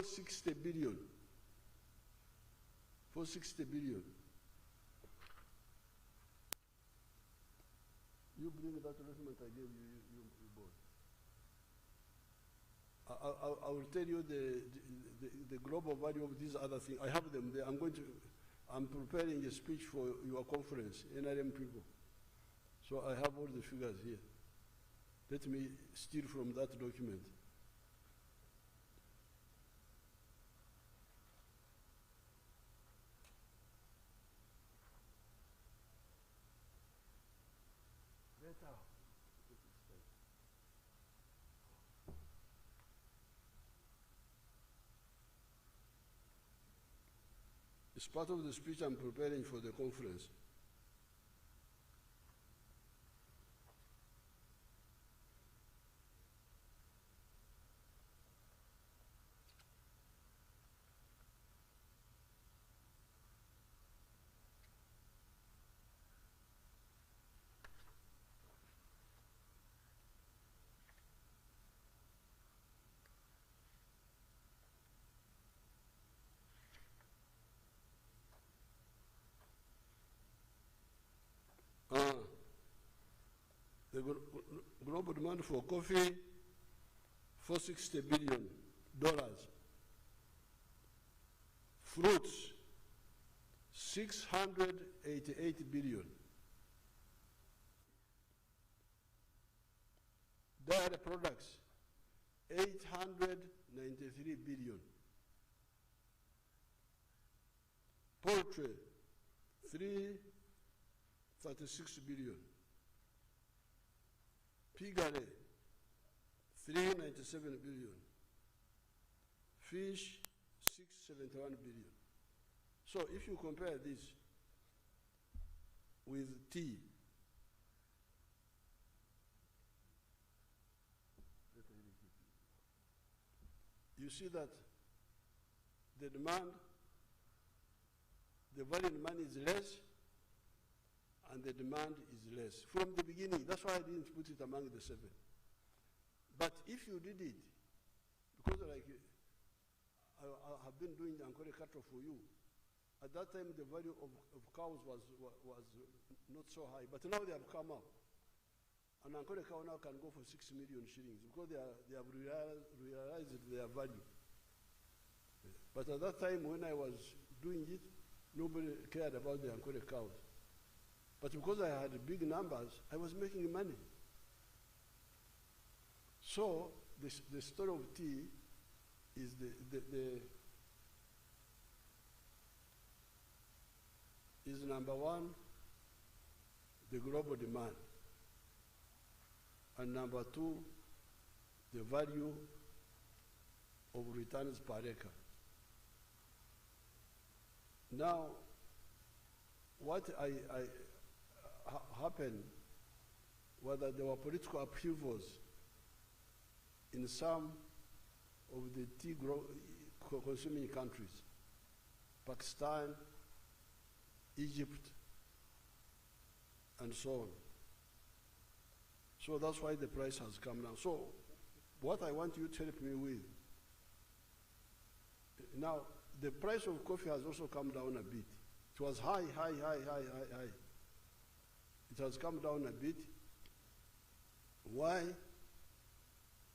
460 billion. 460 billion. You bring that document I gave you, you both. I will tell you the global value of these other things. I have them there. I'm preparing a speech for your conference, NRM people. So I have all the figures here. Let me steal from that document. Better. It's part of the speech I'm preparing for the conference. The global demand for coffee, $460 billion. Fruits, $688 billion. Dairy products, $893 billion. Poultry, $336 billion. Piggery, $397 billion. Fish, $671 billion. So if you compare this with tea, you see that the demand, the value in money is less, and the demand is less. From the beginning, that's why I didn't put it among the 7. But if you did it, because like I have been doing the Ankole cattle for you, at that time the value of cows was not so high, but now they have come up. And Ankole cow now can go for 6 million shillings because they have realized their value. But at that time when I was doing it, nobody cared about the Ankole cows. But because I had big numbers, I was making money. So the story of tea is is number 1, the global demand, and number 2, the value of returns per acre. Now, what happened was that there were political upheavals in some of the tea consuming countries, Pakistan, Egypt, and so on. So that's why the price has come down. So what I want you to help me with, now the price of coffee has also come down a bit. It was high. It has come down a bit. Why?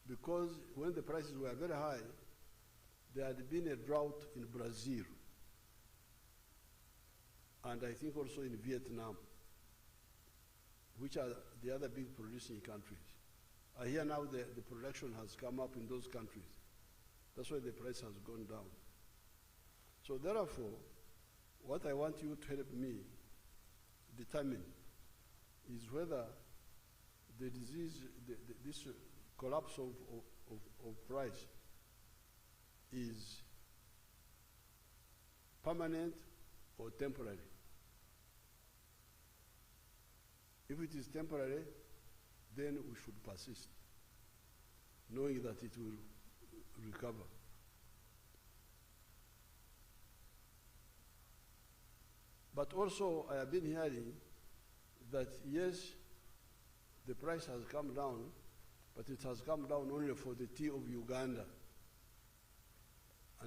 Because when the prices were very high, there had been a drought in Brazil, and I think also in Vietnam, which are the other big producing countries. I hear now the production has come up in those countries. That's why the price has gone down. So therefore, what I want you to help me determine is whether the disease, this collapse of price is permanent or temporary. If it is temporary, then we should persist, knowing that it will recover. But also, I have been hearing that yes, the price has come down, but it has come down only for the tea of Uganda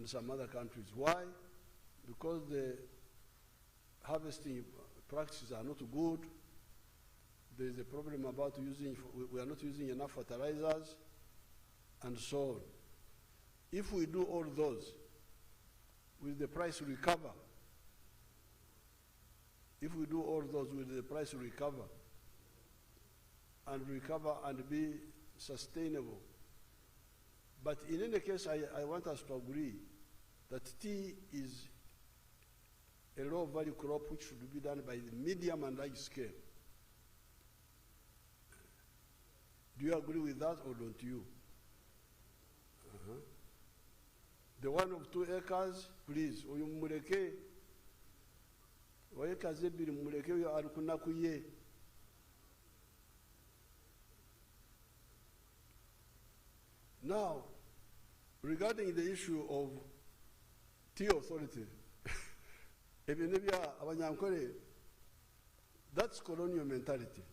and some other countries. Why? Because the harvesting practices are not good. There is a problem about we are not using enough fertilizers, and so on. If we do all those, will the price recover? If we do all those, will the price recover and be sustainable? But in any case, I want us to agree that tea is a low value crop which should be done by the medium and large scale. Do you agree with that or don't you? The 1 of 2 acres, please, oyo mumuleke, wa acres 2 mumuleke oyo alikunakuye. Now, regarding the issue of tea authority, that's colonial mentality.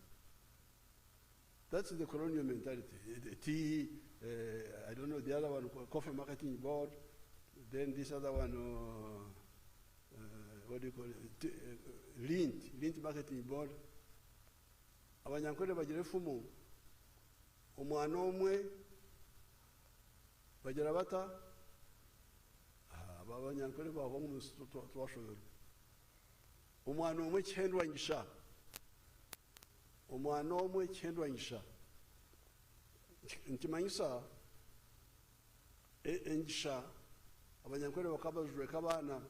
That's the colonial mentality. The tea, I don't know, the other one, coffee marketing board, then this other one, what do you call it? Lint marketing board. Abanyankole bagira efumu omwana omwe bagira bata abanyankole babo mu twashobora omwana omwe kihendwanyisha omwana omwe kihendwanyisha nkimanyisa engisha abanyankole bakabajwe kabana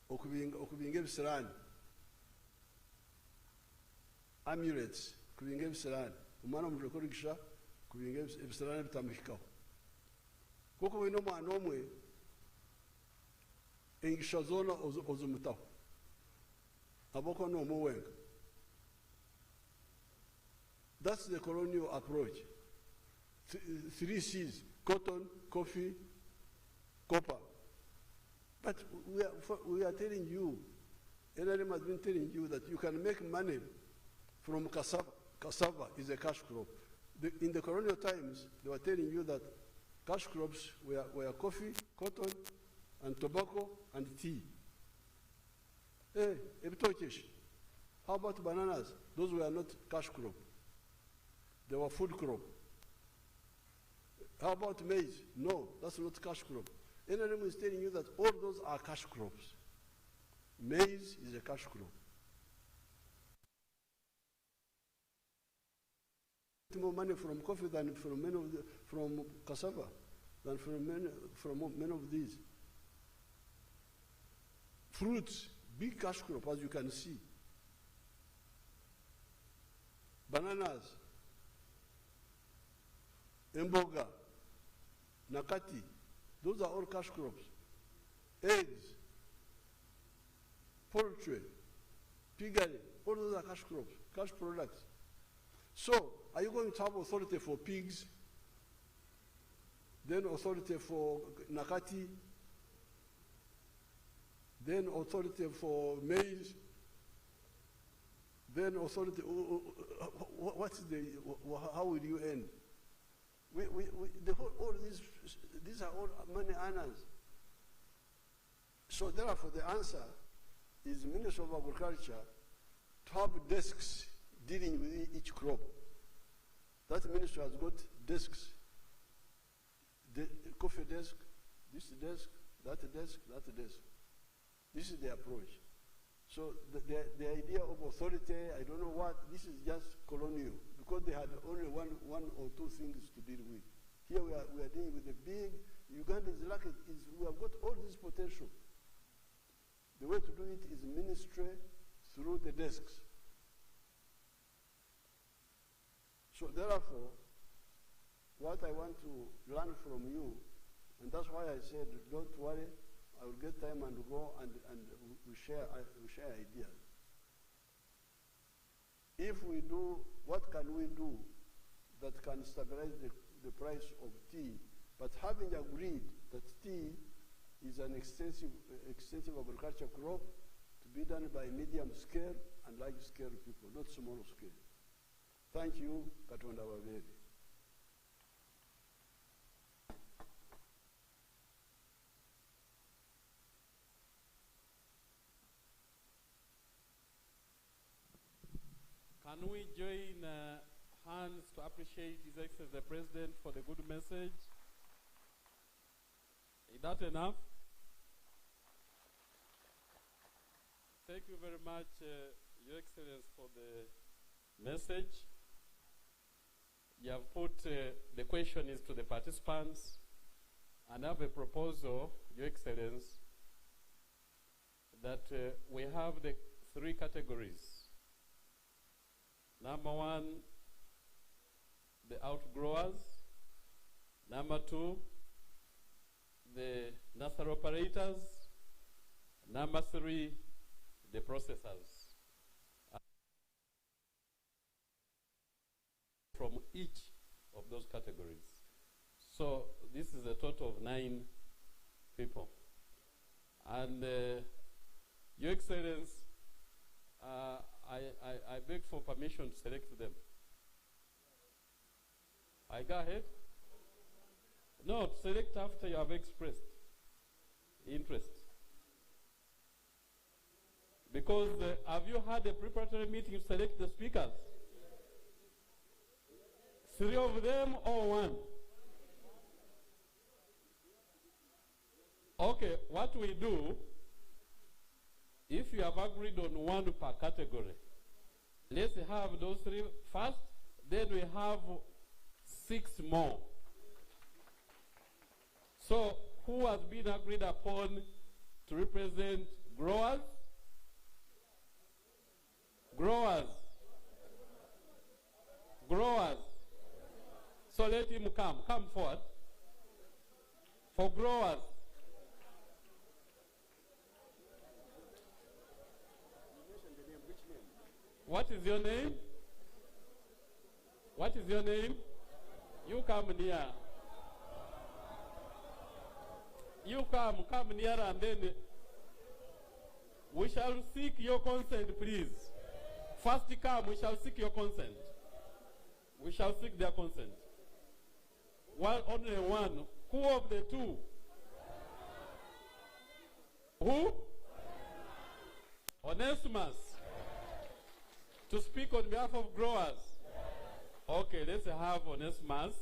okubinga ebisirani amulets kubinga ebisirani omwana omujwe korigisha kubinga ebisirani bitamikikaho kuko wino omwana omwe engisha zona ozumutaho aboko n'omwe wenga. That's the colonial approach. 3 C's: cotton, coffee, copper. But we are telling you, NRM has been telling you that you can make money from cassava. Cassava is a cash crop. In the colonial times, they were telling you that cash crops were coffee, cotton, and tobacco, and tea. Hey, how about bananas? Those were not cash crop. They were food crop. How about maize? No, that's not cash crop. NRM is telling you that all those are cash crops. Maize is a cash crop. More money from coffee than from cassava, than from many of these. Fruits, big cash crop, as you can see. Bananas, emboga, nakati, those are all cash crops. Eggs, poultry, piggery, all those are cash crops, cash products. So, are you going to have authority for pigs, then authority for nakati, then authority for maize, then authority, how will you end? All these are all money earners. So therefore the answer is Ministry of Agriculture to have desks dealing with each crop. That ministry has got desks, the coffee desk, this desk, that desk, that desk. This is the approach. So the idea of authority, I don't know what, this is just colonial, because they had only one or two things to deal with. Here we are dealing with the big, Uganda is lucky, we have got all this potential. The way to do it is ministry through the desks. So therefore, what I want to learn from you, and that's why I said, don't worry, I will get time and go and we share ideas. If we do, what can we do that can stabilize the price of tea, but having agreed that tea is an extensive agriculture crop to be done by medium scale and large scale people, not small scale. Thank you, Katonda Wabere. Can we join hands to appreciate His Excellency the President for the good message? Is that enough? Thank you very much, Your Excellency, for the message. You have put the question is to the participants, and I have a proposal, Your Excellency, that we have the 3 categories. Number 1, the outgrowers. Number 2, the nursery operators. Number 3, the processors. From each of those categories. So this is a total of 9 people. And Your Excellency, I beg for permission to select them. I go ahead? No, select after you have expressed interest. Because have you had a preparatory meeting to select the speakers? 3 of them or 1? Okay, what we do, if you have agreed on 1 per category, let's have those 3 first, then we have 6 more. So, who has been agreed upon to represent growers? Growers. Growers. So let him come forward. For growers. What is your name? What is your name? You come near. You come near, and then we shall seek your consent, please. First come, we shall seek your consent. We shall seek their consent. Only 1. Who of the 2? Who? Onesimus. To speak on behalf of growers. Okay, let's have Onesimus.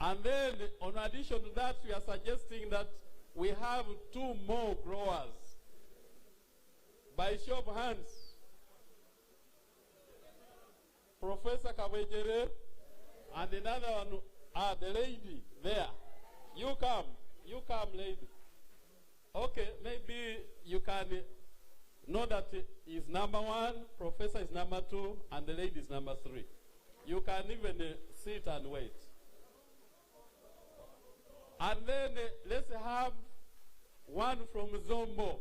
And then, in addition to that, we are suggesting that we have 2 more growers. By show of hands. Professor Kabwejere, and another one, the lady there. You come, lady. Okay, maybe you can know that is number 1, professor is number 2, and the lady is number 3. You can even sit and wait. And then let's have 1 from Zombo.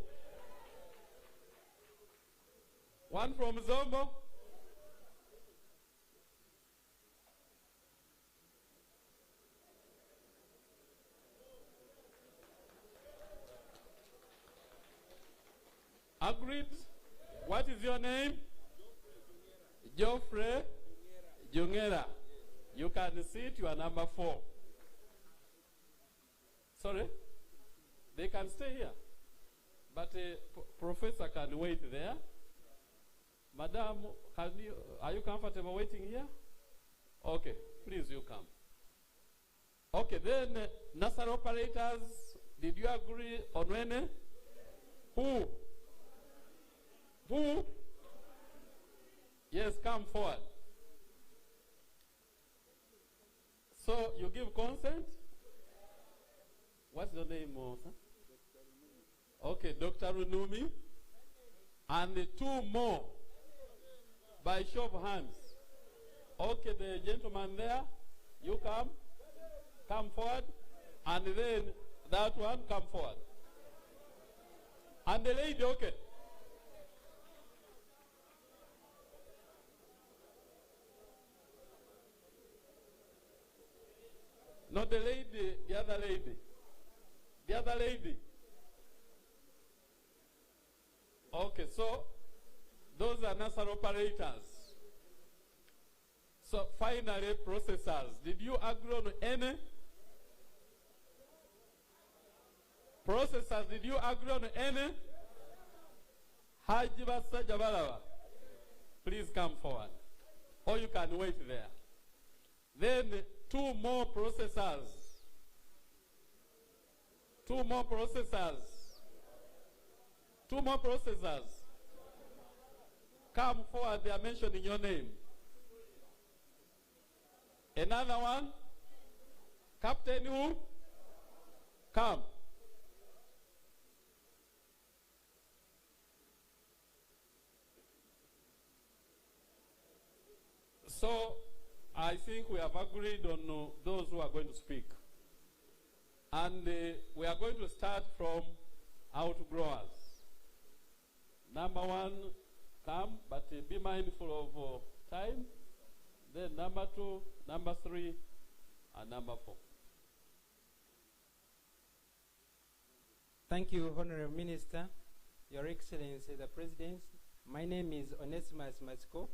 1 from Zombo. Agreed? What is your name? Geoffrey Jungera. You can sit, you are number 4. Sorry? They can stay here. But professor can wait there. Madam, are you comfortable waiting here? Okay, please you come. Okay, then nursery operators, did you agree on when? Who? Who? Yes, come forward. So you give consent? What's your name, sir? Okay, Dr. Runumi. And the 2 more. By show of hands. Okay, the gentleman there, you come. Come forward. And then that one, come forward. And the lady, okay. Not the lady, the other lady. The other lady. Okay, so those are nursery operators. So finally, processors. Did you agree on any? Processors, did you agree on any? Haji Basa Jabalawa. please come forward. Or you can wait there. Then 2 more processors. 2 more processors. 2 more processors. Come forward, they are mentioning your name. Another one? Captain who? Come. So, I think we have agreed on those who are going to speak. And we are going to start from outgrowers. Number 1, come, but be mindful of time. Then number 2, number 3, and number 4. Thank you, Honorable Minister, Your Excellency, the President. My name is Onesimus Masco.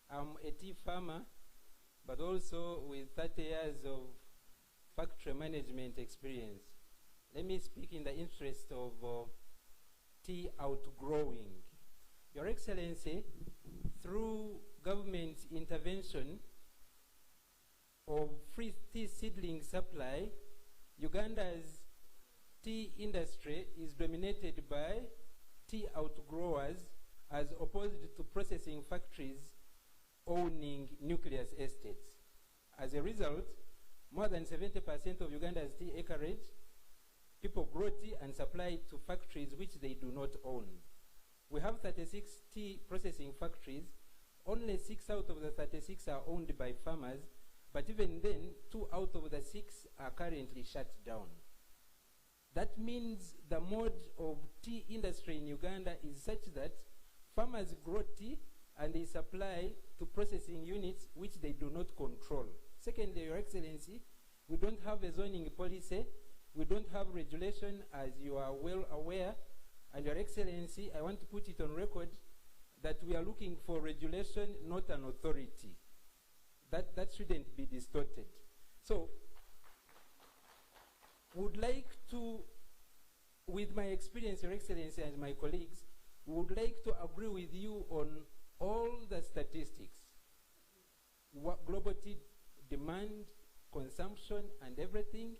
I'm a tea farmer, but also with 30 years of factory management experience. Let me speak in the interest of tea outgrowing. Your Excellency, through government intervention of free tea seedling supply, Uganda's tea industry is dominated by tea outgrowers as opposed to processing factories owning nucleus estates. As a result, more than 70% of Uganda's tea acreage, people grow tea and supply it to factories which they do not own. We have 36 tea processing factories. Only 6 out of the 36 are owned by farmers, but even then, 2 out of the 6 are currently shut down. That means the mode of tea industry in Uganda is such that farmers grow tea and they supply to processing units which they do not control. Secondly, Your Excellency, we don't have a zoning policy, we don't have regulation, as you are well aware, and Your Excellency, I want to put it on record that we are looking for regulation, not an authority. That shouldn't be distorted. So, would like to, with my experience, Your Excellency, and my colleagues, would like to agree with you on all the statistics, what global tea demand, consumption, and everything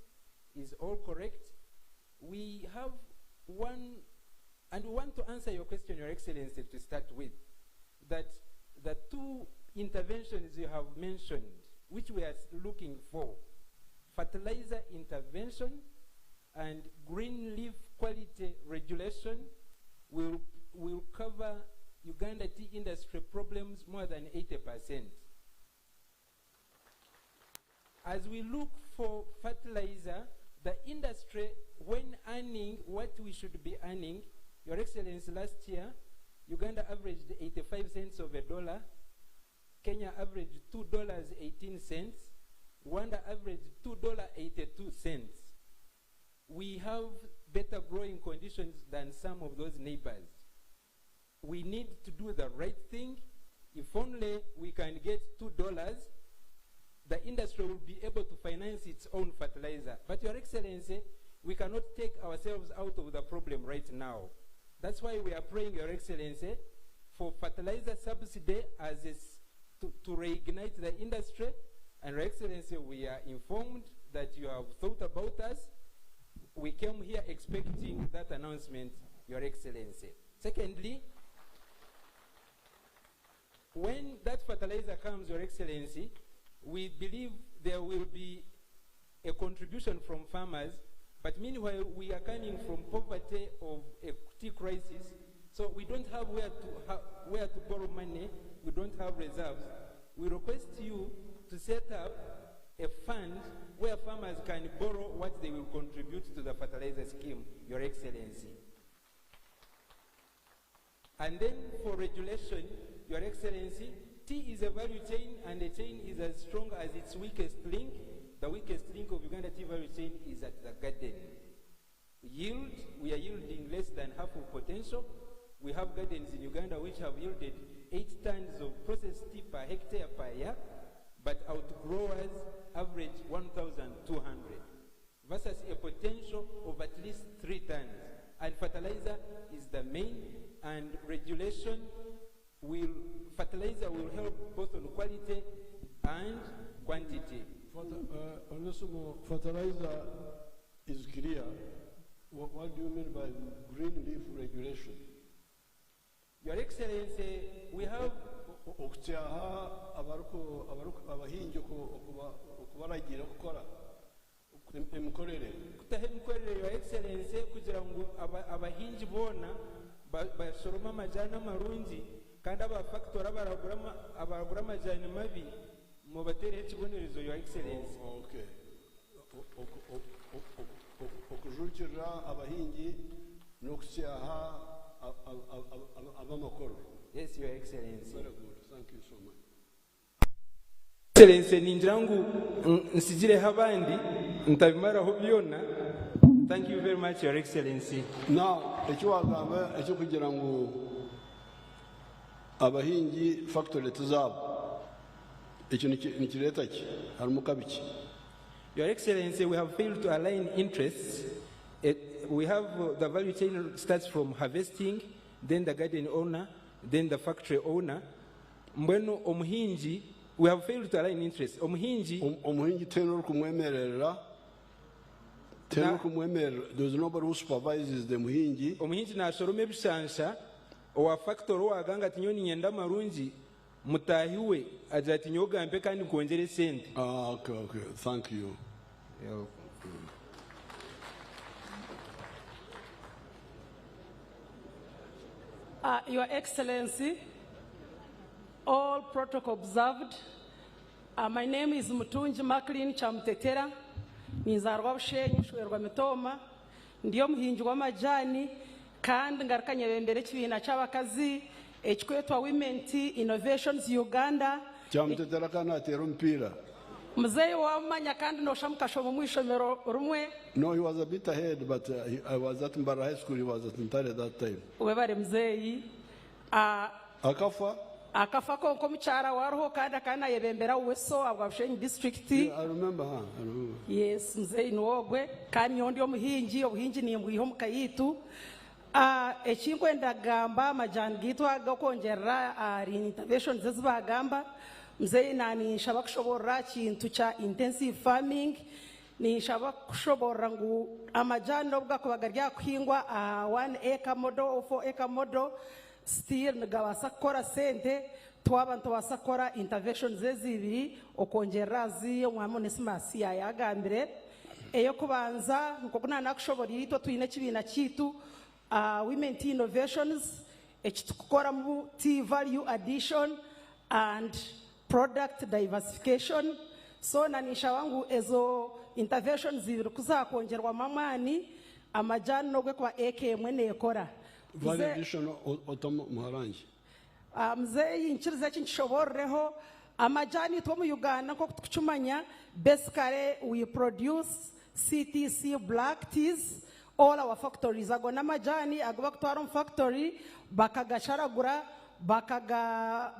is all correct. We have one, and we want to answer your question, Your Excellency, to start with, that the 2 interventions you have mentioned, which we are looking for, fertilizer intervention and green leaf quality regulation, will cover Uganda tea industry problems more than 80%. As we look for fertilizer, the industry, when earning what we should be earning, Your Excellency, last year, Uganda averaged 85 cents of a dollar, Kenya averaged $2.18, Rwanda averaged $2.82. We have better growing conditions than some of those neighbors. We need to do the right thing. If only we can get $2, the industry will be able to finance its own fertilizer. But Your Excellency, we cannot take ourselves out of the problem right now. That's why we are praying, Your Excellency, for fertilizer subsidy as to reignite the industry. And Your Excellency, we are informed that you have thought about us. We came here expecting that announcement, Your Excellency. Secondly, when that fertilizer comes, Your Excellency, we believe there will be a contribution from farmers, but meanwhile we are coming from poverty of a tea crisis, so we don't have where to borrow money, we don't have reserves. We request you to set up a fund where farmers can borrow what they will contribute to the fertilizer scheme, Your Excellency. And then for regulation, Your Excellency, tea is a value chain, and a chain is as strong as its weakest link. The weakest link of Uganda tea value chain is at the garden. Yield, we are yielding less than half of potential. We have gardens in Uganda which have yielded 8 tons of processed tea per hectare per year, but outgrowers average 1,200 versus a potential of at least 3 tons. And fertilizer is the main, and regulation will, fertilizer quantity. Fertilizer is clear. What do you mean by green leaf regulation? Your Excellency, we have Okutyaha abahingi okubaragira okukora emikorere. kutaha emikorere, Your Excellency, kugira ngu abahingi bona basoroma amajani amarungi kandi abafactora abaragura amajani mabi mubatereho ekibonerezo, Your Excellency. Okay. Okujukirira abahingi n'okutyaha abamakoro. Yes, Your Excellency. Very good. Thank you so much. Excellency, ningira ngu nsigireho abandi ntabimaraho byona. Thank you very much, Your Excellency. Now, ekiwagamba ekyokugira ngu abahingi factory tezabo ekyo nikireta ki harimu kabiki. Your Excellency, we have failed to align interests. We have the value chain starts from harvesting, then the garden owner, then the factory owner. Mbwenu omuhingi, we have failed to align interests. Omuhingi tenor kumwemerera. There's nobody who supervises the muhingi. Omuhingi nasoroma ebishansha owa factory waganga ati nyoni nyenda marungi mutahiwe agira ati nyogampe kandi nkongere sente. Okay. Thank you. Your Excellency, all protocol observed. My name is Mutunji Maclean Chamtetera. Nizarwa Bushenyi shwerwa mitoma. Ndiyo muhingi w'amajani kandi ngaruka nyebembere kibina cy'abakazi ekikwetwa Women Tea Innovations Uganda. Chamtetera kana atera mpira. Mzee wamanya kandi noshamukashoma mu ishomero rumwe. No, he was a bit ahead, but I was at Mbara High School. He was at Ntare that time. Webare mzee akafa konko mucyara waroho kandi akana yebembera weso abwa Bushenyi district. Yeah, I remember her. Yes, mzee nwogwe kandi yondi omuhingi obuhingi nimbwiho mukayitu. Ekinkwenda gamba amajani gitu agakongerera interventions zibagamba. Mzee nani shaba kushobora kintu cha intensive farming ni shaba kushobora ngu amajani obwa kubagarya kuhingwa 1 acre model or 4 acre model still ngabasa kora sente twabantu basakora interventions zezibiri okongerera ziyo mwamonesimasi yagambire eyo kubanza nkokuna nakushobora ito twine kibina kitu Women Tea Innovations ekitukora mu tea value addition and product diversification. So nanisha wangu ezo interventions zibiri kuzakongerwa mamani amajani nogwe kwa eke mwene ekora. Value addition otomo muharangi. Mzee inchirize chinshoboreho amajani two mu Uganda ko kuchumanya basically we produce CTC black teas. All our factories agona majani agoba kutwara factory bakagacharagura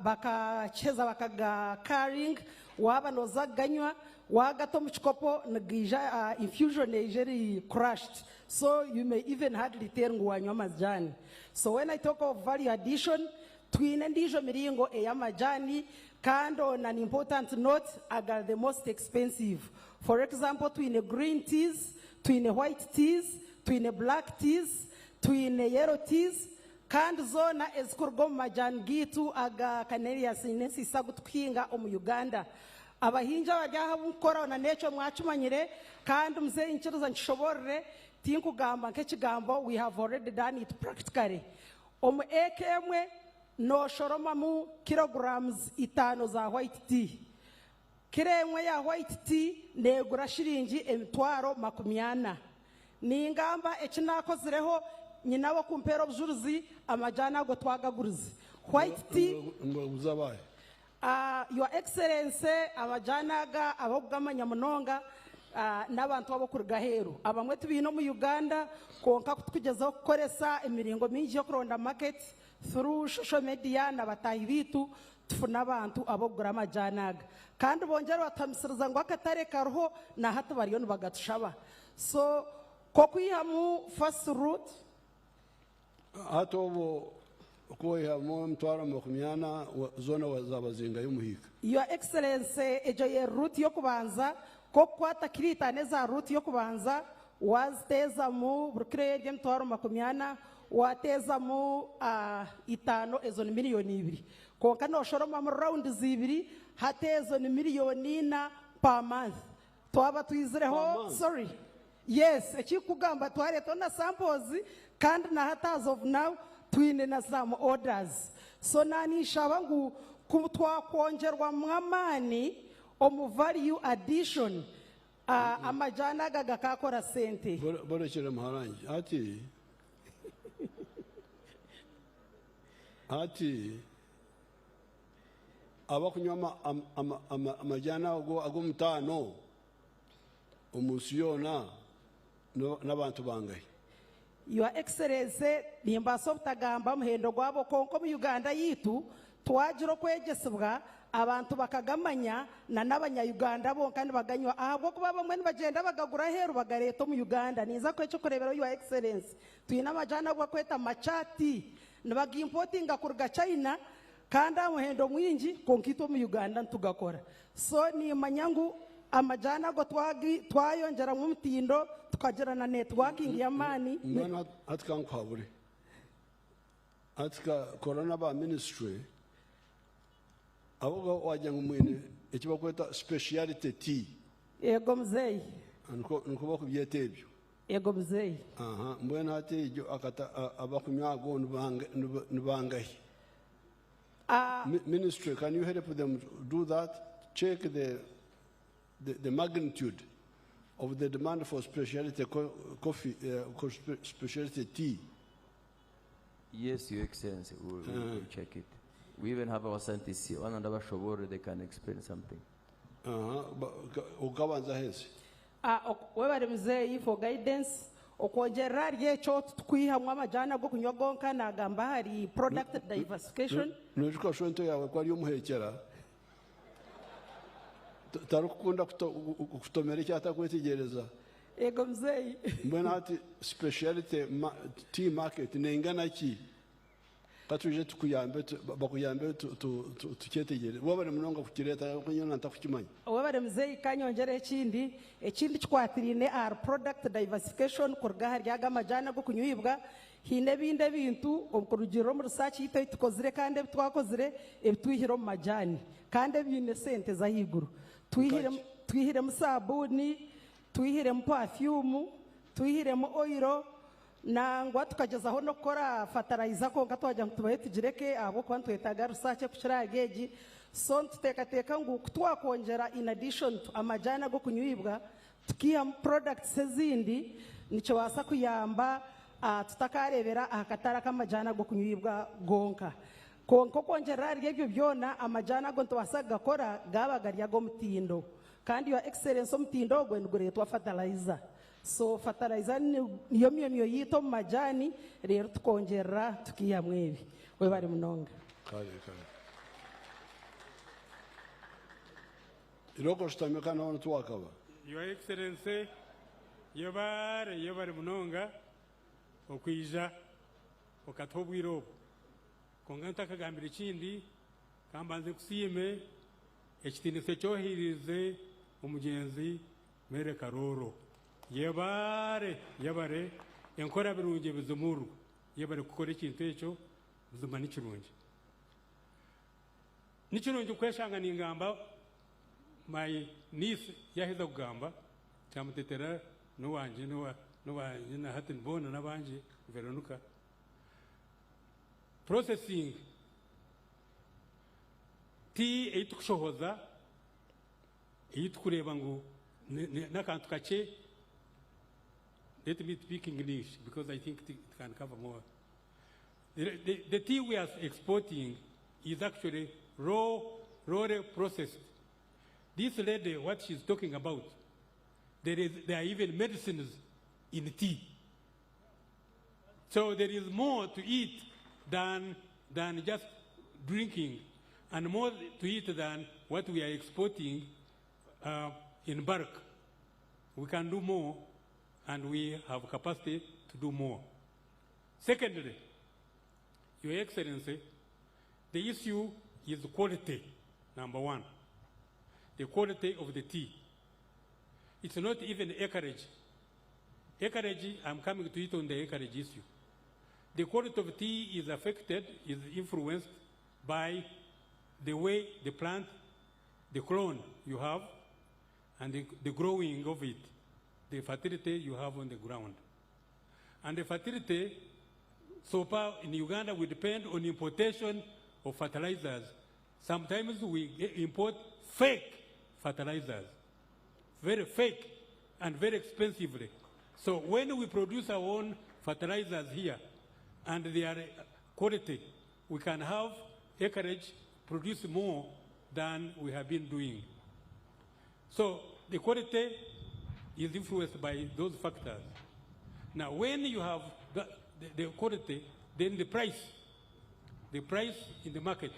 bakacheza bakaga carrying waba nozaganywa wagato mu chikopo ngija infusion ejeri crushed, so you may even hardly tell ngwanywa majani. So when I talk of value addition twine ndijo miringo eya majani kando an important note are the most expensive. For example, twine green teas, twine white teas, twine black teas, twine yellow teas, kandi zona ezikurwa mu majani gitu aga kaneriya sinensi sagutwinga mu Uganda. Abahinja bajyaha bukora na neco mwacumanyire kandi mzee inchiruza nshoborere tinkugamba nk'ekigambo we have already done it practically. Omu ekemwe no shoroma mu kilograms 5 za white tea. Kiremwe ya white tea negura shiringi emitwaro 40. Ningamba ekinakozireho nyina wo kumpera obujuruzi amajana go twagagurize white tea. Your Excellency amajana ga abogamanya munonga n'abantu abo kurugaheru abamwe tubino mu Uganda konka kutugezaho kukoresa emiringo mingi yo kuronda market through social media n'abatahi bitu tufuna abantu abo gura amajana ga kandi bongera batamisiriza ngo akatare karoho na hatu bariyo bagadushaba. So kokwihamu first route atobo kwehamu mtwaro makumyana zona zabazinga y'umuhika. Your Excellency, ejo ye route yo kubanza ko kwata kiritane za route yo kubanza waziteza mu burukire y'emtwaro makumyana wateza mu itano ezo ni miliyoni 2 konka noshoroma mu round zibiri hatezo ni miliyoni 4 per month twaba twizireho sorry yes ekikugamba twareta na samples kandi na hatazo of now twine na some orders so nani shaba ngu kutwakongerwa mwamani omu value addition amajana gagakakora sente borekere muharangi ati abakunywa amajana ago mutano omunsi yona n'abantu bangahe. Your Excellency nimbaso butagamba muhendo gwabo konko mu Uganda yitu twajiro kwegesebwa abantu bakagamanya na n'abanya-Uganda bo kandi baganywa ahubwo kuba bamwe bagenda bagagura heru bagareto mu Uganda niza kwecho kurebera Your Excellency twina amajana gwa kweta machati nabagimportinga kurga China kandi muhendo mwinji konkito mu Uganda ntugakora so ni manyangu amajana go twayongera mu mutindo tukagera na networking ya mani mwana atkankwabure atka corona ba ministry abo wajya ngumwene ekibakweta speciality tea yego mzee nko bakubyete ebyo yego mzee mbona ate ibyo akata abakunywa go nbangahe. Ministry, can you help them do that? Check the magnitude of the demand for specialty coffee, specialty tea. Yes, Your Excellency, we'll check it. We even have our scientists here. One and our shobore, they can explain something. Webare mzee for guidance. Okongera ryecho tukwihamwa amajana go kunyogonka nagamba hari product diversification. Nujuka shonto yawe kwa y'umuhekera. Tarukunda kutomera cyata kwetegereza. Ego mzee. Mbona ati specialty tea market nengana ki? Katuje tukuyambe bakuyambe tuketegere. Wabare munonga kukireta kunyona ntakukimanya. Wabare mzee kanyongera ekindi kikwatirine are product diversification kurga hari amajana go kunywibwa hine binde bintu okurugiro mu research yito tukozire kandi twakozire ebitwihiro mu majani kandi bine sente za higuru twihire mu sabuni twihire mu perfume twihire mu oil nangwa tukagezaho no kora fertilizer ko gatwaje tubaye tugireke abo kwa twetaga research kuchirageji so tutekateka ngo twakongera in addition to amajana go kunywibwa tukiya products ezindi nico wasa kuyamba tutakarebera akatara kamajana go kunywibwa gonka konko kongera ryebyo byona amajana go ntwasaga kora gabagarya go mutindo kandi Your Excellency mutindo gwe nguretwa fertilizer so fertilizer niyo myemyo yito majani rero tukongera tukiya mwebi we bari munonga kale iroko shitameka naona twakaba. Your Excellency yobare munonga okwija okatobwiro konganta kagambira ikindi kambanze kusime ekitinise cyohirize umugenzi mere karoro yebare enkora birunge bizumuru yebare gukora ikintu ekyo buzuma n'ikirungi kweshanga n'ingamba my niece yaheza kugamba cyamutetera n'uwanje na hatin bona n'abanje Veronica processing tea eitukushohoza eitukureba ngo nakantu kake. Let me speak English because I think it can cover more. The tea we are exporting is actually raw processed. This lady, what she's talking about, there are even medicines in tea. So there is more to eat than just drinking, and more to eat than what we are exporting in bulk. We can do more, and we have capacity to do more. Secondly, Your Excellency, the issue is quality, number one. The quality of the tea. It's not even acreage. Acreage, I'm coming to it on the acreage issue. The quality of tea is affected, is influenced by the way the plant, the clone you have, and the growing of it, the fertility you have on the ground. And the fertility, so far in Uganda, we depend on importation of fertilizers. Sometimes we import fake fertilizers, very fake and very expensively. So when we produce our own fertilizers here, and they are quality, we can have acreage produce more than we have been doing. So the quality is influenced by those factors. Now, when you have the quality, then the price in the market.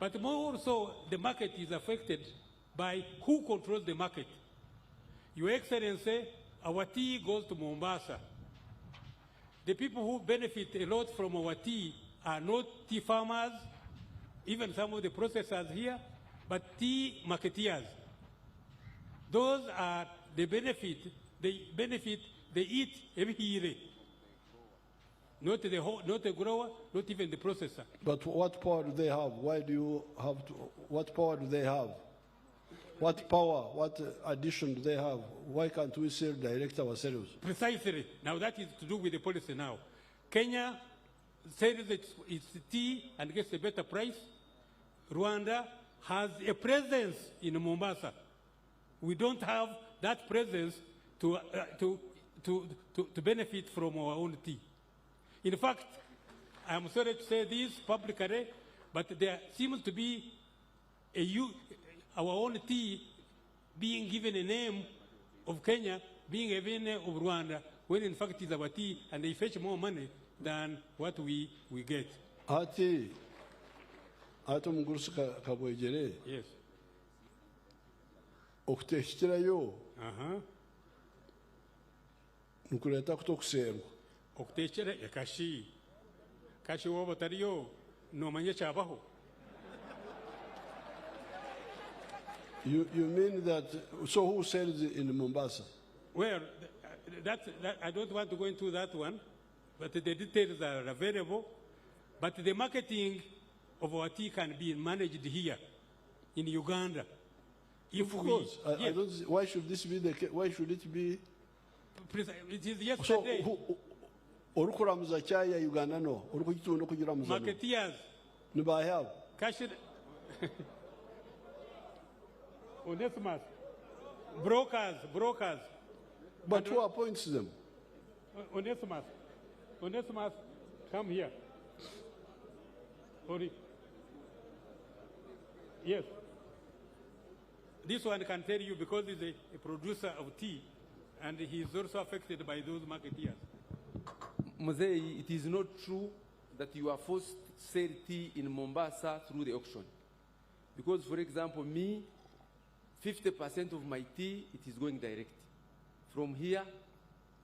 But more so, the market is affected by who controls the market. Your Excellency, our tea goes to Mombasa. The people who benefit a lot from our tea are not tea farmers, even some of the processors here, but tea marketeers. Those are the benefit, they eat every year. Not the grower, not even the processor. But what power do they have? Why do you have to, what power do they have? What power, what addition do they have? Why can't we self-direct ourselves? Precisely. Now that is to do with the policy now. Kenya sells its tea and gets a better price. Rwanda has a presence in Mombasa. We don't have that presence to benefit from our own tea. In fact, I'm sorry to say this publicly, but there seems to be our own tea being given a name of Kenya, being given a name of Rwanda, when in fact it's our tea, and they fetch more money than what we get. Ati mungurus kabwejere. Yes. Okuteshitirayo. Nukuleta kutokuserwa. Okuteshitira kashi woba tariyo no manye chabaho. You mean that, so who sells in Mombasa? Well, I don't want to go into that one, but the details are available. But the marketing of our tea can be managed here in Uganda. Of course. I don't see, why should this be the case? Why should it be? It is yesterday. So, orukuramuza chaya Uganda no? Orukujituno kujiramuza no? Marketeers. Nubayab. Cash Onesimus. Brokers. But who appoints them? Onesimus, come here. Ori. Yes. This one can tell you because he's a producer of tea, and he is also affected by those marketeers. Museveni, it is not true that you are forced to sell tea in Mombasa through the auction. Because, for example, me, 50% of my tea, it is going direct. From here,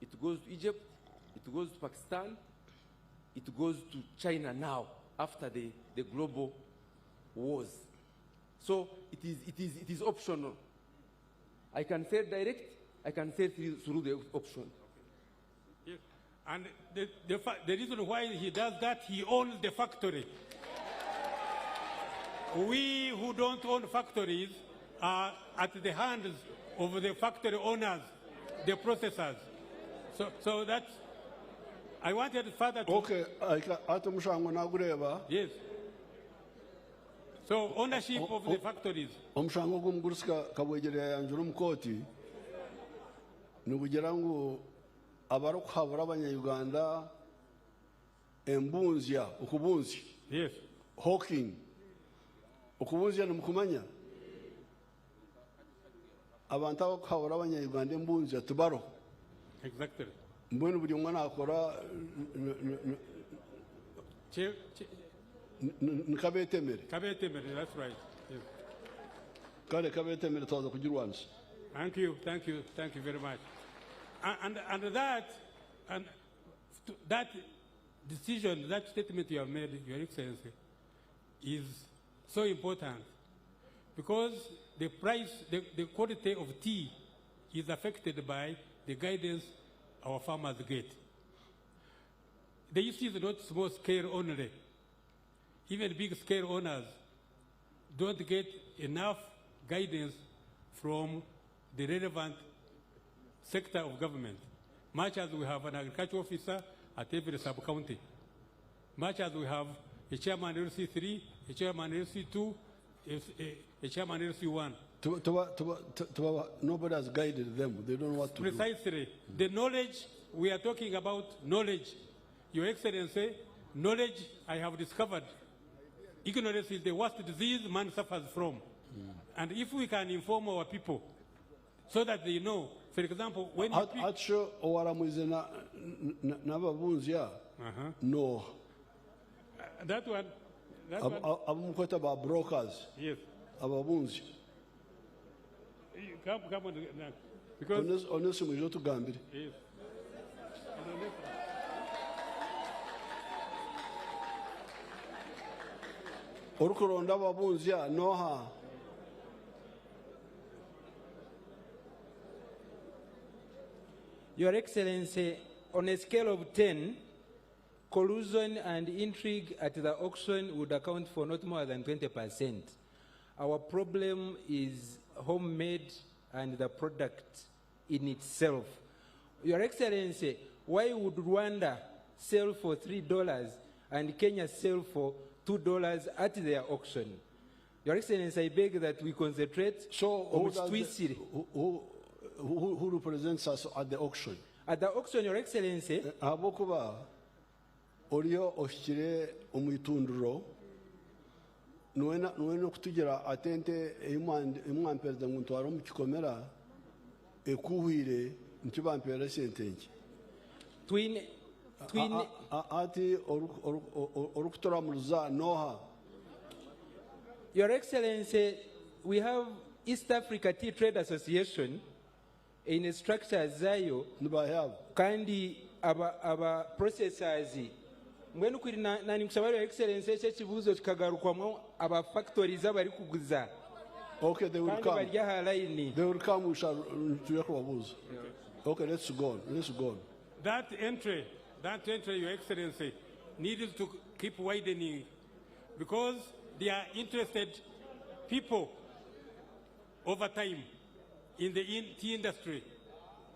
it goes to Egypt, it goes to Pakistan, it goes to China now, after the global wars. So it is optional. I can sell direct, I can sell through the auction. Yes. And the reason why he does that, he owns the factory. We who don't own factories are at the hands of the factory owners, the processors. So that's, I wanted further to... Okay, Yes. So ownership of the factories. Omushango gumguruska kabwejere yanjuru mukoti nubugira ngo abaro kuhabura abanyayuganda embunzya ukubunzi. Yes. Hawking ukubunzya numukumanya abantu abo kuhabura abanyayuganda embunzya tubaro. Exactly. Mbona buri mwana akora Kabetemere, that's right. Yes. Kabetemere toza kugira once. Thank you very much. And that decision, that statement you have made, Your Excellency, is so important because the price, the quality of tea is affected by the guidance our farmers get. The issue is not small scale only. Even big scale owners don't get enough guidance from the relevant sector of government. Much as we have an agriculture officer at every sub-county, much as we have a chairman LC3, a chairman LC2, a chairman LC1. Nobody has guided them. They don't know what to do. Precisely. The knowledge, we are talking about knowledge. Your Excellency, knowledge I have discovered. Ignorance is the worst disease man suffers from. And if we can inform our people so that they know, for example, when you pick... Acho owaramuize n'ababunzi no. That one... Abamukweta ba brokers. Yes. Ababunzi. Come on. Because... Onesimo ijjo tugambire. Yes. Orukuronda ababunzi noha. Your Excellency, on a scale of 10, collusion and intrigue at the auction would account for not more than 20%. Our problem is homemade and the product in itself. Your Excellency, why would Rwanda sell for $3 and Kenya sell for $2 at their auction? Your Excellency, I beg that we concentrate on Swisiri. Who represents us at the auction? At the auction, Your Excellency, Abokuba Orio Oshire Umutundro Nuena Kutugira Atente Iman Perdamuntu Arum Chikomera Ekuhire Nchibampere Sentench. Twin Ati Oruktora Murza Noha. Your Excellency, we have East Africa Tea Trade Association in a structure zayo kandi aba processors mwenu kuri nani kusaba Your Excellency cyo kibuzo kikagarukwamo aba factories abari kuguza. Okay, they will come. They will come. We shall to Yakobabuzo. Okay, let's go on. Let's go on. That entry, Your Excellency, needed to keep widening because they are interested people over time in the tea industry.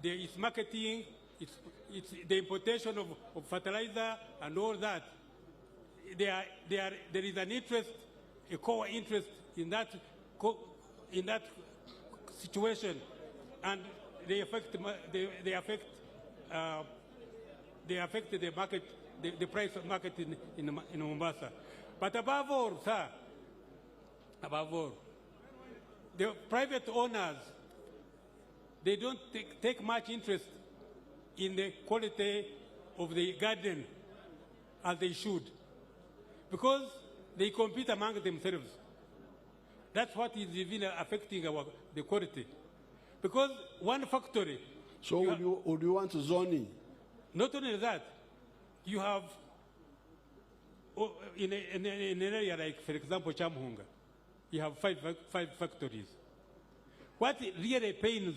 There is marketing, it's the importation of fertilizer and all that. There is an interest, a core interest in that situation, and they affect the market, the price of market in Mombasa. But above all, sir, the private owners, they don't take much interest in the quality of the garden as they should, because they compete among themselves. That's what is even affecting the quality. Because one factory... So would you want zoning? Not only that, you have, in an area like, for example, Chamhunga, you have five factories. What really pains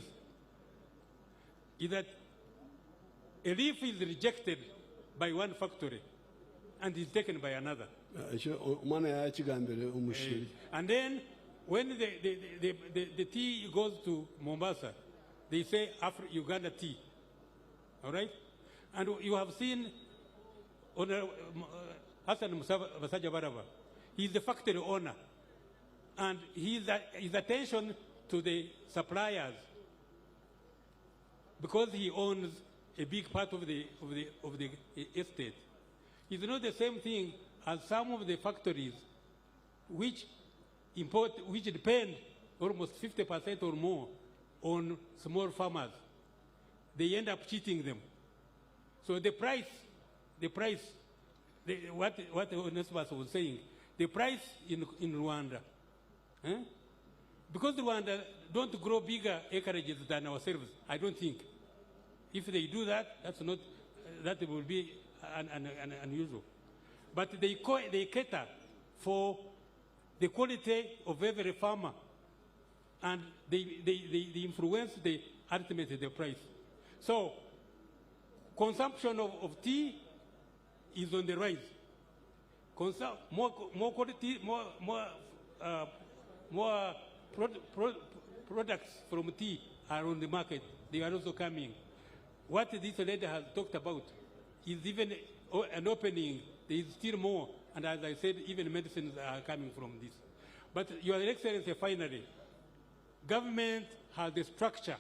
is that a leaf is rejected by one factory and is taken by another. And then when the tea goes to Mombasa, they say Uganda tea. All right? And you have seen Hassan Masaja Baraba. He's the factory owner. And his attention to the suppliers, because he owns a big part of the estate, is not the same thing as some of the factories which depend almost 50% or more on small farmers. They end up cheating them. So what Onesmus was saying, the price in Rwanda, because Rwanda don't grow bigger acreages than ourselves, I don't think. If they do that, that will be unusual. But they cater for the quality of every farmer, and they influence ultimately the price. So consumption of tea is on the rise. More quality, more products from tea are on the market. They are also coming. What this lady has talked about is even an opening. There is still more, and as I said, even medicines are coming from this. But Your Excellency, finally, government has the structure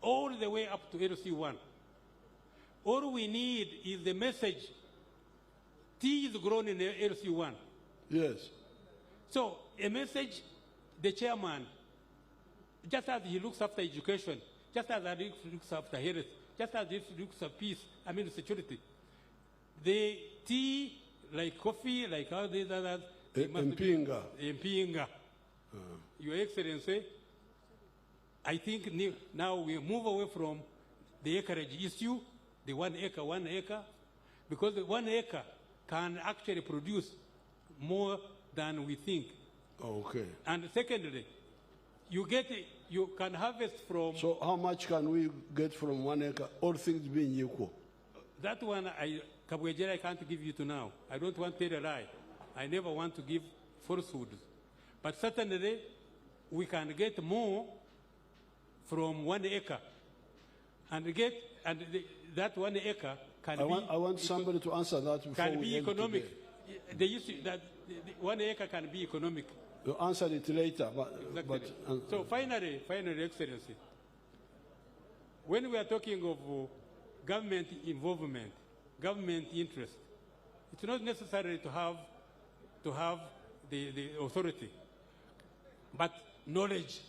all the way up to LC1. All we need is the message. Tea is grown in LC1. Yes. So a message, the chairman, just as he looks after education, just as he looks after health, just as he looks after peace, security, the tea, like coffee, like all these others, Mpinga. Your Excellency, I think now we move away from the acreage issue, the 1 acre, because the 1 acre can actually produce more than we think. Okay. And secondly, you can harvest from... So how much can we get from 1 acre, all things being equal? That one, I can't give you to now. I don't want to tell a lie. I never want to give falsehoods. But certainly, we can get more from 1 acre. That 1 acre can I want somebody to answer that before can we be end economic. today. The issue that the 1 acre can be economic. You answer it later. Exactly. So finally, Excellency, when we are talking of government involvement, government interest, it's not necessary to have the authority, but knowledge.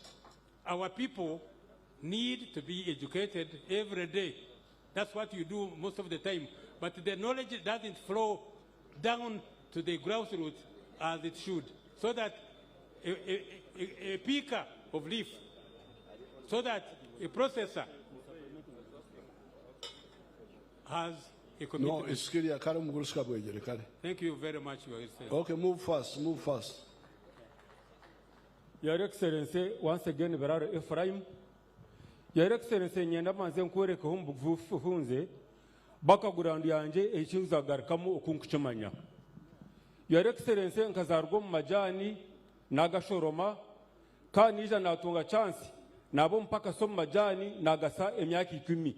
Our people need to be educated every day. That's what you do most of the time. But the knowledge doesn't flow down to the grassroots as it should, so that a picker of leaf, so that a processor has a commitment. No, it's clear. Thank you very much, Your Excellency. Okay, move fast. Your Excellency, once again, Beraro Ephraim. Your Excellency, nyenda manze nkwere ko humbufunze baka gurandi yanje ekiza garkamo okunkuchimanya. Your Excellency, nkazargo majani nagashoroma kanija natunga chance nabo mpaka som majani nagasa emyaka 10.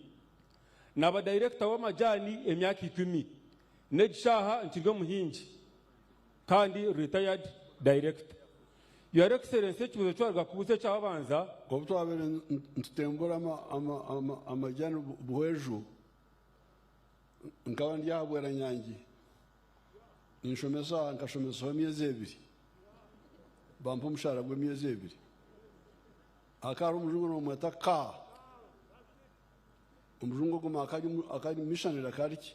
Naba director wa majani emyaka 10. Negishaha ntirwe muhinji kandi retired director. Your Excellency, kibuzo cyorga kubuze cyabanza Gobto abere ntembora amajani buheju nkaba ndiyabwera nyangi ninshomesa nkashomesa emyezi 2 bampa umushara gw'emyezi 2 akari umujungu no mweta ka umujungu guma akari missionary kariki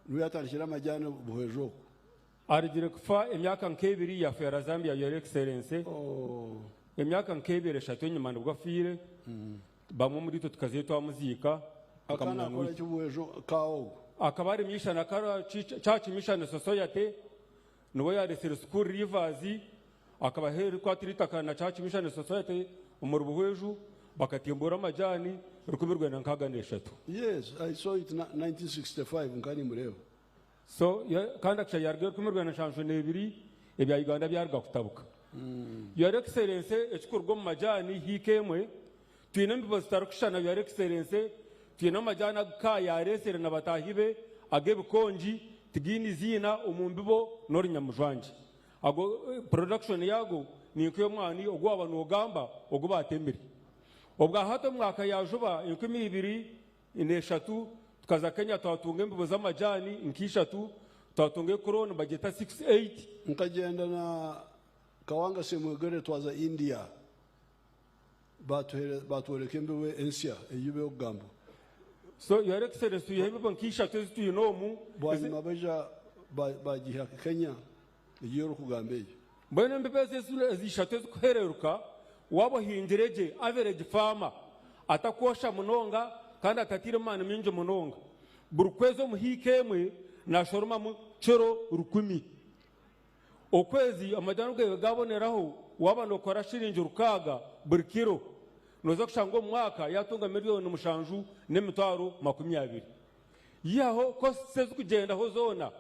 nuyatarikira amajani buheju arigire kufa emyaka nkebiri ya fera Zambia. Your Excellency, emyaka nkebiri 3 nyuma ndubwo afire bamwe muri to tukazetwa muzika akana kora cy'ubuheju kawo akabari mishana kara church mission society nuwo ya resere school rivers akabaheri kwa tritakana church mission society umurubuheju bakatimbura amajani rukumirwe na nkaga neshatu. Yes, I saw it 1965 nkani mureba. So kandi aksha yargera kumirwa na shansho nebiri ebya Uganda byarga kutabuka. Your Excellency, echikurgo majani hikemwe twina mbibo zitarukishana. Your Excellency, twina majana ka yaresere na batahibe agebe konji tigini zina umumbibo nori nyamujwanje ago production yago ni kyo mwani ogwa abantu ogamba oguba atembere obwa hato mwaka yajuba 2023 tukaza Kenya twatunga mbibo z'amajani nkishatu twatunga corona bageta 68 nkagenda na kawanga semwegere twaza India batwereke mbiwe ensia eyube ogambo. So Your Excellency, you have nkishatu zituyinomu bwani mabeja bagiha Kenya yoro kugambeje mbone mbebeze zishatu kuhereruka wabo hindireje average farmer atakosha munonga kandi atatire mana minje munonga burkwezi omuhiika emwe nashoromamu kiro 10. Okwezi amajani gwe gaboneraho waba nokora shilingi 600 buri kiro noza kushanga omwaka yatunga miliyoni 7.20. yaho ko sezi kugendaho zona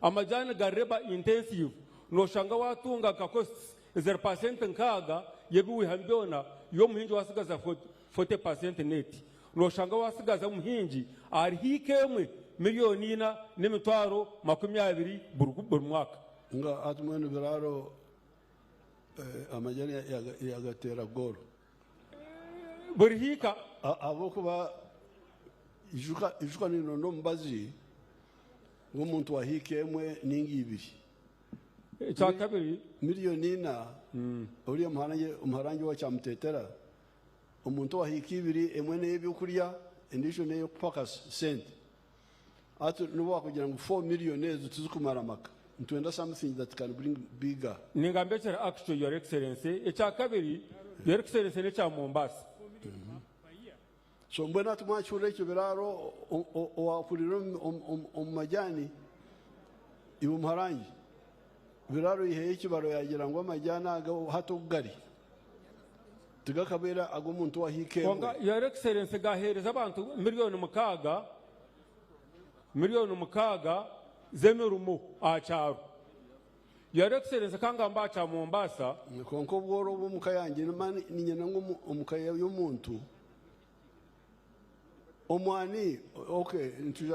amajani ga labor intensive noshanga watunga ka cost 0% nkaga yebiwihambyona yo muhinji wasigaza 40% net noshanga wasigaza muhinji arihike emwe miliyoni 4.20 buri mwaka. Nga atumwene biraro amajani yagatera goro buri hika abo kuba ijuka nino no mbazi ng'omuntu wahike emwe ningi ibiri cyakabiri miliyoni 4 uri umuharange wa cyamutetera umuntu wahike ibiri emwe n'ebyokurya indisho neyo kupaka sente atu nubo kugira ngo 4 million tuzikumara maka ntwenda something that can bring bigger. Ningambechera actually your excellency ekyakabiri your excellency ne kya Mombasa. So mbona tumwachure cyo biraro owakuriro omajani ibu mharangi biraro iheye kibaro yagira ngo amajana aga hato gari tugakabera ago muntu wahike konga your excellency gahereza abantu miliyoni mukaga zemerumo acharo your excellency kanga mbacha Mombasa konko bworo bo mukayange mani ninyana ngo omukaya y'omuntu omwani okay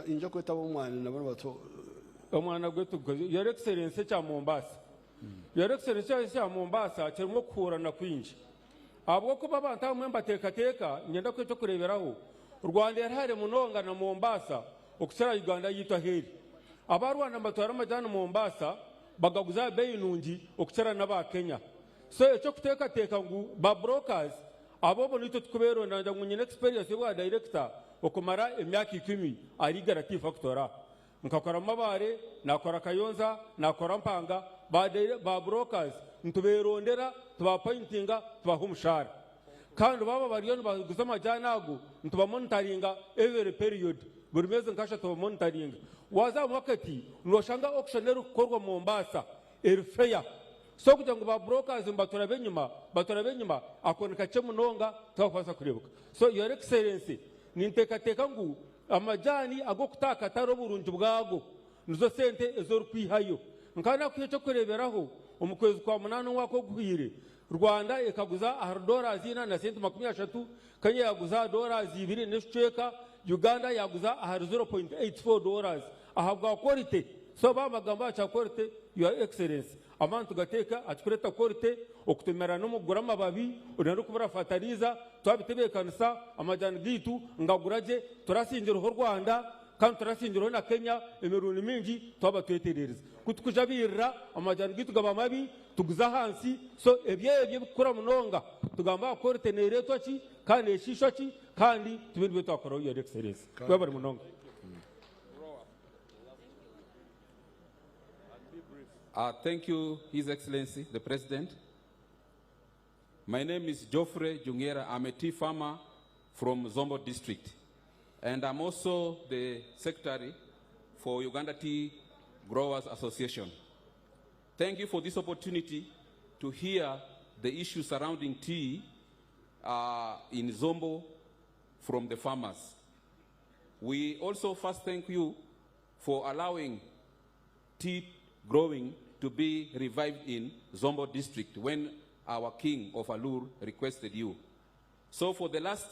inja kweta omwani nabana bato omwana gwetu your excellency cha Mombasa your excellency cha Mombasa kirimo kuhurana kwinji abo ko babanta amwe mbateka nyenda kwito kureberaho Rwanda yarahare munonga na Mombasa okukira Uganda yitwa heri abarwana batwara amajana Mombasa bagaguza bei nungi okukira naba Kenya so echo kuteka ngu ba brokers abo bonito tukubero nanja ngunyine experience wa director okumara emyaka 10 ari garanti factora nkakora mabare nakora Kayonza nakora Mpanga ba brokers ntuberondera tubapointinga tubahumushara kandi baba bariyo baguza amajana ago ntuba monitoringa every period buri mezi nkasha tuba monitoringa waza mwakati noshanga auctioneer kukorwa Mombasa fair so kugira ngo ba brokers mbaturabe nyuma akoneka cyemunonga twafasa kurebuka so your excellency ninteka ngu amajani ago kutaka taro burunji bwago nizo sente ezor kwihayo nkana kwico kureberaho umukwezi kwa 8 wako guhire Rwanda ekaguza $4 na sente 30 Kenya yaguza $2 n'eshweka Uganda yaguza $0.84 ahabwa quality so bamagamba cha quality your excellency amantu gateka atukureta quality okutemera no mugura mababi urero kubura fataliza twabitebekanisa amajani gitu ngaguraje turasinjira ho Rwanda kandi turasinjira na Kenya emiruni mingi twabatweterereza kutukujabirira amajani gitu gabamabi tuguza hansi so ebye bikura munonga tugamba quality nereto ki kandi eshisho ki kandi tubindi beto akora your excellency kwabari munonga. Thank you, His Excellency, the President. My name is Geoffrey Jungera. I'm a tea farmer from Zombo District. And I'm also the Secretary for Uganda Tea Growers Association. Thank you for this opportunity to hear the issues surrounding tea in Zombo from the farmers. We also first thank you for allowing tea growing to be revived in Zombo district when our king of Alur requested you. So for the last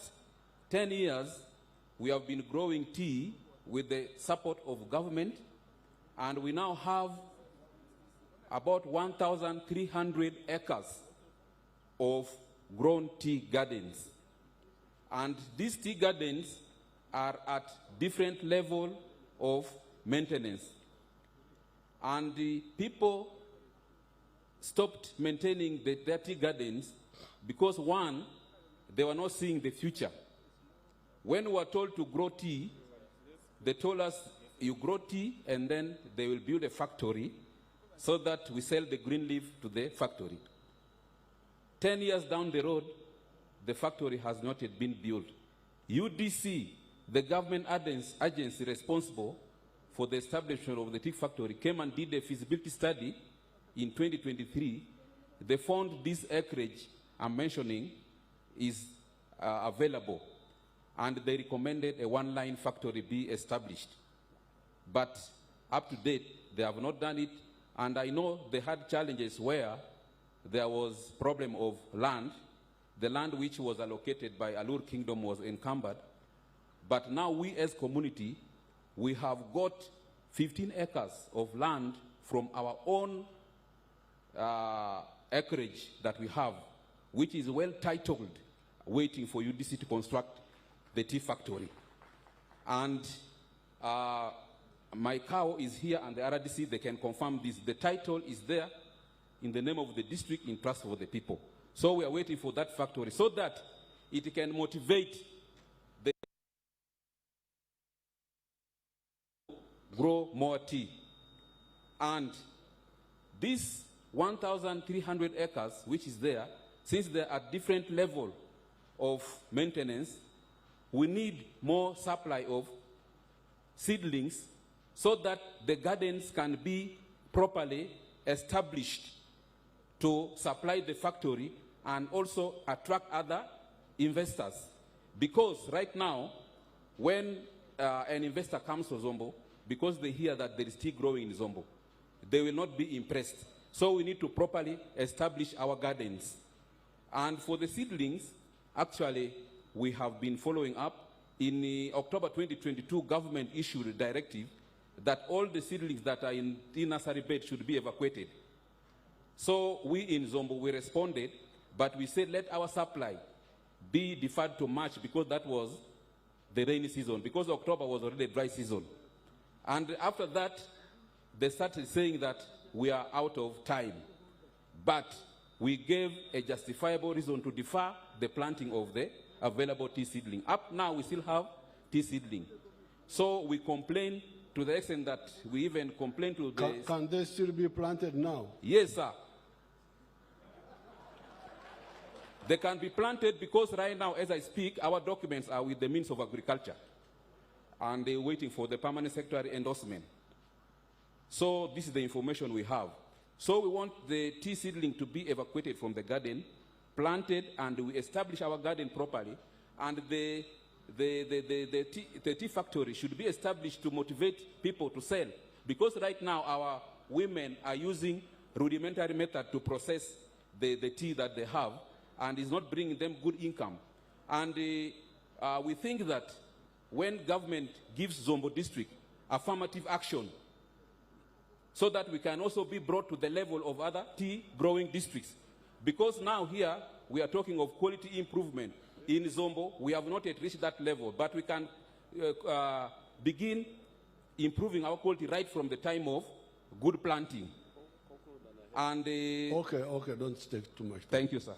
10 years, we have been growing tea with the support of government, and we now have about 1,300 acres of grown tea gardens. And these tea gardens are at different level of maintenance. And the people stopped maintaining their tea gardens because, one, they were not seeing the future. When we were told to grow tea, they told us, you grow tea and then they will build a factory so that we sell the green leaf to the factory. 10 years down the road, the factory has not yet been built. UDC, the government agency responsible for the establishment of the tea factory came and did a feasibility study in 2023, they found this acreage I'm mentioning is available, and they recommended a one-line factory be established. But up to date, they have not done it, and I know they had challenges where there was problem of land. The land which was allocated by Alur Kingdom was encumbered, but now we as community, we have got 15 acres of land from our own acreage that we have, which is well titled, waiting for UDC to construct the tea factory. And my cow is here, and the RDC, they can confirm this. The title is there in the name of the district in trust for the people. So we are waiting for that factory so that it can motivate the grow more tea. And this 1,300 acres, which is there, since there are different levels of maintenance, we need more supply of seedlings so that the gardens can be properly established to supply the factory and also attract other investors. Because right now, when an investor comes to Zombo, because they hear that there is tea growing in Zombo, they will not be impressed. So we need to properly establish our gardens. And for the seedlings, actually, we have been following up. In October 2022, government issued a directive that all the seedlings that are in nursery bed should be evacuated. So we in Zombo, we responded, but we said let our supply be deferred to March because that was the rainy season, because October was already a dry season. And after that, they started saying that we are out of time. But we gave a justifiable reason to defer the planting of the available tea seedling. Up now, we still have tea seedling. So we complain to the extent that we even complain to the... Can they still be planted now? Yes, sir. They can be planted because right now, as I speak, our documents are with the Ministry of Agriculture. And they're waiting for the permanent secretary endorsement. So this is the information we have. So we want the tea seedling to be evacuated from the garden, planted, and we establish our garden properly. And the tea factory should be established to motivate people to sell. Because right now our women are using rudimentary method to process the tea that they have, and is not bringing them good income. And we think that when government gives Zombo district affirmative action, so that we can also be brought to the level of other tea growing districts. Because now here, we are talking of quality improvement. In Zombo, we have not yet reached that level, but we can begin improving our quality right from the time of good planting. And Okay, don't take too much time. Thank you, sir.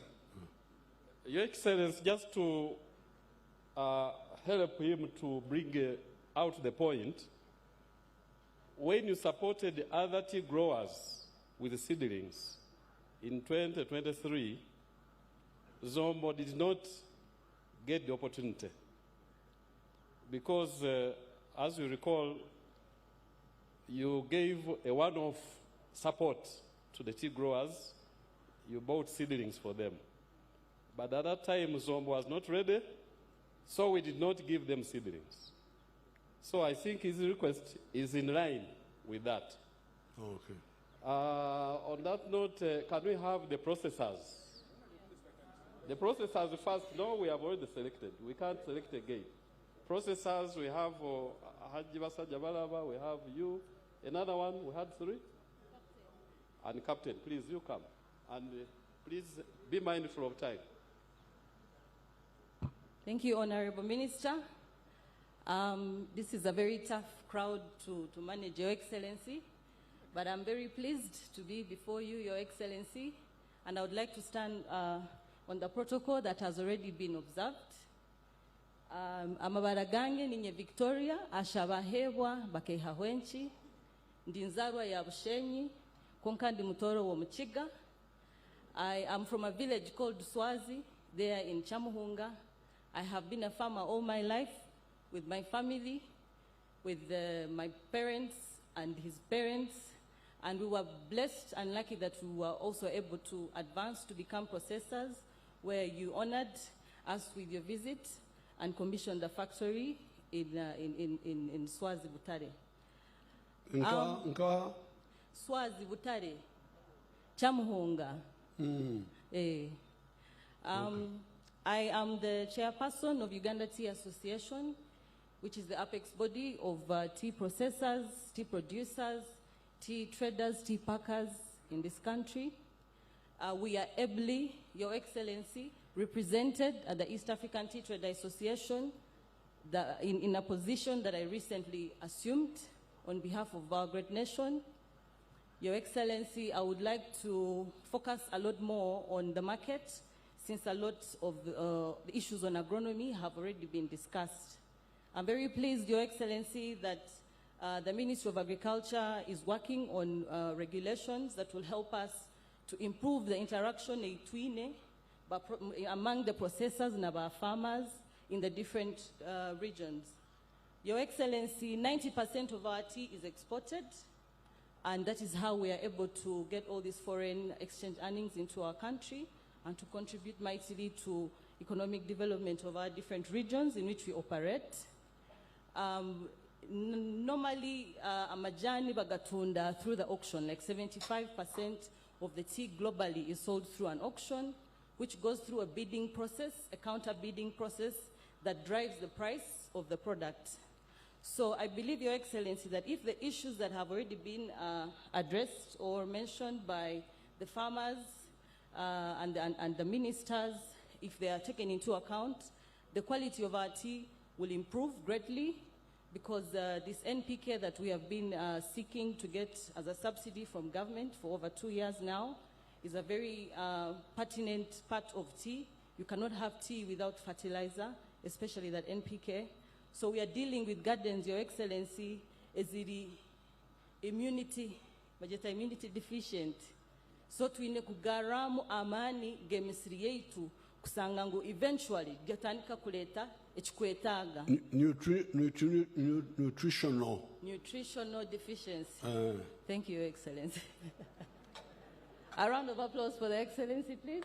Your Excellency, just to help him to bring out the point, when you supported other tea growers with seedlings in 2023, Zombo did not get the opportunity because, as you recall, you gave a one-off support to the tea growers. You bought seedlings for them. But at that time, Zombo was not ready, so we did not give them seedlings. So I think his request is in line with that. Okay. On that note, can we have the processors? The processors first. No, we have already selected. We can't select again. Processors, we have Hajibasa Jabalaba, we have you. Another one, we had three. And Captain, please, you come. And please be mindful of time. Thank you, Honorable Minister. This is a very tough crowd to manage, Your Excellency, but I'm very pleased to be before you, Your Excellency, and I would like to stand on the protocol that has already been observed. Amabara gange ninye Victoria, ashabahebwa bakehahwenchi, ndinzarwa ya Bushenyi, konkandi mutoro wa Muchiga. I am from a village called Swazi, there in Chamuhunga. I have been a farmer all my life, with my family, with my parents and his parents, and we were blessed and lucky that we were also able to advance to become processors, where you honored us with your visit and commissioned the factory in Swazi Butare. Swazi Butare, Chamuhonga. I am the chairperson of Uganda Tea Association, which is the apex body of tea processors, tea producers, tea traders, tea packers in this country. We are ably, Your Excellency, represented at the East African Tea Trader Association in a position that I recently assumed on behalf of our great nation. Your Excellency, I would like to focus a lot more on the market, since a lot of the issues on agronomy have already been discussed. I'm very pleased, Your Excellency, that the Ministry of Agriculture is working on regulations that will help us to improve the interaction among the processors and our farmers in the different regions. Your Excellency, 90% of our tea is exported, and that is how we are able to get all these foreign exchange earnings into our country and to contribute mightily to economic development of our different regions in which we operate. Normally, amajani bagatunda through the auction, like 75% of the tea globally is sold through an auction, which goes through a bidding process, a counter bidding process that drives the price of the product. So I believe, Your Excellency, that if the issues that have already been addressed or mentioned by the farmers and the ministers, if they are taken into account, the quality of our tea will improve greatly, because this NPK that we have been seeking to get as a subsidy from government for over 2 years now is a very pertinent part of tea. You cannot have tea without fertilizer, especially that NPK. So we are dealing with gardens, Your Excellency, as the immunity deficient. So tuine kugaramu amani gemisiri yetu kusanga ngu eventually gatandika kuleta echikwetaga nutritional deficiency. Thank you, Your Excellency. A round of applause for the Excellency, please.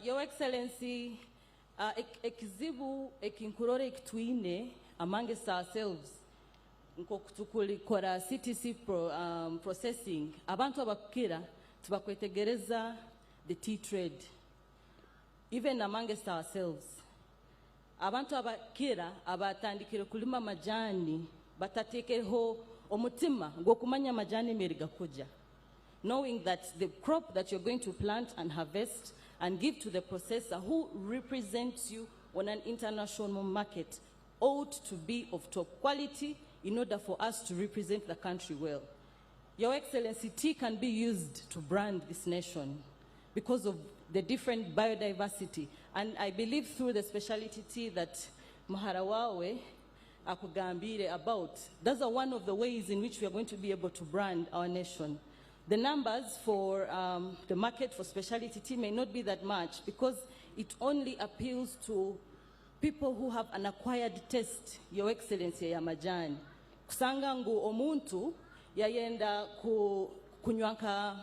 Your Excellency, ekizibu ekinkurore ekitwine amongst ourselves nkokutukora CTC processing abantu abakira tubakwetegereza the tea trade, even amongst ourselves. Abantu abakira abatandikire kulima majani batatekeho omutima ngokumanya majani meriga kuja, knowing that the crop that you're going to plant and harvest and give to the processor who represents you on an international market ought to be of top quality in order for us to represent the country well. Your Excellency, tea can be used to brand this nation because of the different biodiversity. And I believe through the specialty tea that Maharawawe akugambire about, those are one of the ways in which we are going to be able to brand our nation. The numbers for the market for specialty tea may not be that much because it only appeals to people who have an acquired taste, Your Excellency, ya majani. Kusanga ngu omuntu yayenda kunywanka,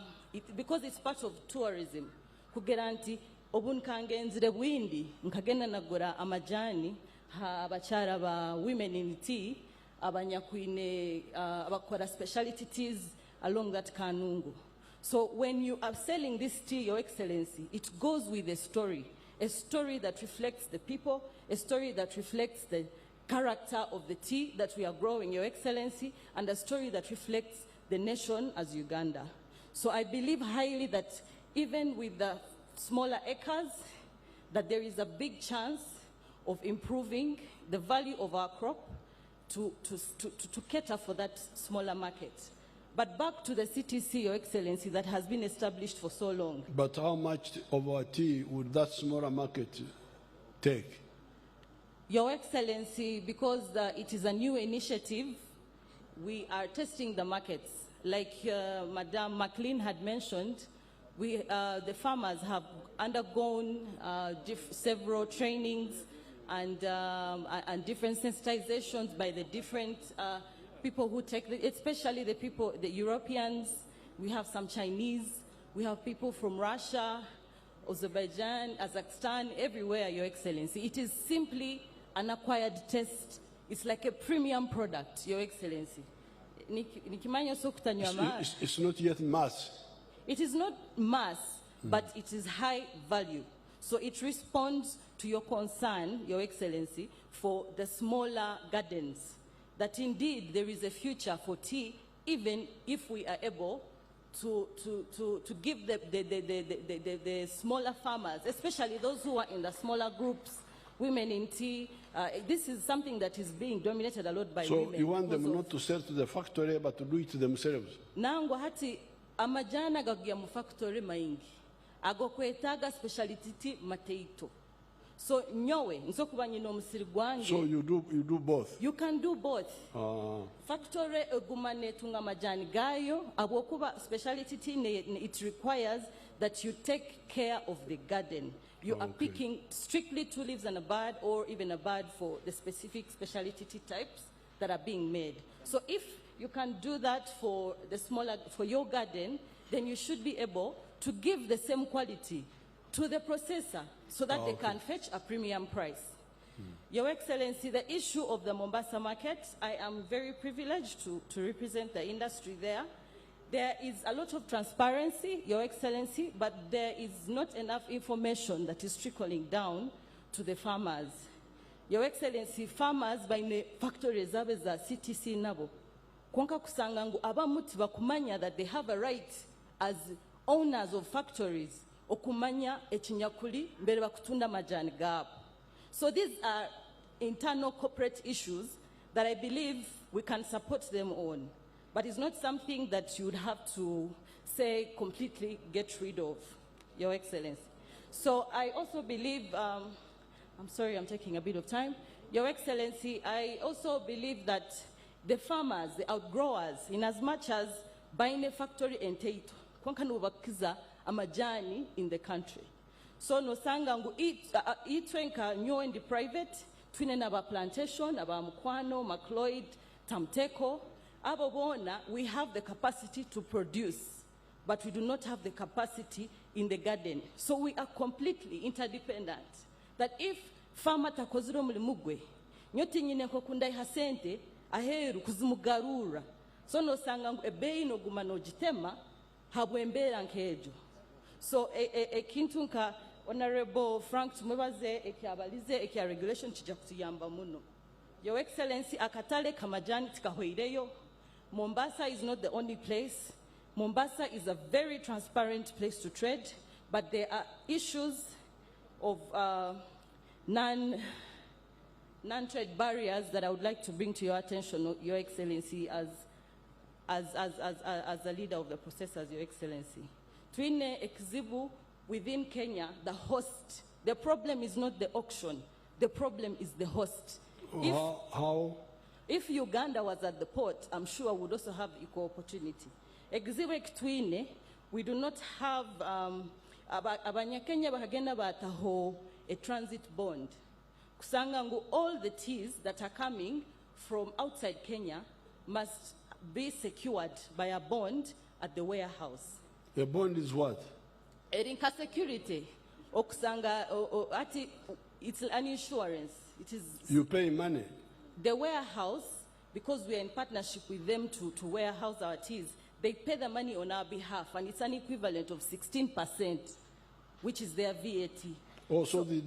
because it's part of tourism. Kugeranti obunkangenzire bwindi nkagenda nagura amajani ha abachara ba women in tea abanyakwine abakora specialty teas along that kanungu. So when you are selling this tea, Your Excellency, it goes with a story that reflects the people, a story that reflects the character of the tea that we are growing, Your Excellency, and a story that reflects the nation as Uganda. So I believe highly that even with the smaller acres, that there is a big chance of improving the value of our crop to cater for that smaller market. But back to the CTC, Your Excellency, that has been established for so long. But how much of our tea would that smaller market take? Your Excellency, because it is a new initiative, we are testing the markets. Like Madame McLean had mentioned, the farmers have undergone several trainings and different sensitizations by the different people who take, especially the people, the Europeans. We have some Chinese. We have people from Russia, Azerbaijan, Kazakhstan, everywhere, Your Excellency. It is simply an acquired taste. It's like a premium product, Your Excellency. It's not yet mass. It is not mass, but it is high value. So it responds to your concern, Your Excellency, for the smaller gardens, that indeed there is a future for tea, even if we are able to give the smaller farmers, especially those who are in the smaller groups, women in tea. This is something that is being dominated a lot by women. So you want them not to sell to the factory, but to do it themselves? Nango hati amajana gagia mu factory maingi. Ago kwetaga speciality tea mateito. So nyowe nsokuba nyino musiri gwange. So you do both. You can do both. Factory egumane tunga majani gayo abokuba speciality tea it requires that you take care of the garden. You are picking strictly 2 leaves and a bud, or even a bud for the specific specialty tea types that are being made. So if you can do that for the smaller, for your garden, then you should be able to give the same quality to the processor so that they can fetch a premium price. Your Excellency, the issue of the Mombasa market, I am very privileged to represent the industry there. There is a lot of transparency, Your Excellency, but there is not enough information that is trickling down to the farmers. Your Excellency, farmers by the factories za CTC nabo. Kwanka kusangangu abamuti bakumanya that they have a right as owners of factories okumanya echinyakuli mbere bakutunda majani gabo. So these are internal corporate issues that I believe we can support them on. But it's not something that you would have to say completely get rid of, Your Excellency. So I also believe, I'm sorry, I'm taking a bit of time. Your Excellency, I also believe that the farmers, the outgrowers, in as much as buying a factory and taito, kwankanu bakiza amajani in the country. So no sangangu itwenka nyo in the private, twine naba plantation, aba mkwano, macloid, tamteko. We have the capacity to produce, but we do not have the capacity in the garden. So we are completely interdependent. That if farmer takoziro mulimugwe, nyoti nyine kokundai hasente, aheru kuzimugarura. So no sangangu ebei no gumano jitema, habwembera nkejo. So kintunka Honorable Frank Tumubaze ekiabalize ekia regulation chijakutuyamba muno. Your Excellency, akatale kamajani tikahoireyo. Mombasa is not the only place. Mombasa is a very transparent place to trade, but there are issues of non-trade barriers that I would like to bring to your attention, Your Excellency, as a leader of the processors, Your Excellency. Twine Ekzibu within Kenya, the host. The problem is not the auction. The problem is the host. How? If Uganda was at the port, I'm sure would also have equal opportunity. Exhibit Twine, we do not have Abanyakenya bahagenda bataho a transit bond. Kusangangu, all the teas that are coming from outside Kenya must be secured by a bond at the warehouse. A bond is what? Erinka security. Okusanga, it's an insurance. It is. You pay money. The warehouse, because we are in partnership with them to warehouse our teas, they pay the money on our behalf, and it's an equivalent of 16%, which is their VAT. Also, they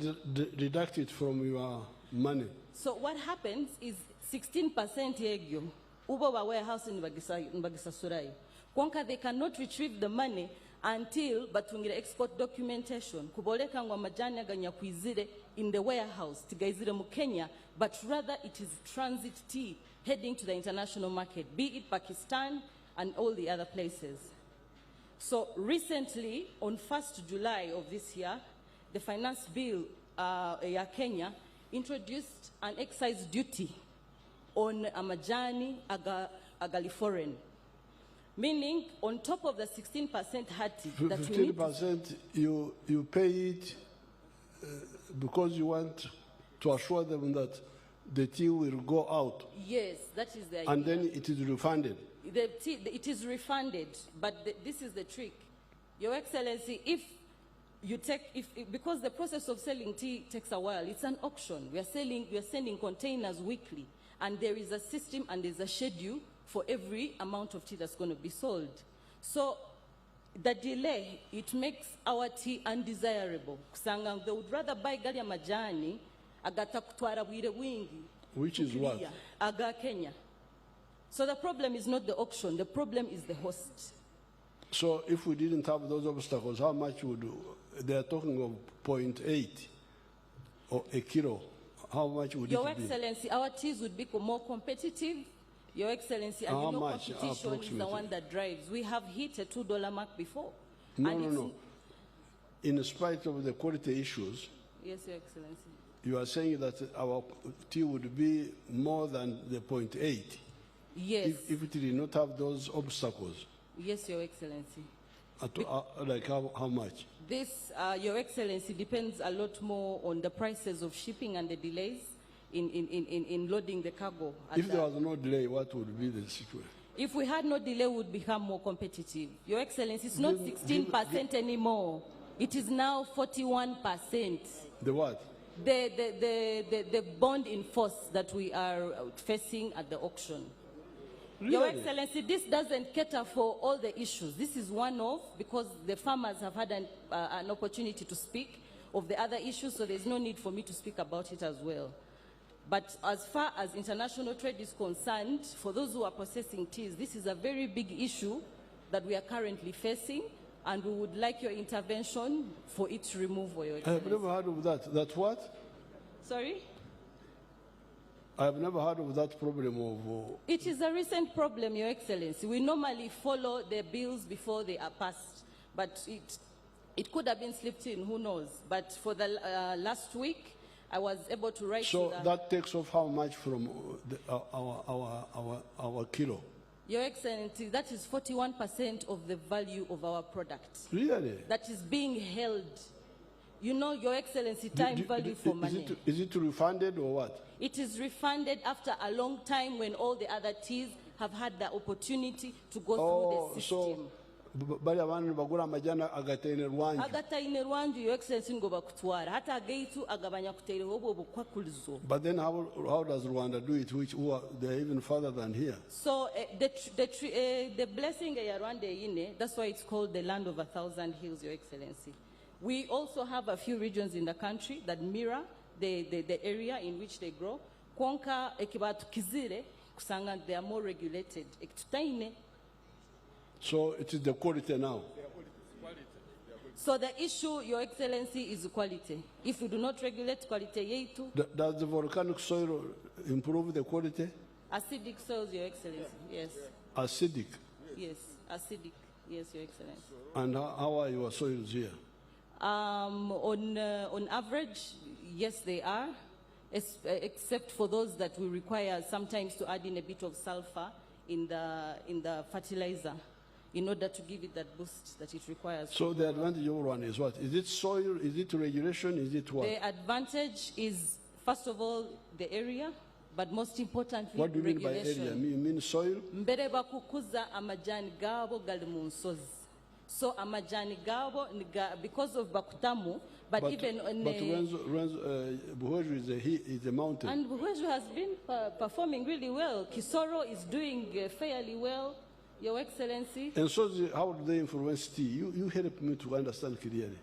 deduct it from your money. So what happens is 16% yegyo, uba wa warehouse in Bagisa Surai. Kwanka, they cannot retrieve the money until batungira export documentation. Kuboleka ngwa majani aganya kuizire in the warehouse, tigaizire mu Kenya, but rather it is transit tea heading to the international market, be it Pakistan and all the other places. So recently, on 1st July of this year, the finance bill Kenya introduced an excise duty on amajani agaliforeign. Meaning, on top of the 16% hati that 15% you pay it because you want to assure them that the tea will go out Yes, that is the idea. and then it is refunded. It is refunded, but this is the trick. Your Excellency, if you take, because the process of selling tea takes a while, it's an auction. We are sending containers weekly, and there is a system and there's a schedule for every amount of tea that's going to be sold. So the delay, it makes our tea undesirable. Kusanga, they would rather buy galia majani, agata kutwara bwire wingi. Which is what? Aga Kenya. So the problem is not the auction, the problem is the host. So if we didn't have those obstacles, how much would, they are talking of 0.8 or a kilo, how much would Your it be? Excellency, our teas would be more competitive. Your Excellency, and How you know much competition is the approximately? one that drives. We have hit a $2 mark before. No, and no, it's no. In spite of the quality issues, Yes, Your Excellency. you are saying that our tea would be more than the 0.8 Yes, if it did not have those obstacles. yes, Your Excellency. Like how much? This, Your Excellency, depends a lot more on the prices of shipping and the delays in loading the cargo. If there was no delay, what would be the situation? If we had no delay, we would become more competitive. Your Excellency, it's not 16% anymore. It is now 41%. The what? The bond in force that we are facing at the auction. Really? Your Excellency, this doesn't cater for all the issues. This is one of, because the farmers have had an opportunity to speak of the other issues, so there's no need for me to speak about it as well. But as far as international trade is concerned, for those who are processing teas, this is a very big issue that we are currently facing, and we would like your intervention for its removal, Your I Excellency. have never heard of that. That what? Sorry? I have never heard of that problem of... It is a recent problem, Your Excellency. We normally follow the bills before they are passed, but it could have been slipped in, who knows. But for the last week, I was able to write So to the, that takes off how much from our kilo? Your Excellency, that is 41% of the value of our product. Really? That is being held. You know, Your Excellency, time value for money. Is it refunded or what? It is refunded after a long time when all the other teas have had the opportunity to go through the system. bali abantu bagura amajana agatene rwanju. Agataine rwanju, Your Excellency, ngo bakutwara. Hata agaitu agabanya kutereho obwo bukwakulizo. But then how does Rwanda do it, they're even further than here? So the blessing ya Rwanda ine, that's why it's called the land of 1,000 hills, Your Excellency. We also have a few regions in the country that mirror the area in which they grow. Kwanka ekibatu kizire kusanga they are more regulated. Ekitutaine. So it is the quality now. So the issue, Your Excellency, is quality. If we do not regulate quality yetu, Does the volcanic soil improve the quality? acidic soils, Your Excellency, yes. Acidic. Yes, acidic, yes, Your Excellency. And how are your soils here? On average, yes, they are, except for those that we require sometimes to add in a bit of sulfur in the fertilizer in order to give it that boost that it requires. So the advantage of one is what? Is it soil? Is it regulation? Is it what? The advantage is, first of all, the area, but most importantly, What do you mean by regulation. area? You mean soil? Mbere bakukuza amajani gabo gali mu nsozi. So amajani gabo because of bakutamu, but even on Buhenyi is a mountain. and Buhenyi has been performing really well. Kisoro is doing fairly well, Your Excellency. And so how do they influence tea? You help me to understand clearly.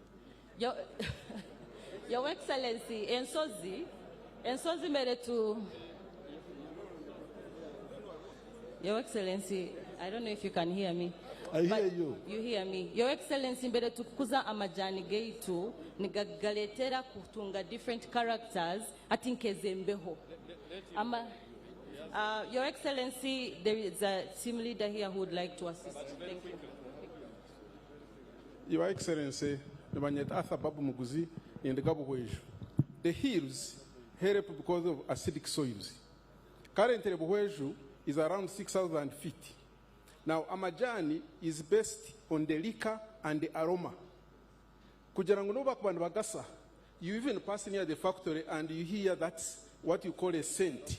Your Excellency, Ensozi made to... Your Excellency, I don't know if you can hear me. I hear you. You hear me. Your Excellency, mbere tukuza amajani gaitu, nigagaletera kutunga different characters, atinkeze Your Excellency, there is a team leader here who would like to assist. Thank you. Your Excellency, the Banyet Arthur Babu Muguzi in the Gabuweju. The hills help because of acidic soils. Currently, Buhenyi is around 6,000 feet. Now, amajani is based on the liquor and the aroma. Kujarangunoba kwa bagasa, You even pass near the factory and you hear that's what you call a scent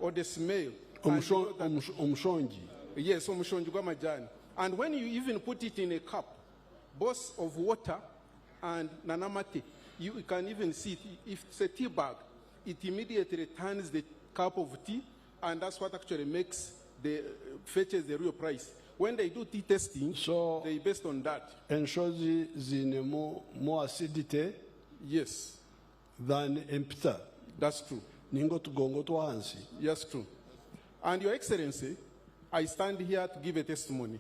or the smell. And you know that- Omushongi. Yes, omushongi gw'amajani. And when you even put it in a cup, both of water and nanamate, you can even see it. If it's a tea bag, it immediately turns the cup of tea, and that's what actually makes fetches the real price. When they do tea testing, So- they based on that. Enshozi zine more acidity Yes, than empita. that's true. Ningo tugongo twansi. Yes, true. And Your Excellency, I stand here to give a testimony.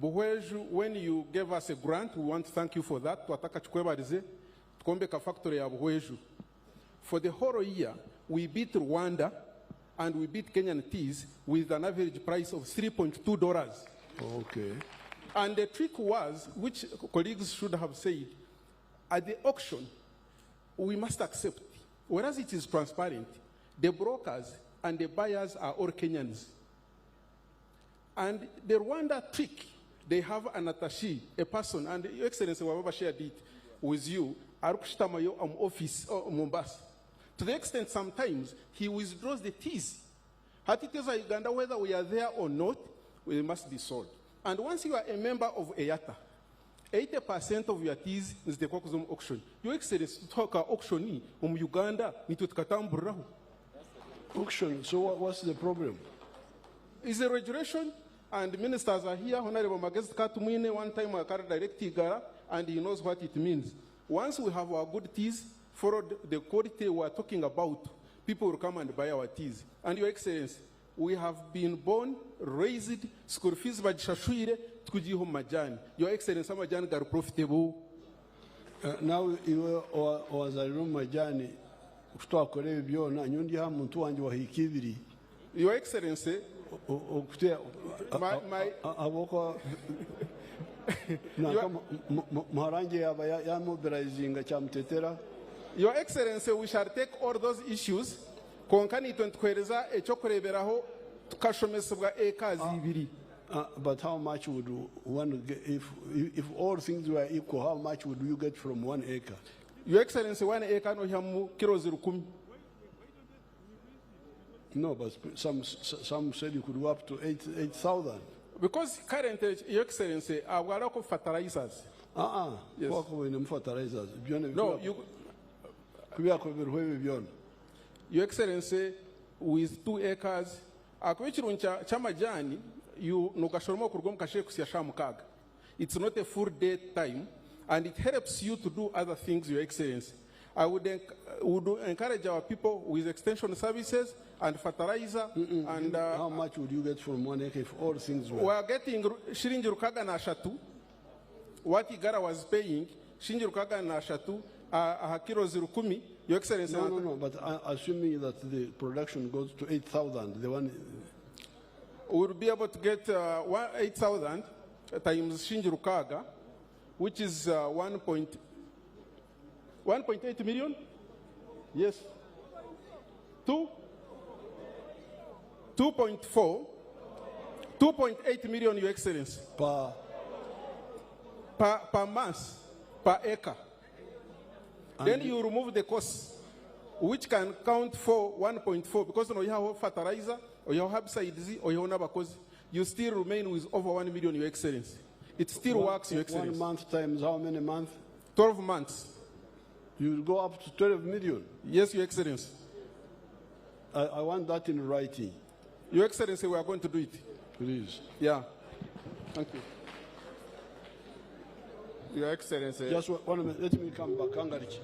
Buhweju, when you gave us a grant, we want to thank you for that. Twataka chukwebalize, tukombeka factory ya Buhweju. For the whole year, we beat Rwanda and we beat Kenyan teas with an average price of $3.2. Okay. And the trick was, which colleagues should have said, at the auction, we must accept, whereas it is transparent, the brokers and the buyers are all Kenyans. And the Rwanda trick, they have an attaché, a person, and Your Excellency, whoever shared it with you, Arukushtamayo office Mombasa. To the extent sometimes he withdraws the teas. Hatiteza Uganda, whether we are there or not, we must be sold. And once you are a member of EYATA, 80% of your teas is the Kwakuzum auction. Your Excellency, talk auction in Uganda, nitutkatamburahu. Auction. So what's the problem? It's a regulation, and ministers are here. Honorable Magest Katumine, one time I carried direct Tigara, and he knows what it means. Once we have our good teas, follow the quality we are talking about, people will come and buy our teas. And Your Excellency, we have been born, raised, school fees bajishashwire, tukujiho majani. Your Excellency, majani are profitable. Now you wazaliro majani kutwakorera byona nyundi ha muntu wanje wahikibiri. Your Excellency, okutea aboko marangi ya mobilizing chamutetera. Your Excellency, we shall take all those issues. Konkani twentwereza ekyokureberaho tukashomesebwa eka zibiri. But how much would one get if all things were equal? How much would you get from 1 acre? Your Excellency, 1 acre no hamu kilos 10. No, but some said you could go up to 8,000. Because currently, Your Excellency, our local fertilizers. Yes. Fertilizers. No, Your Excellency, with 2 acres, akwechiruncha chamajani, you nukashoroma kurgom kashe kusiasha mukaga. It's not a full day time, and it helps you to do other things, Your Excellency. I would encourage our people with extension services and fertilizer. And how much would you get from 1 acre if all things were? We are getting shilingi rukaga na shatu. What Igara was paying, shilingi rukaga na shatu, kilo 10. Your Excellency. No, but assuming that the production goes to 8,000, the one. We will be able to get 8,000 times shilingi rukaga, which is 1.8 million? Yes. 2.4. 2.8 million, Your Excellency. Per month, per acre. And then you remove the cost, which can count for 1.4, because you have fertilizer, or you have herbicides, or you have nabakozi. You still remain with over 1 million, Your Excellency. It still works, Your Excellency. 1 month times how many months? 12 months. You will go up to 12 million. Yes, Your Excellency. I want that in writing. Your Excellency, we are going to do it. Please. Yeah. Thank you. Your Excellency. Just 1 minute. Let me come back. Angarichi.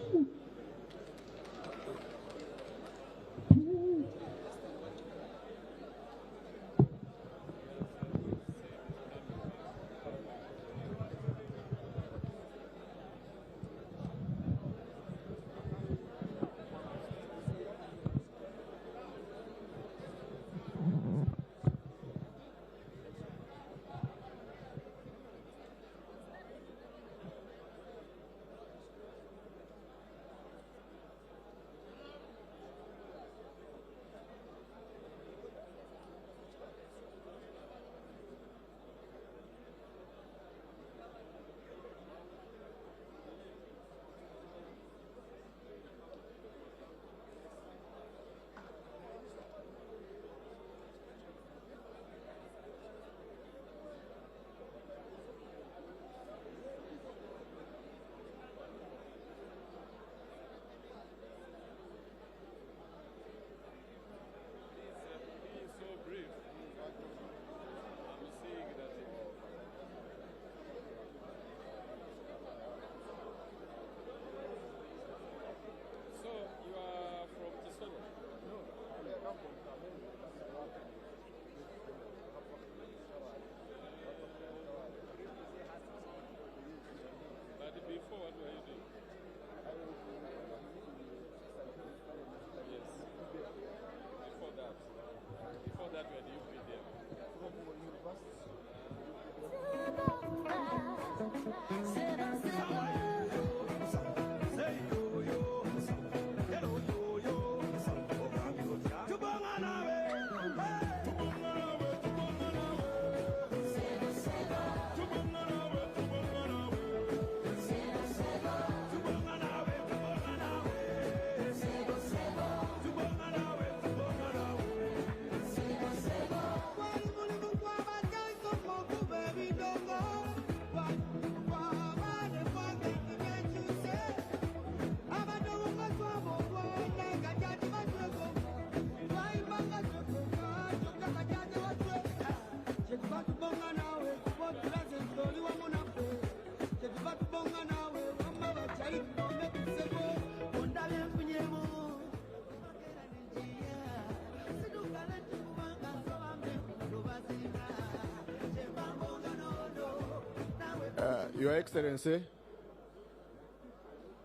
Your Excellency,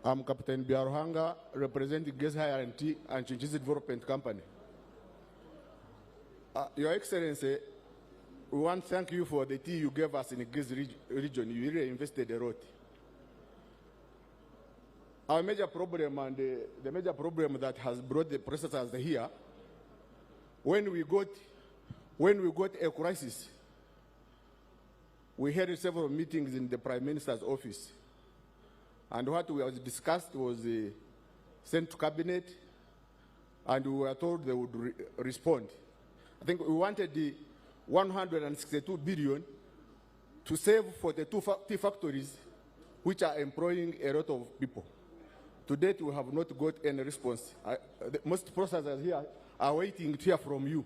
I'm Captain Biaruhanga, representing Guest Hire and Tea and Chinchisi Development Company. Your Excellency, we want to thank you for the tea you gave us in the Guest region. You really invested a lot. Our major problem and the major problem that has brought the protesters here, when we got a crisis, we had several meetings in the Prime Minister's office. And what was discussed was sent to Cabinet, and we were told they would respond. I think we wanted the 162 billion to save for the two tea factories, which are employing a lot of people. To date, we have not got any response. Most processors here are waiting to hear from you.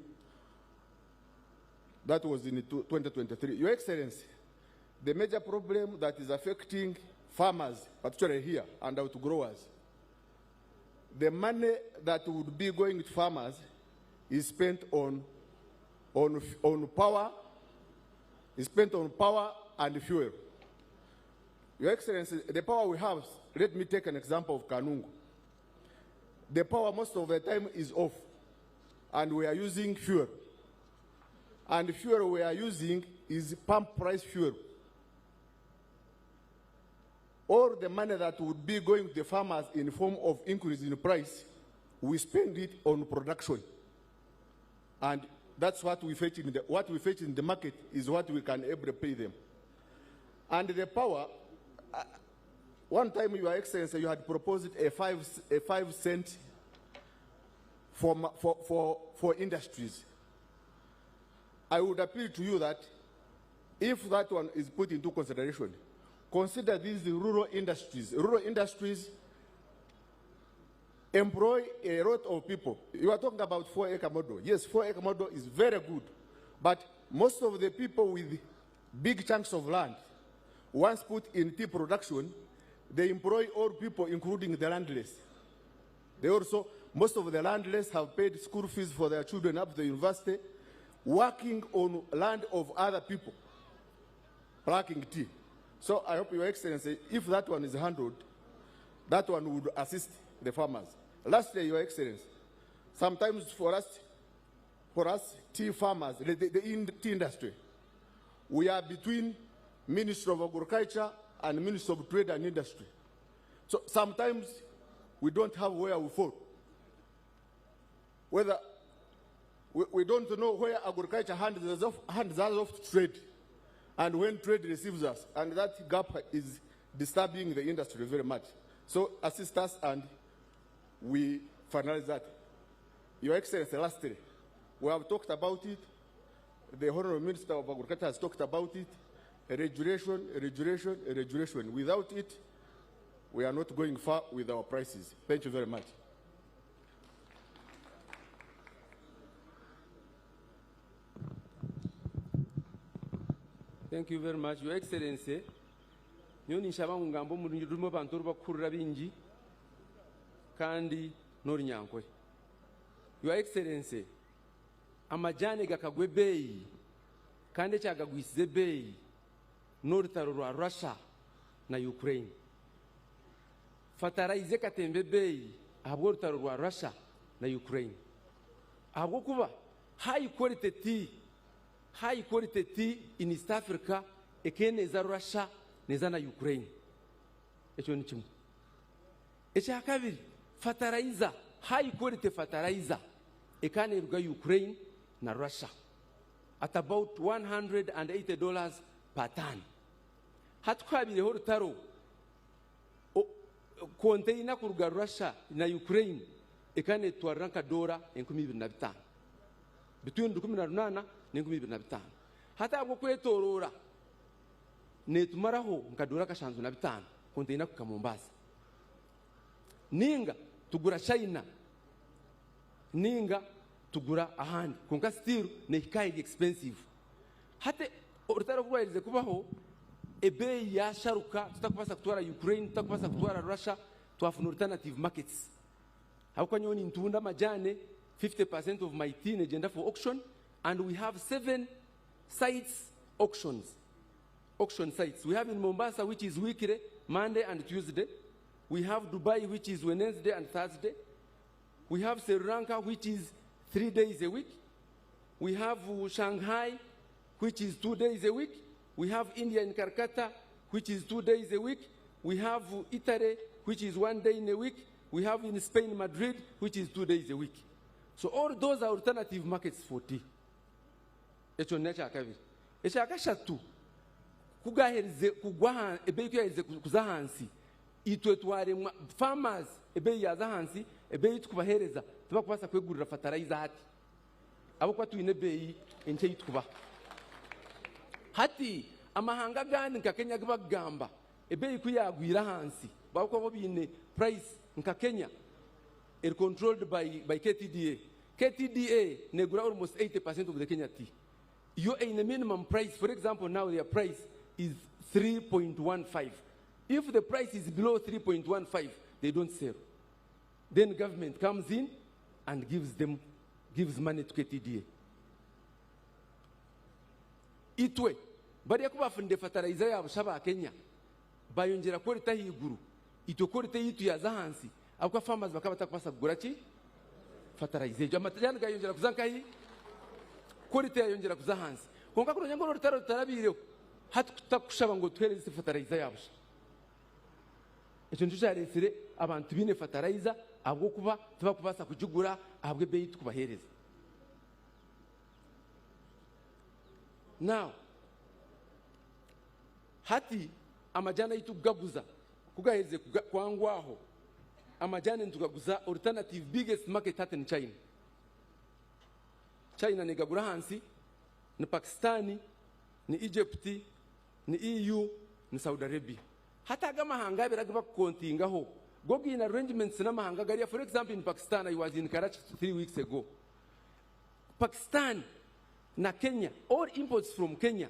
That was in 2023. Your Excellency, the major problem that is affecting farmers, particularly here, and out growers, the money that would be going to farmers is spent on power, and fuel. Your Excellency, the power we have, let me take an example of Kanungu. The power most of the time is off, and we are using fuel. And the fuel we are using is pump price fuel. All the money that would be going to the farmers in the form of increase in price, we spend it on production. And that's what we fetch in the market is what we can able to pay them. And the power, one time, Your Excellency, you had proposed a 5 cent for industries. I would appeal to you that if that one is put into consideration, consider these rural industries. Rural industries employ a lot of people. You are talking about 4-acre model. Yes, 4-acre model is very good. But most of the people with big chunks of land, once put in tea production, they employ all people, including the landless. They also, most of the landless have paid school fees for their children up to the university, working on land of other people, plucking tea. So I hope, Your Excellency, if that one is handled, that one would assist the farmers. Lastly, Your Excellency, sometimes for us tea farmers, the tea industry, we are between Ministry of Agriculture and Ministry of Trade and Industry. So sometimes we don't have where we fall. Whether we don't know where agriculture hands us off to trade, and when trade receives us, and that gap is disturbing the industry very much. So assist us, and we finalize that. Your Excellency, lastly, we have talked about it. The Honorable Minister of Agriculture has talked about it. Regulation. Without it, we are not going far with our prices. Thank you very much. Thank you very much, Your Excellency. Nyoni nshaba ngambo mulimo bantu bakurira bingi kandi nori nyankwe. Your Excellency, amajane gakagwe beyi kandi cyagagwisize beyi n'urutaro rwa Russia na Ukraine. Fatarize katembe beyi ahabwo urutaro rwa Russia na Ukraine. Ahabwo kuba high quality tea in East Africa ekeneza Russia neza na Ukraine. Ekyo ni kimu. Ekya kabiri, fertilizer, high quality fertilizer ekaneruga Ukraine na Russia at about $180 per ton. Hatwabireho rutaro container kuruga Russia na Ukraine ekane twaranka dola 2025 between 2018 na 2025 hata bwo kwetorora netumaraho nkadora kashanzu na 5 container ku Mombasa ninga tugura China ninga tugura ahandi konka still ne hikaye expensive hate urutaro rwarize kubaho ebei ya sharuka tutakubasa kutwara Ukraine tutakubasa kutwara Russia twafuna alternative markets hakwa nyoni ntunda majane 50% of my tea agenda for auction and we have 7 sites auction sites we have in Mombasa which is weekly Monday and Tuesday. We have Dubai which is Wednesday and Thursday. We have Sri Lanka which is 3 days a week. We have Shanghai which is 2 days a week. We have India in Calcutta which is 2 days a week. We have Italy which is 1 day in a week. We have in Spain Madrid which is 2 days a week. So all those are alternative markets for tea. Echo nature kavi. Echa kashatu kugaherize kugwaha ebeki yaherize kuzahansi itwetware farmers ebei yazahansi ebei tukubahereza tuba kubasa kwegurira fertilizer hati abo kwa tuine bei enche yitukuba hati amahanga gani nka Kenya gabagamba ebei kuyagwira hansi bako bo bine price nka Kenya are controlled by KTDA. KTDA negura almost 80% of the Kenya tea. You are in a minimum price. For example, now their price is 3.15. If the price is below 3.15, they don't sell. Then government comes in and gives money to KTDA. Itwe, bari yakuba funde fertilizer ya bushaba Kenya. Bayongera kwita higuru. Ito kwita yitu ya zahansi. Akwa farmers bakaba takubasa kugura ki fertilizer. Amatajana gayongera kuzanka hi kwita yongera kuzahansi. Konka kuno nyangoro rutaro tarabireo. Hatakushaba ngo twereze fertilizer yabusha. Echo ntujaresire abantu bine fertilizer abwo kuba tuba kubasa kujugura abwe beyi tukubahereza. Now hati amajana itugaguza kugaheze kwangwaho amajana ntugaguza alternative biggest market hati in China. China negagura hansi ni Pakistani ni Egypt ni EU ni Saudi Arabia. Hata gama hanga biraga kontingaho gogi in arrangements na mahanga garia. For example, in Pakistan, I was in Karachi 3 weeks ago. Pakistan na Kenya, all imports from Kenya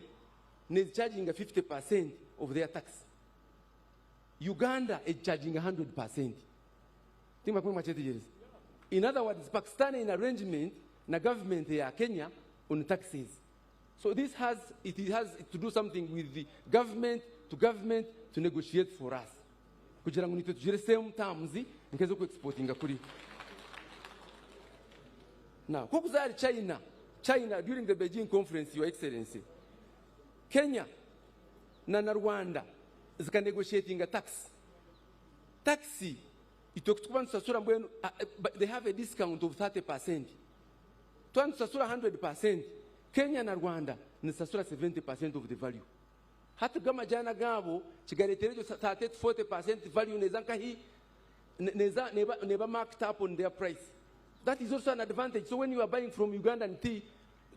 is charging 50% of their tax. Uganda is charging 100%. In other words, Pakistan in arrangement na government ya Kenya on taxes. So this has to do something with the government to negotiate for us. Kugira ngo nitwe tugire same terms nkezo ku exportinga kuri. Now, kokuzari China during the Beijing conference, Your Excellency, Kenya na Rwanda zika negotiating a tax. Taxi itokutukuba ntusasura mbwenu they have a discount of 30%. Twan ntusasura 100%. Kenya na Rwanda nisasura 70% of the value. Hata gama jana gabo chigareterejo 30-40% value nezanka hi neba marked up on their price. That is also an advantage. So when you are buying from Ugandan tea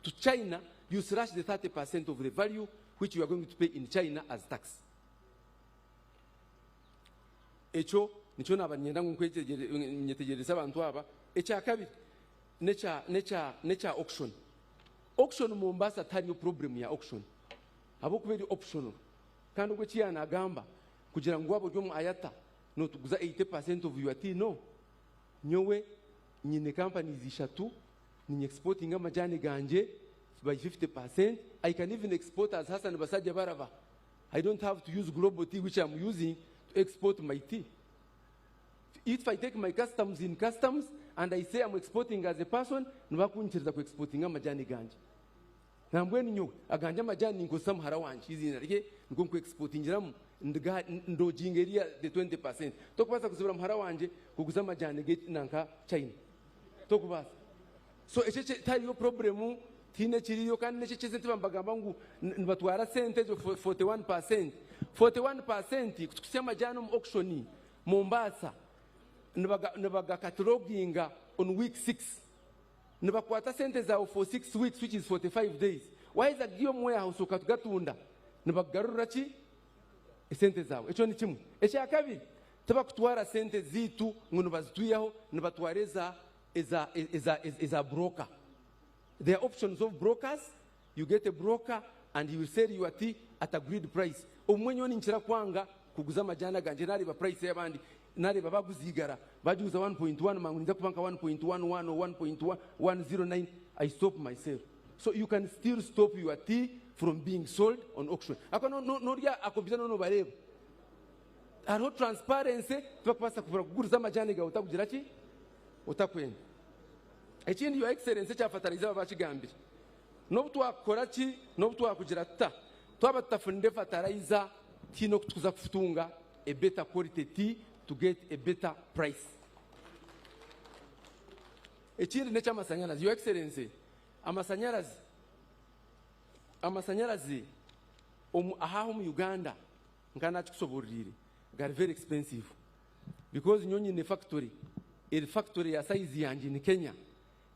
to China, you slash the 30% of the value which you are going to pay in China as tax. Echo nicho nabanyenda nyetegereza abantu aba echa kabiri nature auction. Auction Mombasa tari problem ya auction. Abo kuberi optional. Kandi gwe kiyana agamba kugira ngo abo byo mu ayata no tuguza 80% of your tea no. Nyowe nyine companies ishatu ni exporting amajani ganje by 50%. I can even export as Hassan Basaja Barava. I don't have to use global tea which I'm using to export my tea. If I take my customs in customs and I say I'm exporting as a person, nbakunchiriza ku exporting amajani ganje. Nambwe ninyo aganja amajani ngo samhara wanchi izina rye ngo ku exportingiramu ndojingeria the 20%. Tokubasa kuzibura mhara wanje kuguza majani gate nanka China. Tokubasa. So echeche tari yo problemu tine chiriyo kandi necheche sente bambagamba ngu nbatwara sente zo 41%. 41% kutukusia majani mu auctioni Mombasa nibaga cataloginga on week 6. Nibakwata sente zao for 6 weeks, which is 45 days. Why is a giyo mwe house ukatugatunda? Nibagarura chi sente zao. Echo ni chimu. Echo akabi tabakutwara sente zitu ngunu bazituyaho nibatwareza is a broker. There are options of brokers. You get a broker and he will sell your tea at agreed price. Omwenyo ni nchira kwanga kuguza majana ganje nari ba price yabandi nari baba kuzigara bajuza 1.1 mangunza kubanka 1.11 or 1.109. I stop myself. So you can still stop your tea from being sold on auction. Akono no ria akompita no bareba. Aro transparency twakupasa kuguza majani ga utakugira ki utakwenda. Ekindi your excellency cyafatariza babachigambira. No twakora ki no twakugira ta. Twaba tafunde fatariza tino kutuza kufutunga a better quality tea to get a better price. Ekindi necha masanyalazi your excellency amasanyalazi ahaho mu Uganda ngana chikusoborire gari very expensive because nyonyi ne factory ya size yanje in Kenya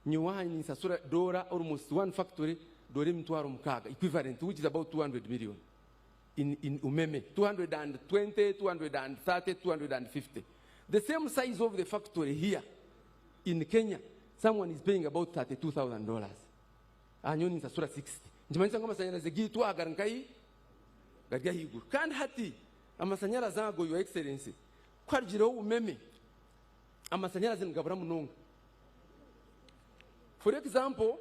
nyiwaha ni sasura dollar almost one factory dore mtwaro mkaga equivalent which is about 200 million in umeme 220 230 250. The same size of the factory here in Kenya someone is paying about $32,000. Anyoni sasura 60. Njimanyisa ngoma sanyalazi gitu agarankai garya higuru kandi hati amasanyalazi ago your excellency kwarjiro umeme amasanyalazi ngabura munonga. For example,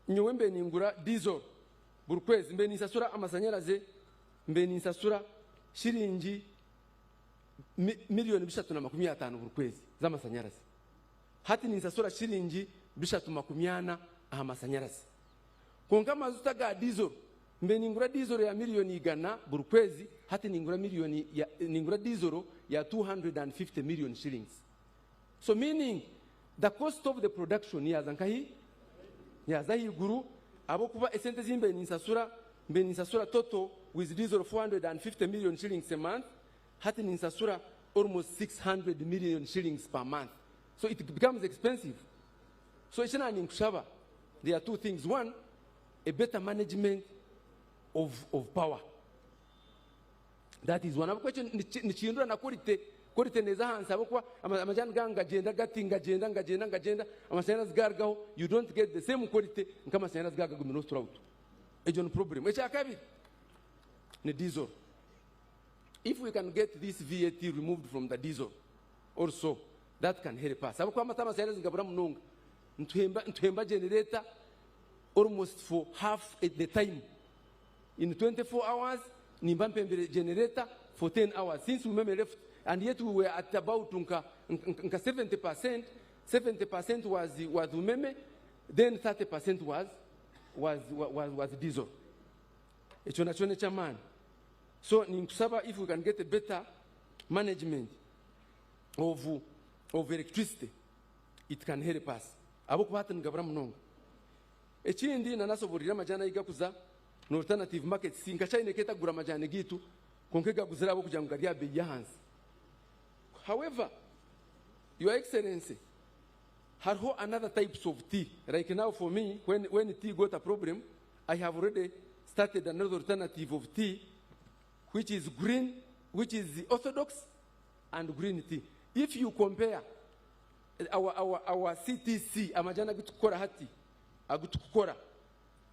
nyowembe ningura diesel burkwezi mbe nisasura amasanyalazi mbe nisasura shiringi milioni 350 burkwezi z'amasanyalazi. Hati nisasura shiringi 380 amasanyalazi. Konka mazuta ga diesel mbe ningura diesel ya milioni 100 burkwezi hati ningura diesel ya 250 million shillings. So meaning the cost of the production yazankahi yazahi guru abokuba esente zimbe nisasura total with diesel 450 million shillings a month hati nisasura almost 600 million shillings per month. So it becomes expensive. So ishana ninkushaba there are two things. One, a better management of power. That is one. Question nichindura na quality neza hansa abokwa amajani ganga genda gatinga genda amasanyalazi gargaho you don't get the same quality nkama amasanyalazi gaga gumino throughout. Ejon problem. Echa kabiri ni diesel. If we can get this VAT removed from the diesel also that can help us. Abokwa amasanyalazi ngabura munonga ntuhemba generator almost for half at the time. In 24 hours, nimbambembele generator for 10 hours. Since we left, and yet we were at about 70%. 70% was umeme, then 30% was diesel. Echona chaman. So ninkusaba if we can get a better management of electricity, it can help us. Abokubata ngabra mnongo. Ekindi nanasoborira majana igakuza no alternative market singa chaine keta gura majana gitu konkega guzira abo kuja ngaria bei hansi. However, your excellency had another types of tea. Right now for me when tea got a problem, I have already started another alternative of tea which is green, which is the orthodox and green tea. If you compare our CTC amajana gutukora hati agutukora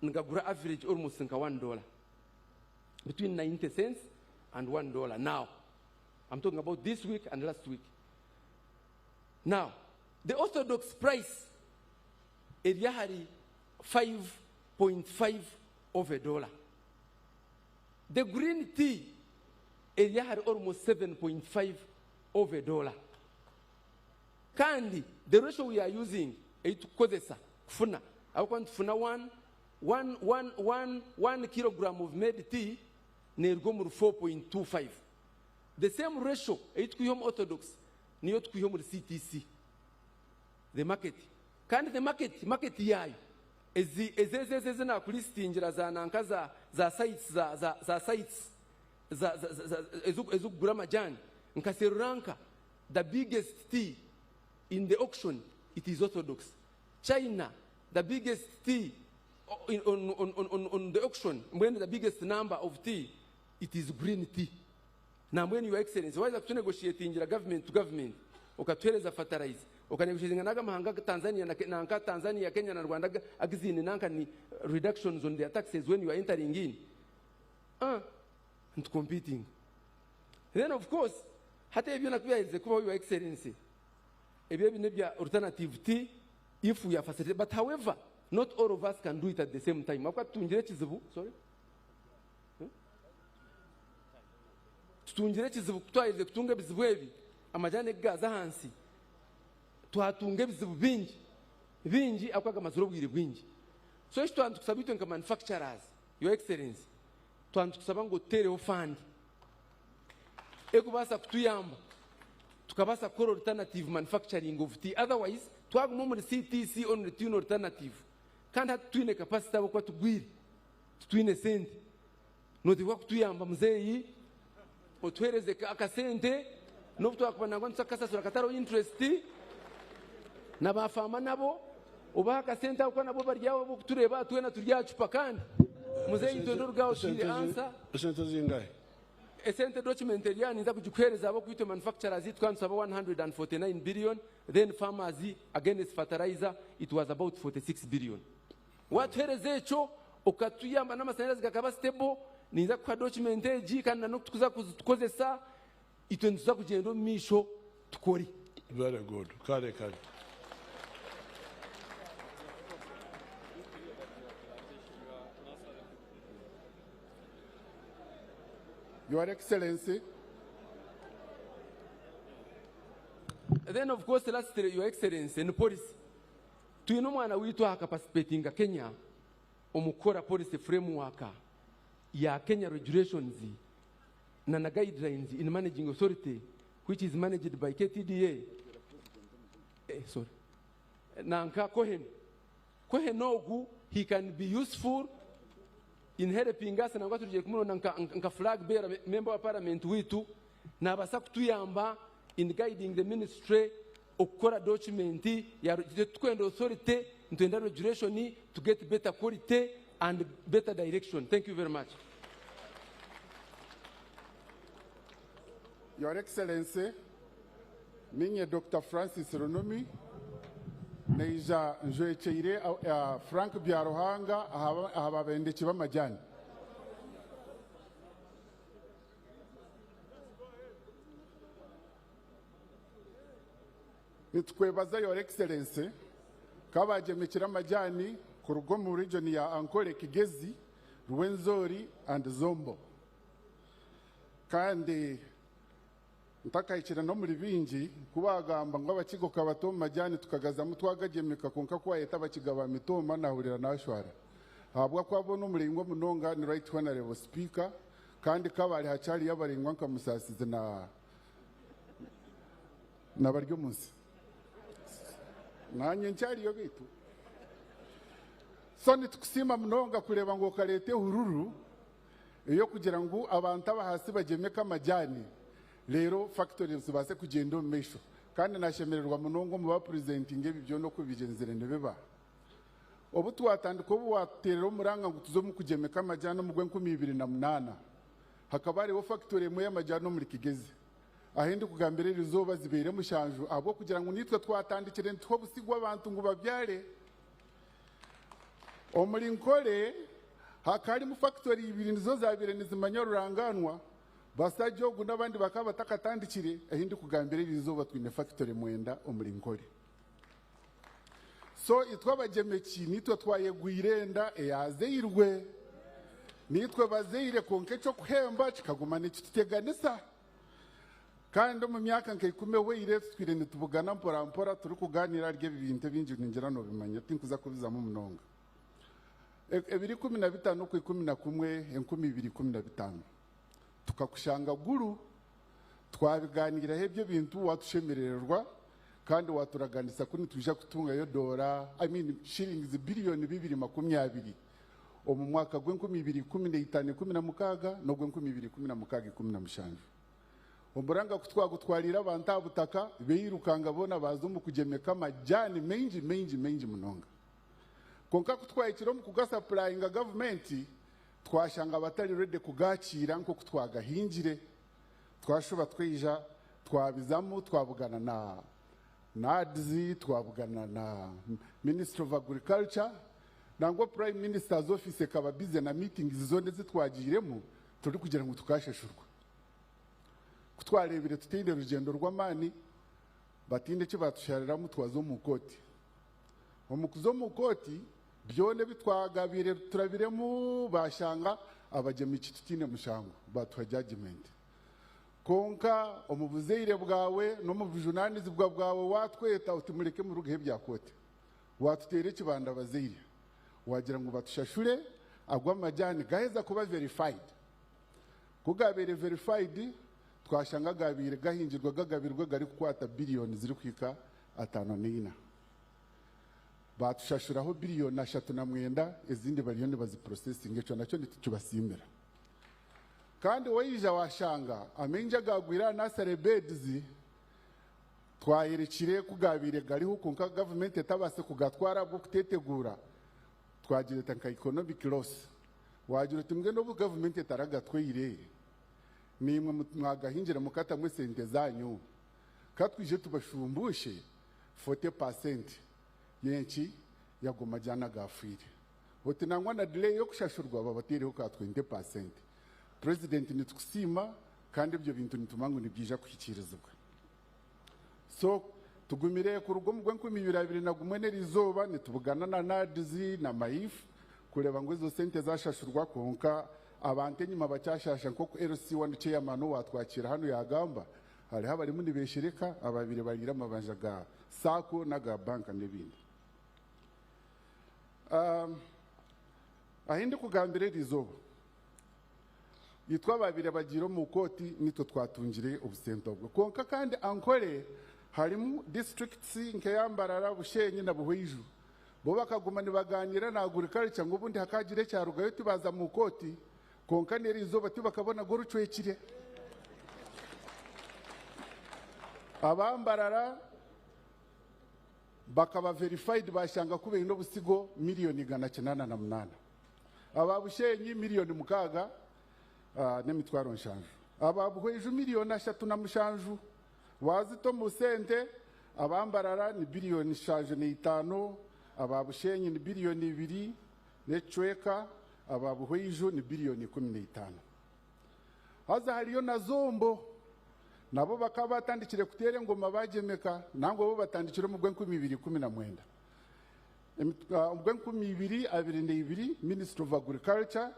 ngagura average almost $1 between 90 cents and $1 now. I'm talking about this week and last week. Now the orthodox price is $5.5 of $1. The green tea is almost $7.5 of $1. Kandi the ratio we are using is to kozesa funa. I want funa one kilogram of made tea nerwo mu 4.25. The same ratio eitwiho mu orthodox niyo twiho mu CTC. The market. Kandi the market yayo ezeze na kulistingira za nanka za sites za sites za ezugura majani nkaseruranka. The biggest tea in the auction, it is orthodox. China, the biggest tea on the auction, when the biggest number of tea, it is green tea. Now when Your Excellency, why is that negotiating government to government? Ukatweleza fertilize. Ukanegotiating naga mahanga Tanzania na Tanzania, Kenya na Rwanda agizini nanka ni reductions on their taxes when you are entering in. And competing. Then of course, hata ibyo nakubyahize kuba Your Excellency. Ebyo binebya alternative tea if we are facilitated. But however, not all of us can do it at the same time. Makwa tungire kizibu, sorry. Tungire kizibu kutwahize kutunga bizibu ebi amajane gaza hansi. Twatunge bizibu bingi akwaga mazuro bwire bwingi. So ishi twantu kusabitwe nka manufacturers, Your Excellency. Twantu kusaba ngo tereho fund. Ekubasa kutuyamba tukabasa kora alternative manufacturing of tea. Otherwise twaguma muri CTC on return alternative kandi hatwine capacity abo kwa tugwiri twine sente no diwa kutuyamba muzeyi otwereze akasente no twakubana ngo nsakasa sura kataro interest na bafama nabo ubaha akasente akwa nabo baryawo bo kutureba twena turyacupa kandi muzeyi ndorgaho shiri answer Sente zingahe? Esente document yani nza kujikwereza abo kwito manufacturers it comes about 149 billion, then farmers against fertilizer it was about 46 billion. What hereze echo okatuyamba n'amasanyarazi gakaba stable niza kwa document eji kandi no tukuza kukozesa itwenza kugenda misho tukori. Very good. Kale. Your Excellency. Then of course last Your Excellency and policy. Tuyino mwana witu akaparticipating Kenya omukora policy framework ya Kenya regulations na guidelines in managing authority which is managed by KTDA. Sorry. Nanka Cohen ogu he can be useful in helping us na ngwatu jekumuno nka flag bearer member of parliament witu na basa kutuyamba in guiding the ministry okora document ya twendo authority ntenda regulation to get better quality and better direction. Thank you very much. Your Excellency, minye Dr. Francis Runomi, neija njoecheire Frank Byaruhanga ahababendeki b'amajani. Nitwebaza Your Excellency kabajemekira amajani ku rugo mu region ya Ankole, Kigezi, Rwenzori and Zombo. Kandi ntakayikira no muri bingi kubagamba ngo abakigo kabato majani tukagaza mutwagagemeka konka kwa yeta bakigaba mitoma nahurira nashwara habwa kwabona umuringo munonga ni right honorable speaker kandi kabari hacari yabaringwa nka musasize na baryo munsi nanye ncari yo bitu so nitukusima munonga kureba ngo karete hururu iyo kugira ngo abantu abahasi bagemeka amajani rero factories base kugenda mesho kandi nashemererwa munongo mu ba presenting ebyo no kubigenzere ndebeba obu twatandika obu waterero muranga ngo tuzo mu kugemeka amajano mu gwe 2008 hakabari wo factory mu y'amajano muri Kigezi ahindi kugambere rizoba zibere mushanju abo kugira ngo nitwe twatandikire ntwo busigwa abantu ngo babyare omuri Nkole hakari mu factory ibiri nizo zabire nizimanya ruranganwa basajogu n'abandi bakaba batakatandikire ahindi kugambire rizoba twine factory mwenda omuri Nkole. So itwa bagemeki nitwe twayegwirenda eyazeirwe nitwe bazeire konke cyo kuhemba kikagumana ikiteganisa kandi mu myaka nke 10 weire twire nitubugana mpora turi kuganira rye bibinte bingi ningira no bimanya tinkuza kubizamo munonga 2015 ku 11 2015 tukakushanga guru twabiganira hebyo bintu watushemererwa kandi waturaganisa kuni tuja kutunga yo dora shillings billion 220 mu mwaka gw'2015 no gw'2016 omburanga kutwagutwarira abantu abutaka beyirukanga bona bazumu kugemeka amajani menji munonga konka kutwayikiro mu kugasaplyinga government twashanga abatari ready kugakira nko kutwagahingire twashoba twija twabizamu twabugana na NADZ twabugana na Minister of Agriculture nangwa Prime Minister's Office kaba busy na meetings zone zitwagiremo turi kugira ngo tukashashurwa kutwarebire tutinde urugendo rw'amani batinde cyo batusharira mu twazo mu koti omukuzo mu koti byone bitwagabire turabiremo bashanga abagemi kitutine mushango batuha judgment konka omubuzeire bwawe no mu bujunanizi bwawe watweta utimureke mu rugehe bya kote watutere kibanda bazeire wagira ngo batushashure agwa amajani gaheza kuba verified kugabere verified twashanga gabire gahingirwa gagabirwa gari kukwata billion ziri kwika 5 batushashuraho billion 3 ezindi bariyoni bazi processing eco nacyo ntitubasimbira kandi wayija washanga amenja gagwira nasare beds twayerekire kugabire gari hukunka government etabase kugatwara bwo kutetegura twagire tanka economic loss wagira tumwe no government etaragatwire nimwe mwagahinjira mukata mwe sente zanyu katwije tubashumbushe 40% yenchi yagoma jana gafire wote nangwa na delay yo kushashurwa babatereho ka 20%. President nitukusima kandi ibyo bintu nitumangu nibyija kuhikirizwa so tugumire ku rugo mu gw'2020 nagumwenera izoba nitubugana na NADZ na MAIF kureba ngo izo sente zashashurwa konka abante nyuma bacyashasha nko ku LC1 chairman watwakira hano yagamba hari habari muri beshereka ababire bagira amabanja ga sako na ga banka n'ibindi ahindi kugambire rizoba yitwa babire bagiro mu koti nito twatungire obusentobwo konka kandi ankore harimu districts nkeyambarara Bushenyi na Buhwiju bo bakaguma nibaganira na agriculture ngo bundi hakagire cyarugayo tibaza mu koti konka neri izoba tibakabona gorucwekire abambarara bakaba verified bashanga kubera no busigo miliyoni 198 aba Bushenyi miliyoni 6 nemitwaro nshanju ababuhweju miliyoni 3 na mushanju wazito musente abambarara ni biliyoni 5 ababushenyi ni biliyoni 2 necweka ababuhweju ni biliyoni 15 haza hariyo na zombo nabo bakaba batandikire kutere ngoma bagemeka nango bo batandikire mu gw'2019 gw'2022 Minister of Agriculture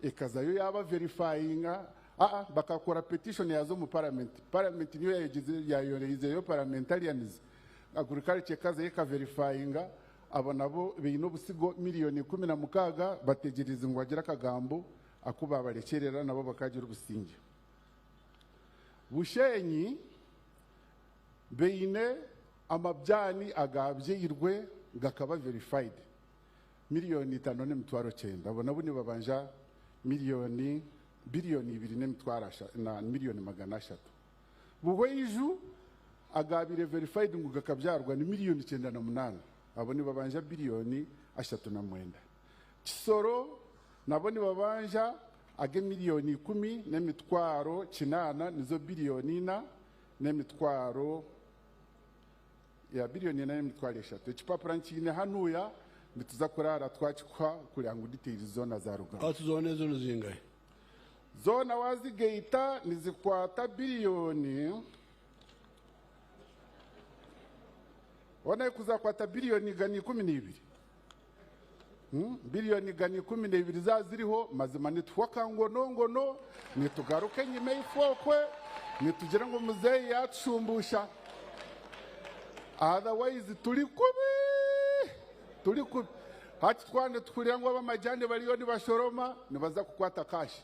ekazayo yaba verifyinga bakakora petition yazo mu parliament niyo yayoreze yo parliamentarians agriculture kaza yeka verifyinga abonabo beyino busigo miliyoni 16 bategereza ngo agira kagambo akuba barekerera nabo bakagira ubusinge Bushenyi beyine amabyani agabye irwe gakaba verified miliyoni 5 n'emitwaro 9 abonabo ni babanja miliyoni biliyoni 2 n'emitwarasha na miliyoni 300 Buhweju agabire verified ngo gakabyarwa ni miliyoni 98 abo ni babanja biliyoni 39 Kisoro nabo ni babanja age miliyoni 10 n'emitwaro 9 nizo biliyoni 4 n'emitwaro ya biliyoni 4 n'emitwaro 3 ekipapura nkine hanuya nituza kurara twachikwa kurango details zona za rugano atuzone zone zingahe zona wazigeita nizikwata biliyoni wana kuzakwata biliyoni gani 12 biliyoni gani 12 zaziriho mazima nitwaka ngono nitugaruke nyime ifokwe nitugira ngo muzeyi yatshumbusha otherwise tuli hati twane tukuriya ngo abamajyane bariyo ni bashoroma nibaza kukwata kashi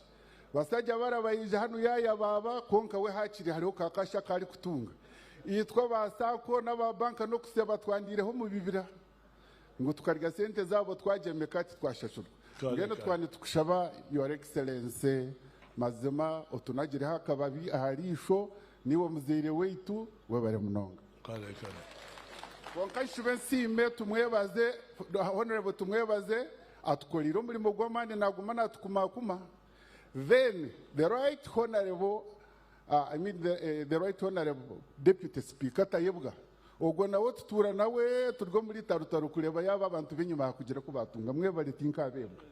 basajja barabayije hano yaya baba konka we hakiri hariho kakasha kari kutunga yitwa basako n'ababanka no kuseba twandireho mu bibira ngo tukarya sente zabo twageme kati twashashurwa ngeno twani tukushaba your excellency mazima otunagire hakababi aharisho niwo muzire weitu webare munonga kale konka shube nsime tumwebaze honorable tumwebaze atukolira umurimo gw'amani naguma natukumakuma. Then the right honorable the right honorable deputy speaker Tayebwa ubwo nawe tutura nawe turwo muri tarutaru kureba yaba abantu b'inyuma kugira ko batunga mwe bari tinka bebwa.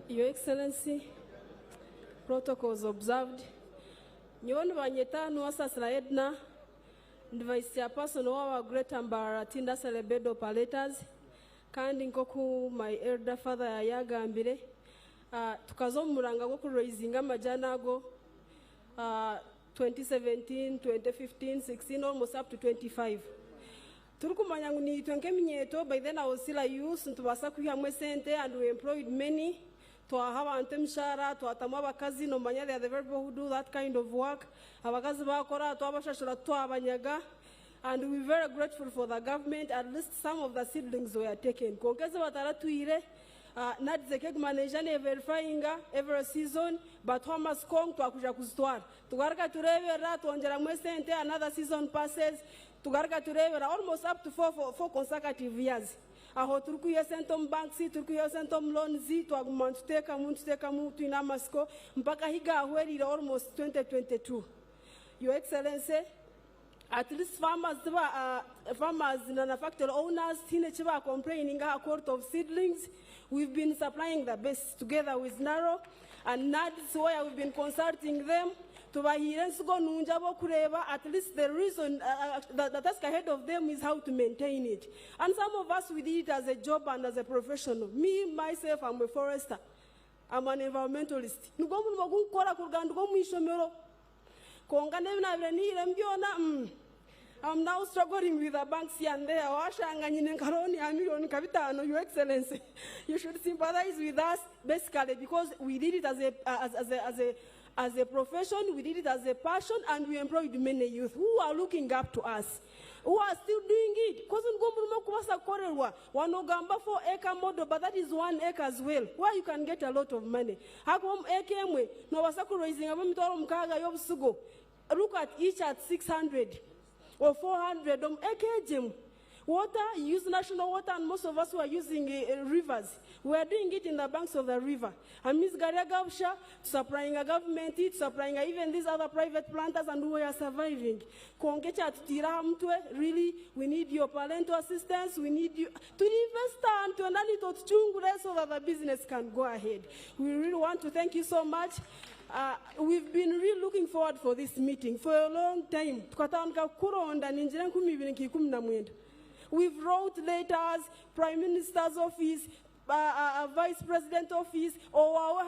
Your Excellency, protocols observed. Nyoni banyeta nuwasasira Edna, the vice chairperson of our great Ambaratinda Celebedo Paletas, kandi nkoku my elder father yagambire, tukazomuranga go raising amajana go 2017, 2015, 16, almost up to 25. Turukumanya ni twenke minyeto, by then I was still a youth, and to wasakuya mwesente, and we employed many. To have antemshara, to atamaba kazi no manya, they are the very people who do that kind of work. Abakazi bakora, to abashashura, to abanyaga. And we're very grateful for the government. At least some of the seedlings were taken. Konkeza watara tuire, not the cake manager verifying every season, but Thomas Kong to akuja kustwar. To garga to revera, to anjara mwesente, another season passes. To garga to revera, almost up to four consecutive years. Aho turkuye sentom banksi, turkuye sentom loanzi, to agumantuteka mutu inamasko, mpaka higa ahweri almost 2022. Your Excellency, at least farmers and factory owners, Tinechiva complaining a court of seedlings. We've been supplying the best together with NARO, and that's why we've been consulting them. At least the reason, the task ahead of them is how to maintain it. And some of us, we did it as a job and as a professional. Me, myself, I'm a forester. I'm an environmentalist. I'm now struggling with the banks here and there. Your Excellency, you should sympathize with us, basically, because we did it as a profession, we did it as a passion, and we employed many youth who are looking up to us, who are still doing it. Because one ogamba 4 acre model, but that is 1 acre as well, where you can get a lot of money. Look at each at 600 or 400. Water, you use national water, and most of us who are using rivers. We are doing it in the banks of the river. And Ms. Garia Gavsha, supplying a government, supplying even these other private planters, and we are surviving. Really, we need your parental assistance. We need you to invest and to so that the business can go ahead. We really want to thank you so much. We've been really looking forward for this meeting for a long time. We've wrote letters, Prime Minister's office, Vice President office, or our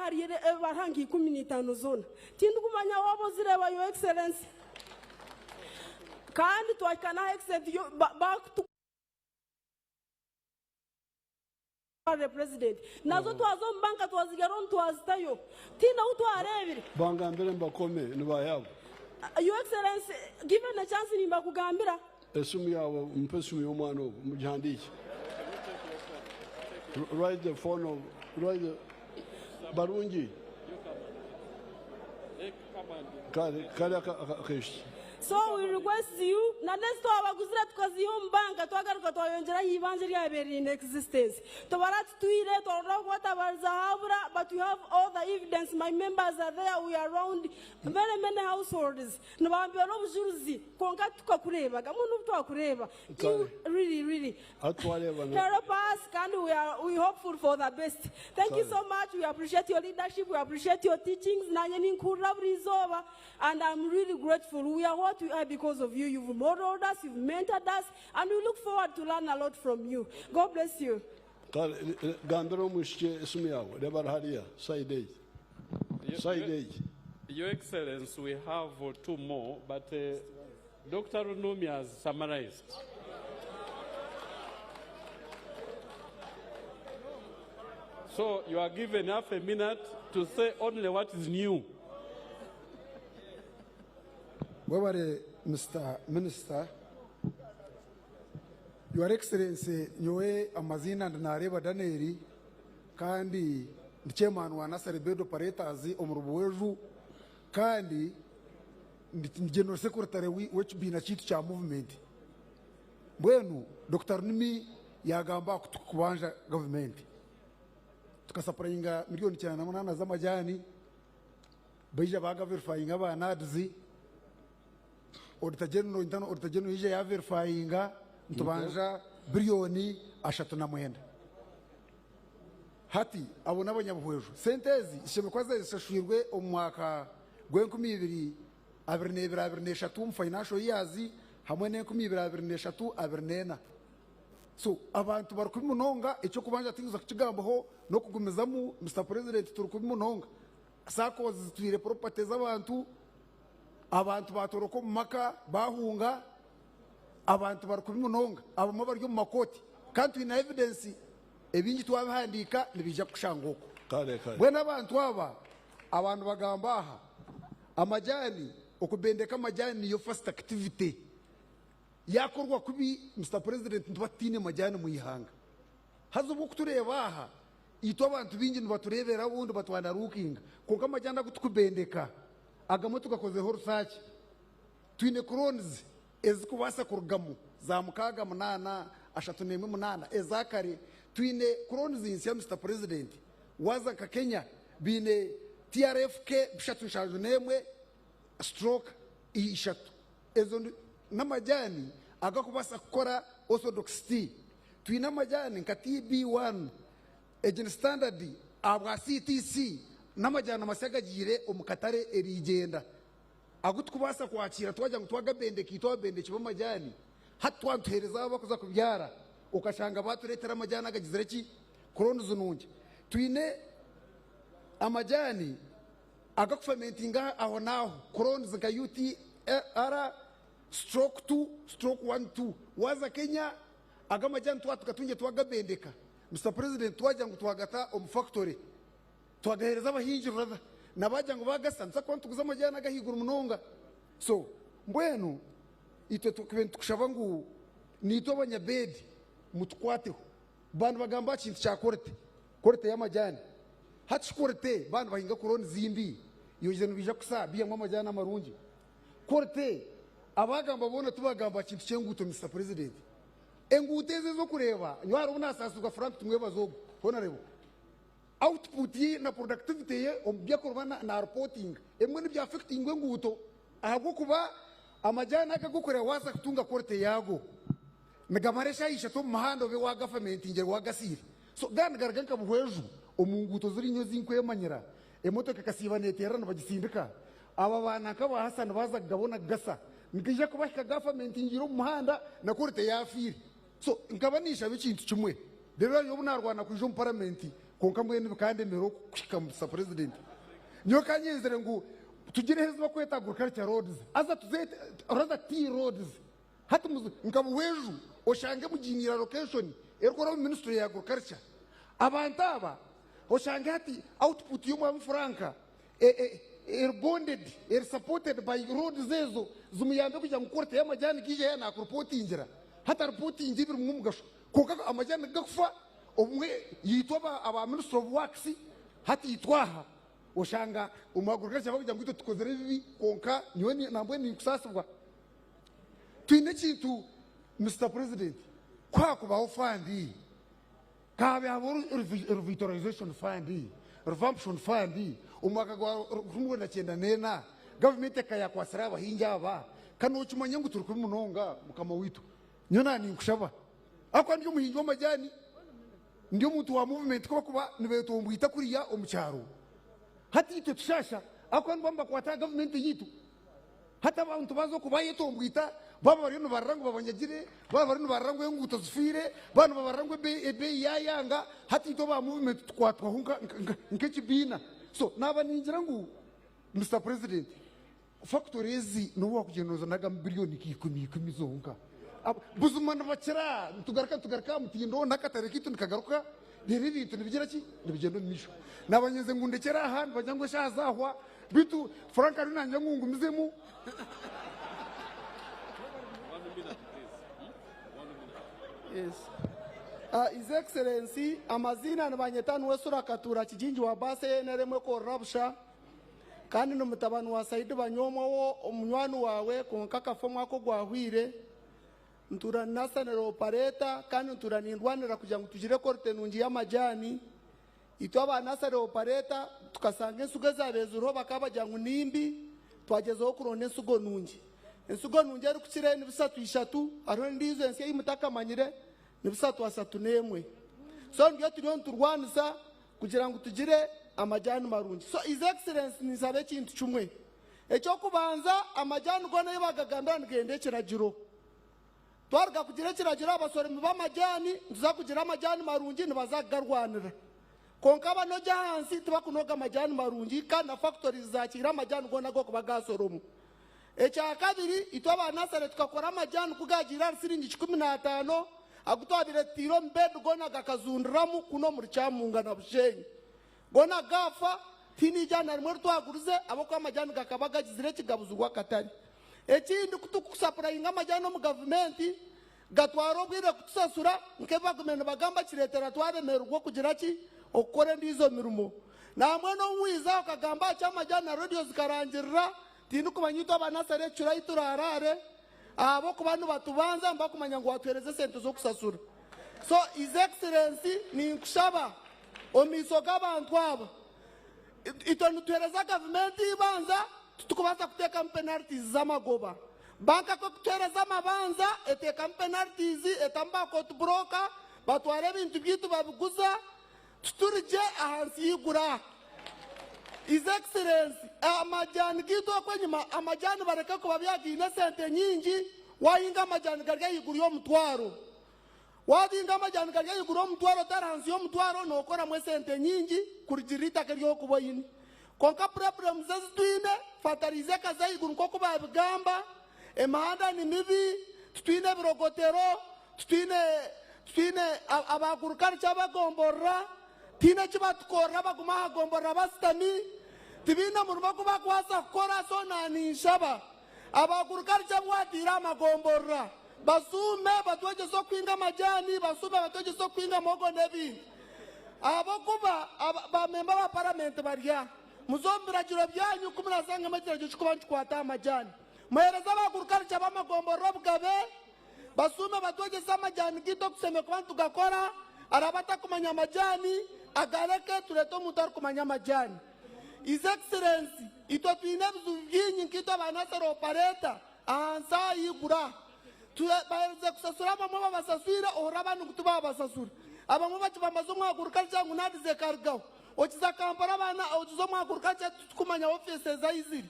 Hangi Kuminitano zone. Tindukumanya wabozireba, Your Excellency. I cannot accept you back to the president. Nazo tuazo banka tuazigaron tuazitayo. Tina utu arevi. Banga mbele mbakome nubayabu. Your Excellency, given a chance in Bakugambira. Write the phone of Barungi. So we request you, not let's talk about Guzrat because the home bank at Wagato Evangeli in existence. To Varat Twitter or whatever Zahabra, but you have all the evidence. My members are there, we are around very many households. Really. Help us, we hopeful for the best. Thank you so much. We appreciate your leadership, we appreciate your teachings. And I'm really grateful. We are what we are because of you. You've modeled us, you've mentored us, and we look forward to learn a lot from you. God bless you. Your Excellency, we have 2 more, but Dr. Runumi has summarized. So you are given half a minute to say only what is new. Wabare, Mr. Minister, Your Excellency, nyowe amazina ndareba Daneri, kandi chairman wa Nasari Bed Operators omurubuweju, kandi general secretary which bina chitu cha movement. Bwenu Dr. Nimi yagamba kutukubanja government. Tukasapurayinga milioni 98 z'amajani, beija baga verifyinga banadzi. Auditor General ije ya verifyinga ntubanja bilioni 39. Hati abo n'abanyabuhwejo sentezi isheme kwaza zishashwirwe omwaka gw'2023 financial years hamwe n'2024. So abantu bari kubimunonga icyo kubanja tinguza kukigambaho no kugumizamu Mr. President turi kubimunonga sako zitwire properties abantu batoroko mu maka bahunga abantu bari kubimunonga abamo bari mu makoti kandi ina evidence ebingi twabihandika nibija kushangoko bwena abantu abantu bagambaha amajani okubendeka amajani yo first activity yakorwa kubi Mr. President ntubatine majani mu ihanga hazubu kuturebaha ito abantu bingi nbaturebera bundi batwana rukinga konka amajani gutukubendeka agamo tugakozeho research twine Growres ezikubasa kurugamu za mukaga 8 ezakare twine Growres insia Mr. President waza ka Kenya bine TRFK bishatu nshanju nemwe stroke ishatu ezo n'amajani agakubasa gukora orthodox tea twine amajani nka TB1 agent standard abwa CTC n'amajani amasagagire omukatare erigenda agutukubasa kwakira twajya ngutwagabendeki twabendeki b'amajani hatwantuhereza bakuza kubyara ukashanga baturetera amajani agagizere ki Growres nunje twine amajani agakufermentinga aho naho Growres nka UTR stroke 2 stroke 1-2 waza Kenya agamajani twatukatunje twagabendeka Mr. President twajya ngutwagata factory twagahereza abahinji brother nabajya ngo bagasanza kwantu kuza amajani agahigura umunonga so mbwenu ito tukushaba ngo nito abanyabedi mutwateho bantu bagamba kintu cya korte y'amajani hati korte bantu bahinga Growres zimbi yoje nubija kusabiya mu amajani amarungi korte abagamba bona tubagamba kintu cyenguto Mr. President enguteze zo kureba nywara ubunasasuka Frank tumwe bazogo hona rebo output ye na productivity ye ombya kurwana na reporting emwe nibya affecting nguto ahubwo kuba amajani akagukora waza kutunga korte yago megamaresha isha to mahando be wa government ingero wa gasiri so gana garganka buhweju omunguto ziri nyo zinkwemanyira emoto kakasiba netera nabagisindika aba bana kaba Hassan baza gabona gasa nikije kubashika government ingiro muhanda na korte yafiri so nkabanisha bikintu kimwe rero yo bunarwana kuje mu parliament konka mwene kandi mero kushika Mr. President nyo kanyezere ngo tugire heza bakweta agriculture roads aza tuzete rather T roads hata nkabuweju oshange mujinira location erikora ministry ya agriculture abantu aba oshange hati output yo mu franka bonded supported by roads zezo zumuyambe kujya ngukorte y'amajani kije yana reportingira hata reporting ibiri mu mugasho koka amajani gakufa omwe yitwa aba minister of works hati yitwaha oshanga umagurukasha bakujya ngito tukozere bibi konka nyoni nambwe ni kusasubwa twine kintu Mr. President kwa kubaho fund kabe abo revitalization fund revamption fund umwaka gwa 1994 government ekaya kwasira abahinja aba kano kimanya ngo turi kumunonga mukama witu nyona ni kushaba akwa ndi umuhinji w'amajani ndi umuntu wa movement kuba nibeto mbwita kuriya omucyaro hati ite tushasha akwa mbamba kwata government yitu hata abantu bazo kubaye tombwita baba bari no barango babanyagire baba bari no barango yenguto zifire bana barango be yayanga hati to ba movement twatwa hunka nkekibina so naba ningira ngo Mr. President factories no wakugenoza naga bilioni 10 zonka buzumana bakira tugaraka mutindo nakatare kitu nikagaruka rero ibintu nibigira ki nibigenda mu misho nabanyeze ngo ndekera ahantu bajya ngo shazahwa bitu Frank ari nanjye ngungumizemo. Yes. His Excellency, amazina ni banyetanu wesura katura kijinji wa base neremwe ko rabsha kandi no mutabanu wa Saidi banyomo wo omunywanu wawe konkaka fomu ako gwahwire ntura nasanero operator kandi ntura nindwanira kugira ngo tugire korte nungi y'amajani ito abanasare operator tukasanga ensugo zabezuro bakabajya ngo nimbi twagezeho kuronde ensugo nungi ari kukire ni bisatu ishatu aro ndizo ensi y'imutaka manyire ni bisatu asatu nemwe so ndiyo turiyo turwanisa kugira ngo tugire amajani marungi. So His Excellency nisabe kintu chumwe ekyo kubanza amajani gona yabagagamba ngende kiragiro twarga kugira kiragiro abasore mu bamajani ntuza kugira amajani marungi nibazagarwanira konka banoja hansi tubakunoga amajani marungi kandi na factories zakira amajani gona go kubagasoromu ekya kabiri itwa banasare tukakora amajani kugagira siringi 15 agutwabire tiro mbedu gona gakazundiramu kuno muri cyamunga na Bushenyi gona gafa tini jana rimwe twaguruze abako amajani gakabaga gizire kigabuzugwa katari ekindi kutukusapurayinga amajani mu government gatwaro bwire kutusasura nkeba gumene bagamba kiretera twaremerwa kugira ki okore ndizo mirumo namwe no wiza ukagamba cyamajani na radio zikarangirira tindi kumanyito abanasare cyura iturarare abo kubantu batubanza mbakumanya ngo watwereze sente zo kusasura. So His Excellency ni nkushaba omiso gabantu aba ito nutwereza government ibanza tukubaza kuteka penalties z'amagoba banka ko kutwereza amabanza eteka penalties etamba ko tubroka batware bintu byitu babiguza tuturije ahansi yigura. His Excellency amajani gitu kwenyuma amajani bareka ko babyagine sente nyingi wayinga amajani garga yiguriyo mutwaro wadinga amajani garga yiguriyo mutwaro taransi yo mutwaro nokora mwe sente nyingi kurigirita kariyo kuboyini konka problem zazitwine fatarize kaza yiguru ko kubabigamba emahanda ni mibi twine birogotero twine abagurukari cyabagomborra tina chibatukora baguma hagombora basitami tibina muruma kuba kwasa kora so nani shaba abagurukari cyabwadira amagombora basume batweje so kwinga majani basume batweje so kwinga mogo nebi abakuba ba member ba parliament barya muzombira jiro byanyu kumurasanga majiro cyukubantu kwata amajani muhereza abagurukari cyabamagombora bwabe basume batweje sa majani gito kuseme kwantu gakora arabata kumanya majani agareke tureto mutar kumanya majani. His Excellency ito twine byinyi nkito banasara operator ansa yigura tubaze kusasura bamwe basasura orabanu kutuba basasura abamwe bakibamazo mwagurukari cyangwa nadize kargaho okiza kampara bana okizo mwagurukari tukumanya offices zayiziri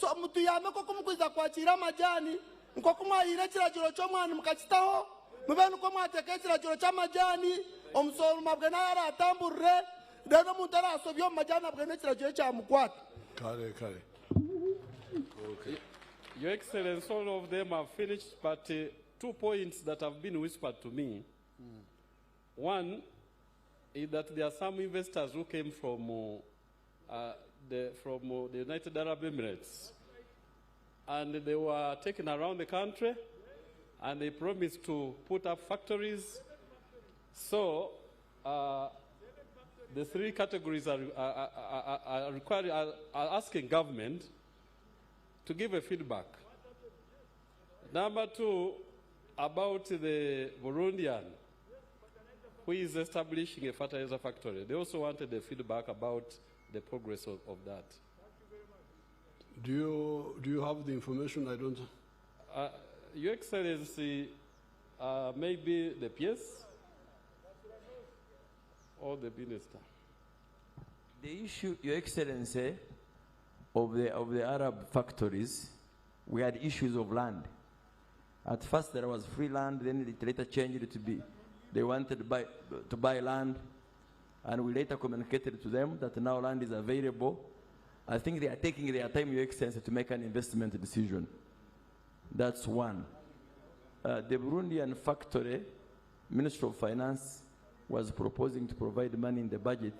so mutuyame ko kumukwiza kwakira majani nko kumwayire kiragiro cyo mwana mukakitaho mubenu ko mwateka kiragiro cy'amajani omusoro mabwe na yaratamburre rero mutara asobyo majana bwe nekiragiro cyamukwata kare okay. Your Excellency, all of them have finished, but 2 points that have been whispered to me. One is that there are some investors who came from the United Arab Emirates, and they were taken around the country, and they promised to put up factories. So the 3 categories are asking government to give a feedback. Number 2, about the Burundian who is establishing a fertilizer factory. They also wanted a feedback about the progress of that. Do you have the information? I don't. Your Excellency, maybe the PS or the minister. The issue, Your Excellency, of the Arab factories, we had issues of land. At first there was free land, then it later changed to be, they wanted to buy land, and we later communicated to them that now land is available. I think they are taking their time, Your Excellency, to make an investment decision. That's one. The Burundian factory, Ministry of Finance was proposing to provide money in the budget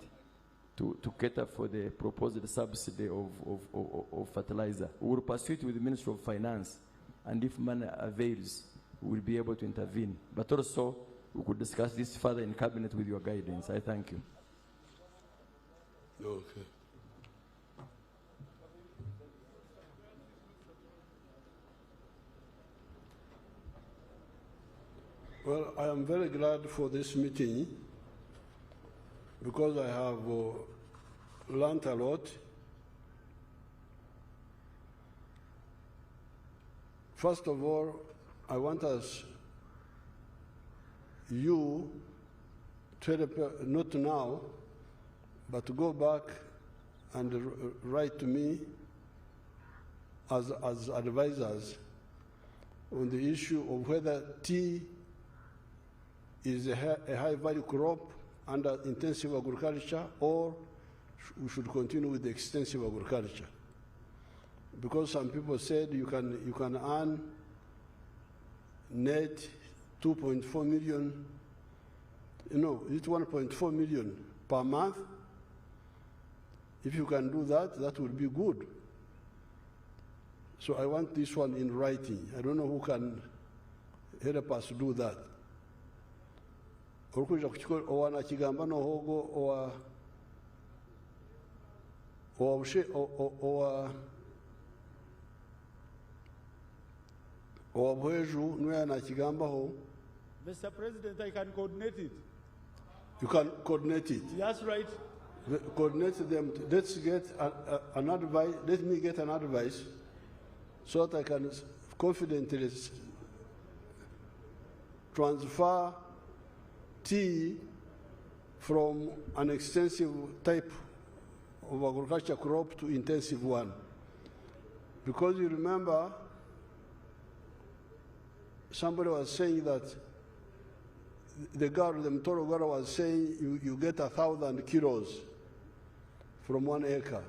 to cater for the proposed subsidy of fertilizer. We will pursue it with the Ministry of Finance, and if money avails, we will be able to intervene. But also, we could discuss this further in Cabinet with your guidance. I thank you. Okay. Well, I am very glad for this meeting because I have learned a lot. First of all, I want us, you, to help, not now, but to go back and write to me as advisors on the issue of whether tea is a high-value crop under intensive agriculture, or we should continue with the extensive agriculture. Because some people said you can earn net 2.4 million, it's 1.4 million per month. If you can do that, that would be good. So I want this one in writing. I don't know who can help us do that. Okuja kuchikola owana kigamba nohogo owa bweju nwe na kigambaho. Mr. President, I can coordinate it. You can coordinate it. That's right. Coordinate them. Let's get an advice. Let me get an advice so that I can confidently transfer tea from an extensive type of agriculture crop to intensive one. Because you remember, somebody was saying that the Mtoro Gara was saying you get 1,000 kilos from 1 acre.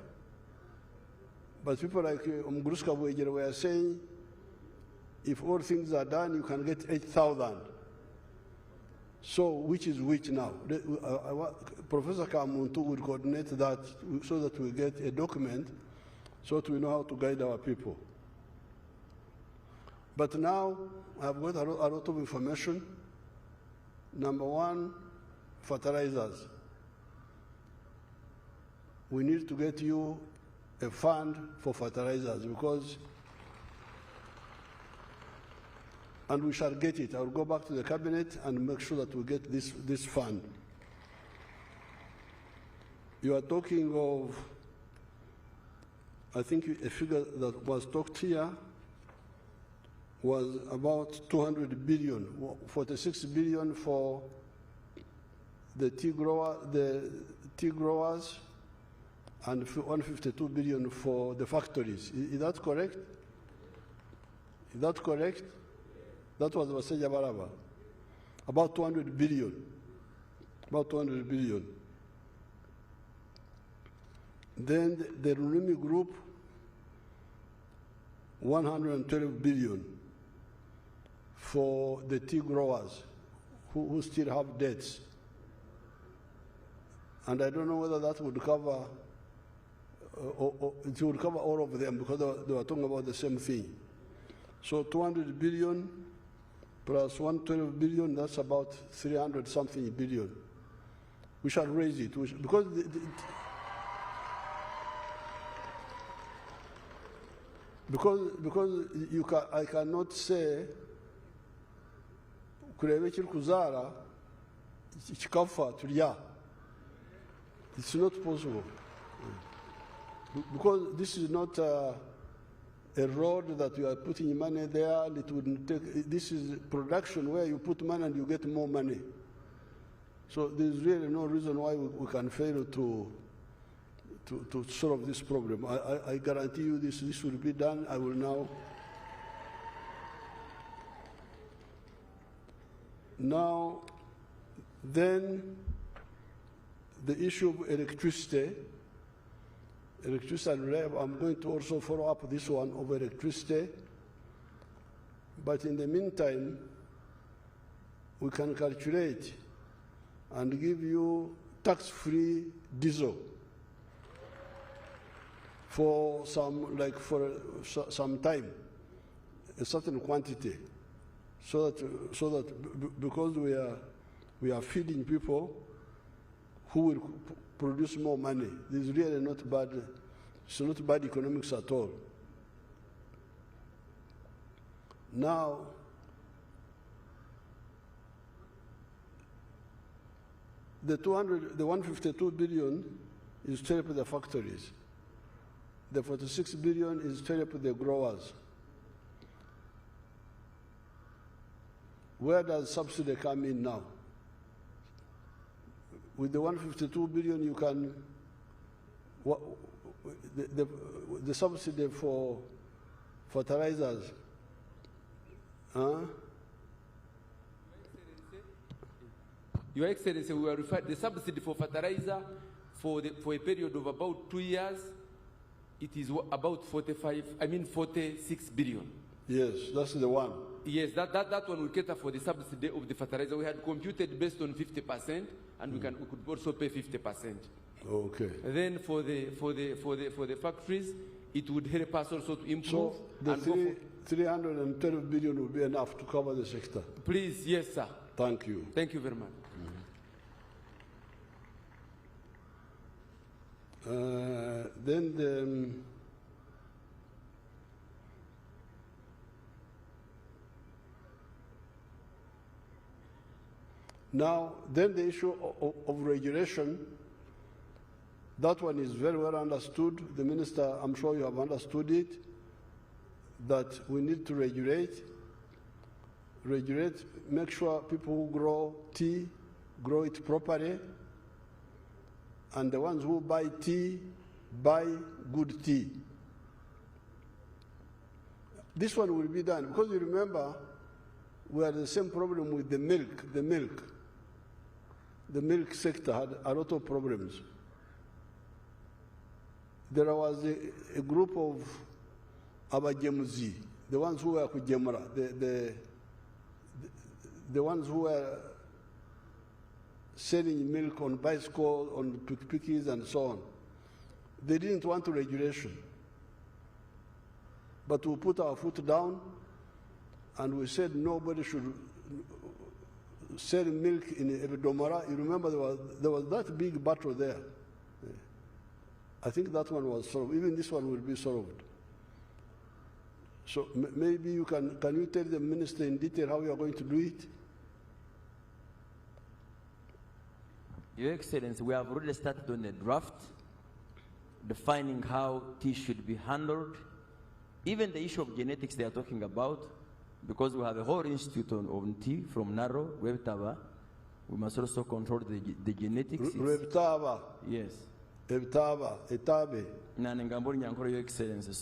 But people like Mgruska Bwejere were saying if all things are done, you can get 8,000. So which is which now? Professor Kamuntu will coordinate that so that we get a document so that we know how to guide our people. But now I've got a lot of information. Number one, fertilizers. We need to get you a fund for fertilizers because, and we shall get it. I'll go back to the cabinet and make sure that we get this fund. You are talking of, I think a figure that was talked here was about 200 billion, 46 billion for the tea growers, and 152 billion for the factories. Is that correct? Is that correct? That was Vaseja Baraba. About 200 billion. About 200 billion. Then the Runimi Group, 112 billion for the tea growers who still have debts. And I don't know whether that would cover, it would cover all of them because they were talking about the same thing. So 200 billion plus 112 billion, that's about 300 something billion. We shall raise it because I cannot say kurebe kiri kuzara kikafa tulya. It's not possible because this is not a road that you are putting money there. It wouldn't take. This is production where you put money and you get more money. So there's really no reason why we can fail to solve this problem. I guarantee you this will be done. I will now then the issue of electricity and I'm going to also follow up this one of electricity. But in the meantime, we can calculate and give you tax-free diesel for some time, a certain quantity, so that because we are feeding people who will produce more money. This is really not bad. It's not bad economics at all. Now, the 152 billion is to help the factories. The 46 billion is to help the growers. Where does subsidy come in now? With the 152 billion, you can, the subsidy for fertilizers, Your Excellency, we are referred the subsidy for fertilizer for a period of about 2 years. It is about 46 billion. Yes, that's the one. Yes, that one will cater for the subsidy of the fertilizer. We had computed based on 50%, and we could also pay 50%. Okay. And then for the factories, it would help us also to improve. So the 312 billion will be enough to cover the sector. Please, yes, sir. Thank you. Thank you very much. Then the issue of regulation, that one is very well understood. The Minister, I'm sure you have understood it, that we need to regulate, make sure people who grow tea, grow it properly, and the ones who buy tea, buy good tea. This one will be done, because you remember, we had the same problem with the milk. The milk sector had a lot of problems. There was a group of abajemuzi, the ones who were kujemura, the ones who were selling milk on bicycles, on pikipikis and so on. They didn't want regulation. But we put our foot down and we said nobody should sell milk in Evidomara. You remember there was that big battle there. I think that one was solved. Even this one will be solved. So maybe you can you tell the minister in detail how you are going to do it? Your Excellency, we have already started on a draft defining how tea should be handled. Even the issue of genetics they are talking about, because we have a whole institute on tea from Naro, Webtaba, we must also control the genetics. Webtaba? Yes. Webtaba, Etabe. Nanengambori Nyankoro, Your Excellency.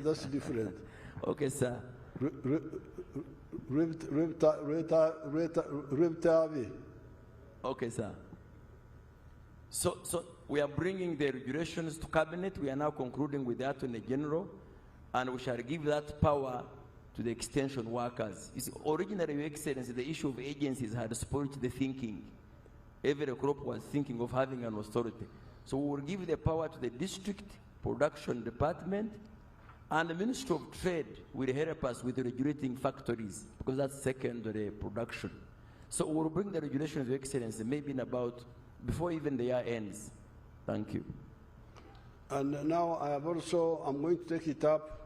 That's different. Okay, sir. Okay, sir. So we are bringing the regulations to cabinet. We are now concluding with the Attorney General, and we shall give that power to the extension workers. Originally, Your Excellency, the issue of agencies had spoiled the thinking. Every crop was thinking of having an authority. So we will give the power to the district production department, and the Ministry of Trade will help us with regulating factories, because that's secondary production. So we will bring the regulations, Your Excellency, maybe in about, before even the year ends. Thank you. And now I'm going to take it up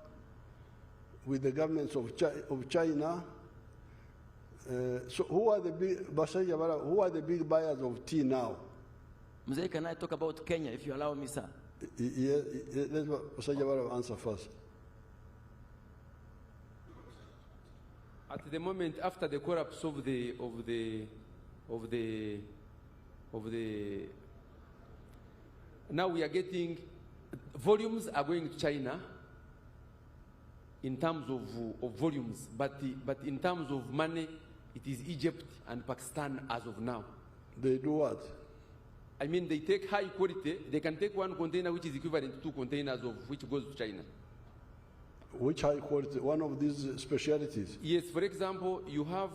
with the governments of China. So who are the big buyers of tea now? Mzee, can I talk about Kenya, if you allow me, sir? Yeah, let Basajabara answer first. At the moment, after the collapse of the now we are getting volumes are going to China in terms of volumes, but in terms of money, it is Egypt and Pakistan as of now. They do what? I mean, they take high quality. They can take one container which is equivalent to 2 containers of which goes to China. Which high quality? One of these specialities? Yes. For example, you have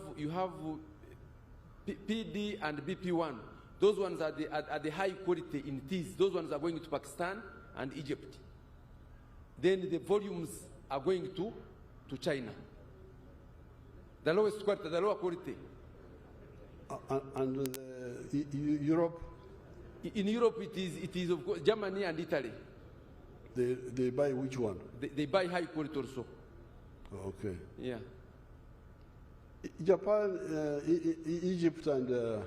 PD and BP1. Those ones are the high quality in teas. Those ones are going to Pakistan and Egypt. Then the volumes are going to China. The lowest quality, the lower quality. And Europe? In Europe, it is of course Germany and Italy. They buy which one? They buy high quality also. Okay. Yeah. Japan, Egypt, and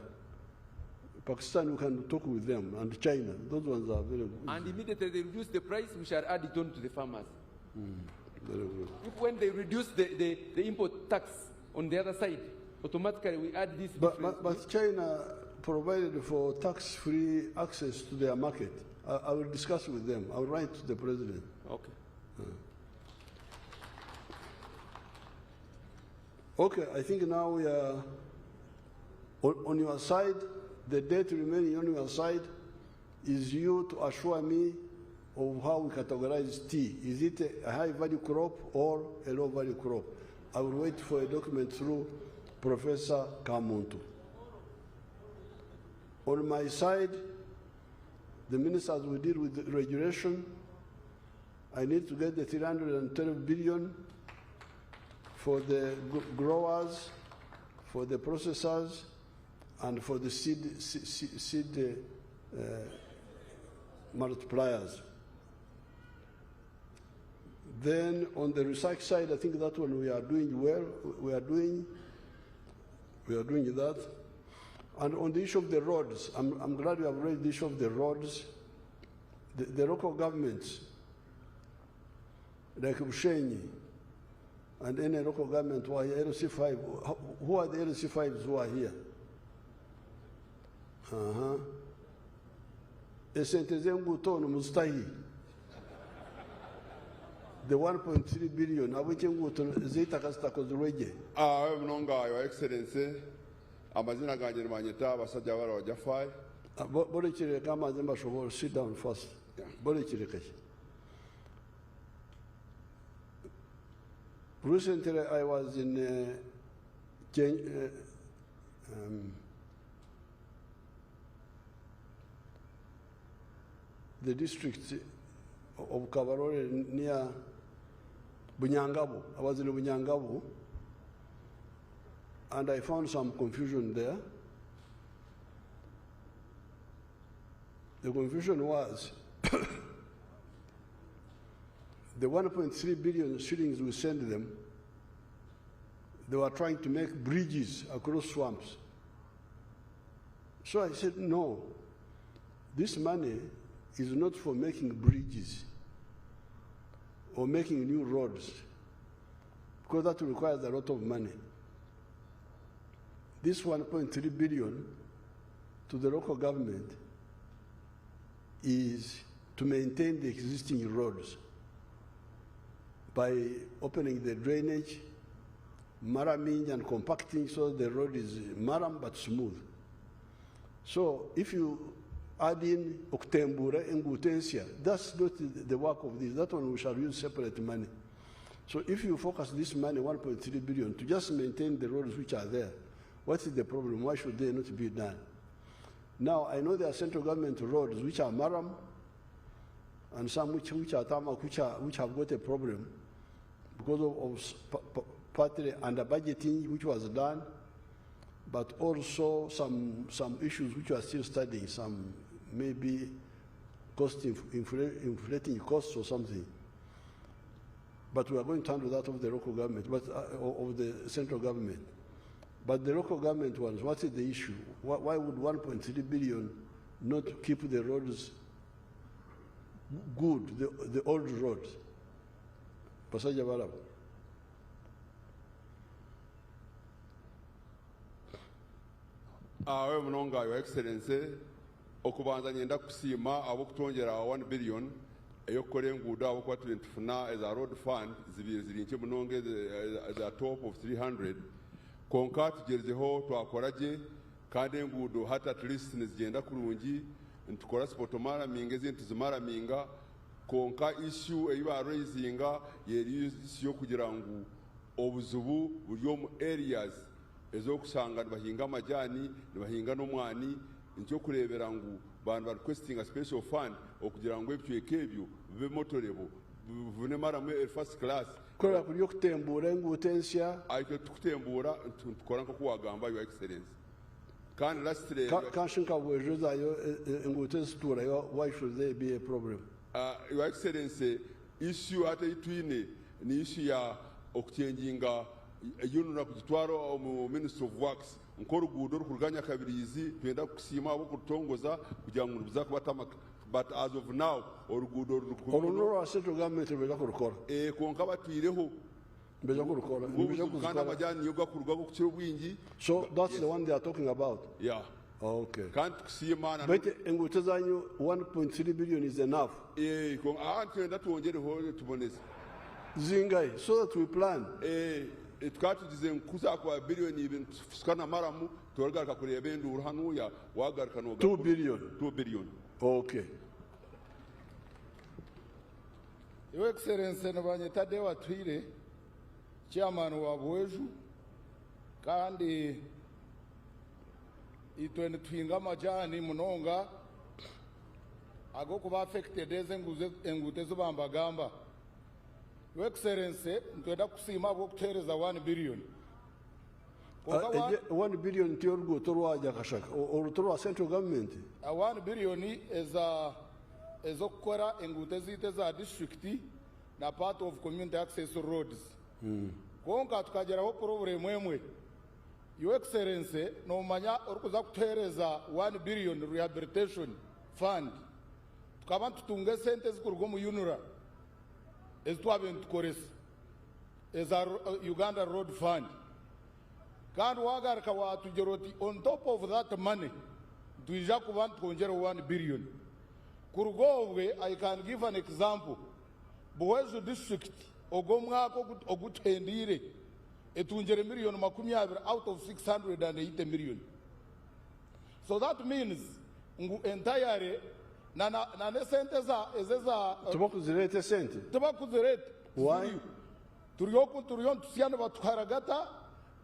Pakistan, we can talk with them, and China. Those ones are very good. And immediately they reduce the price, we shall add it on to the farmers. Very good. If when they reduce the import tax on the other side, automatically we add this. But China provided for tax-free access to their market. I will discuss with them. I will write to the president. Okay. Okay, I think now we are on your side. The date remaining on your side is you to assure me of how we categorize tea. Is it a high-value crop or a low-value crop? I will wait for a document through Professor Kamuntu. On my side, the ministers will deal with the regulation. I need to get the 312 billion for the growers, for the processors, and for the seed multipliers. Then on the research side, I think that one we are doing well. We are doing that. And on the issue of the roads, I'm glad you have raised the issue of the roads. The local governments, like Bushenyi, and any local government who are here, LC5, who are the LC5s who are here? Esente zengu tono mustahi. The 1.3 billion, abichengu tono zita kasita kozurweje. Mnonga, Your Excellency, amazina ganjiri manyeta basajja bala wajafai. Bole chire kama zemba shobol, sit down first. Bole chire kashi. Recently, I was in the district of Kabarore near Bunyangabu. I was in Bunyangabu, and I found some confusion there. The confusion was the 1.3 billion shillings we sent them, they were trying to make bridges across swamps. So I said, no, this money is not for making bridges or making new roads, because that requires a lot of money. This 1.3 billion to the local government is to maintain the existing roads by opening the drainage, maraming and compacting so the road is maram but smooth. So if you add in Oktembura and Gutensia, that's not the work of this. That one we shall use separate money. So if you focus this money, 1.3 billion, to just maintain the roads which are there, what is the problem? Why should they not be done? Now, I know there are central government roads which are maram, and some which are tarmac, which have got a problem because of partly under budgeting which was done, but also some issues which we are still studying, some maybe inflating costs or something. But we are going to handle that of the local government, but of the central government. But the local government ones, what is the issue? Why would 1.3 billion not keep the roads good, the old roads? Pasaja Barab. Awe Mnonga, Your Excellency, okubanza nyenda kusima abokutongera 1 billion eyokukora enguudo abokuba tufuna as a road fund ziri nke munonga as a top of 300 konka tugezeho twakoragye kandi enguudo hata at least nizigenda kurungi ntukora sport maraminga ezintu zimaraminga konka issue eyiba raisinga yeri issue yo kugira ngu obuzubu buri omu areas ezokusanga nibahinga amajani nibahinga n'omwani nikyo kurebera ngu bantu bari requesting a special fund okugira ngu ebicweka ebyo bibe motorebo bivune maramu first class kureba kuri yo kutembura enguuto ensya ariko tukutembura tukora nko kuwagamba your excellency kandi lastly kanshinka bwejo zayo enguuto eziturayo why should there be a problem your excellency issue ate itwine ni issue ya okuchenjinga yunura kugitwara mu minister of works nkorugudo rukuruganya kabirizi twenda kusima abo kutongoza kugira ngo biza kubatamaka but as of now orugudo orunuro wa central government beja kurukora konka batwireho beja kurukora beja kuzikora amajani yoga kuruga ko kukiro bwingi so that's the one they are talking about yeah okay can't kusima na but enguto zanyu 1.3 billion is enough ko twenda tuongereho tuboneze zingai so that we plan tukatugize nkuza kwa billion ibintu fuskana maramu torgarka kureba enduru hanuya wagarka no 2 billion okay Your Excellency Nabanyetade watwire chairman wa Bweju kandi itwene twinga majani munonga ago kuba affected engute zubambagamba Your Excellency ntwenda kusima abo kutereza 1 billion 1 billion tiorgo torwaja kashaka or central government 1 billion is ezokukora engute zite za district na part of community access roads konka tukageraho problem emwe Your Excellency no manya orikuza kutereza 1 billion rehabilitation fund tukaba tutunge sente zikurwa mu unura ezitwabe ntukoresa eza Uganda road fund kandi wagarika watugeroti on top of that money tuija kuba tukongera 1 billion kurugobwe I can give an example Bweju district ogomwako ogutendire etungere million 20 out of 680 million so that means ngu entire na ne sente za ezeza tubakuzirete sente tubakuzirete why turiyo tusiana batwaragata